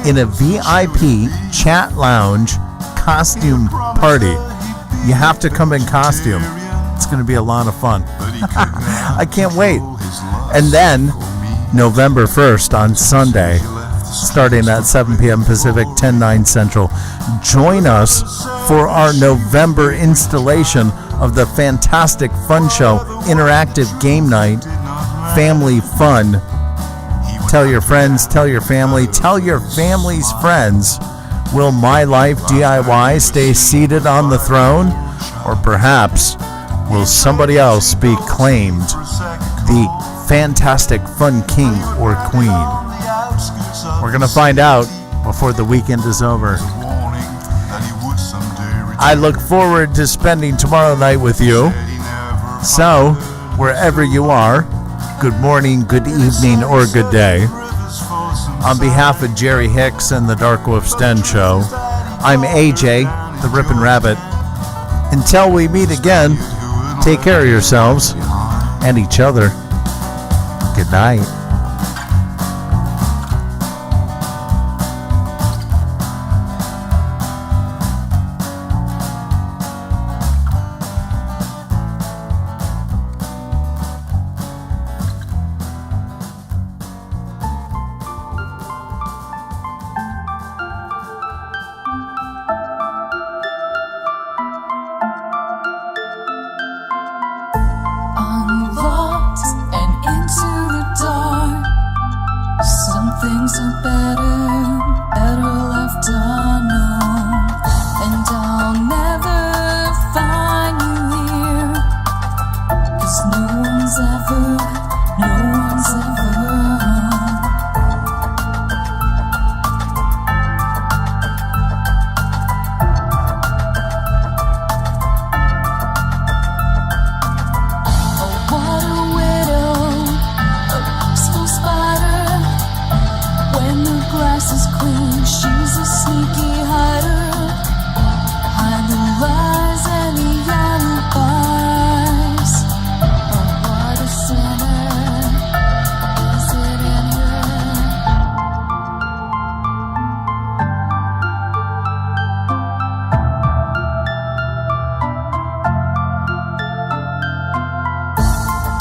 in a VIP chat lounge costume party. You have to come in costume. It's going to be a lot of fun. I can't wait. And then November 1st on Sunday, starting at 7 p.m. Pacific, 10/9 Central. Join us for our November installation of the Fantastic Fun Show interactive game night, family fun. Tell your friends, tell your family, tell your family's friends. Will my life DIY stay seated on the throne? Or perhaps will somebody else be claimed the Fantastic Fun King or Queen? We're going to find out before the weekend is over. I look forward to spending tomorrow night with you. So, wherever you are, good morning, good evening, or good day. On behalf of Jerry Hicks and the Dark Wolf Sten Show, I'm AJ, the Ripon Rabbit. Until we meet again, take care of yourselves and each other. Good night. Unlocked and into the dark. Some things are better left unknown. And I'll never find you here, 'cause no one's ever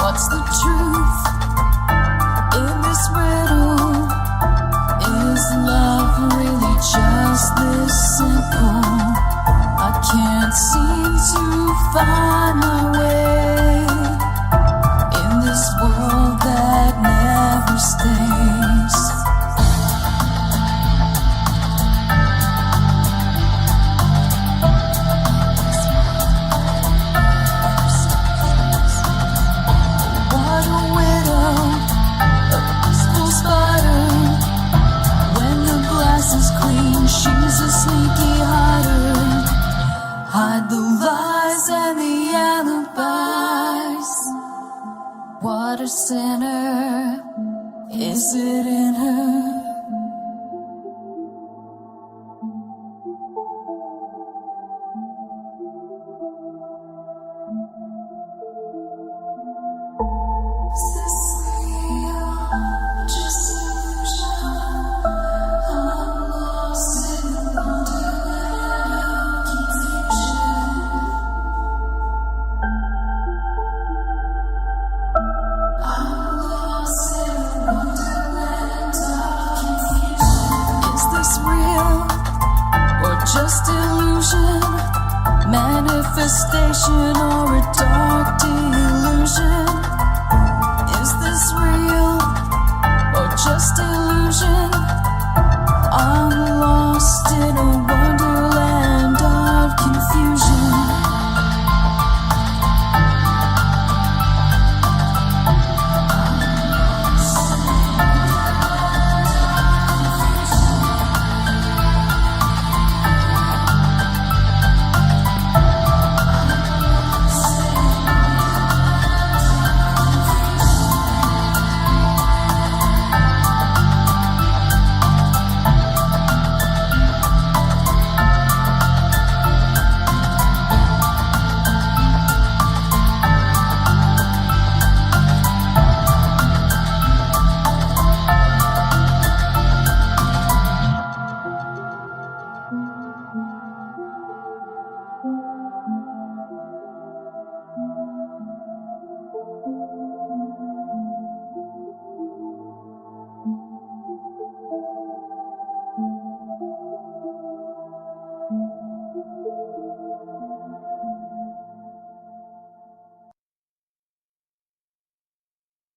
What's the truth in this riddle? Is love really just this simple? I can't seem to find my way in this world that never stays. She's a sneaky hider. Hide the lies and the alibis. What a sinner, is it in her? Is this real? Just illusion. I'm lost in the wonderland of confusion. I'm lost in the wonderland of confusion. Is this real or just illusion? Manifestation or a dark delusion? Is this real or just illusion? I'm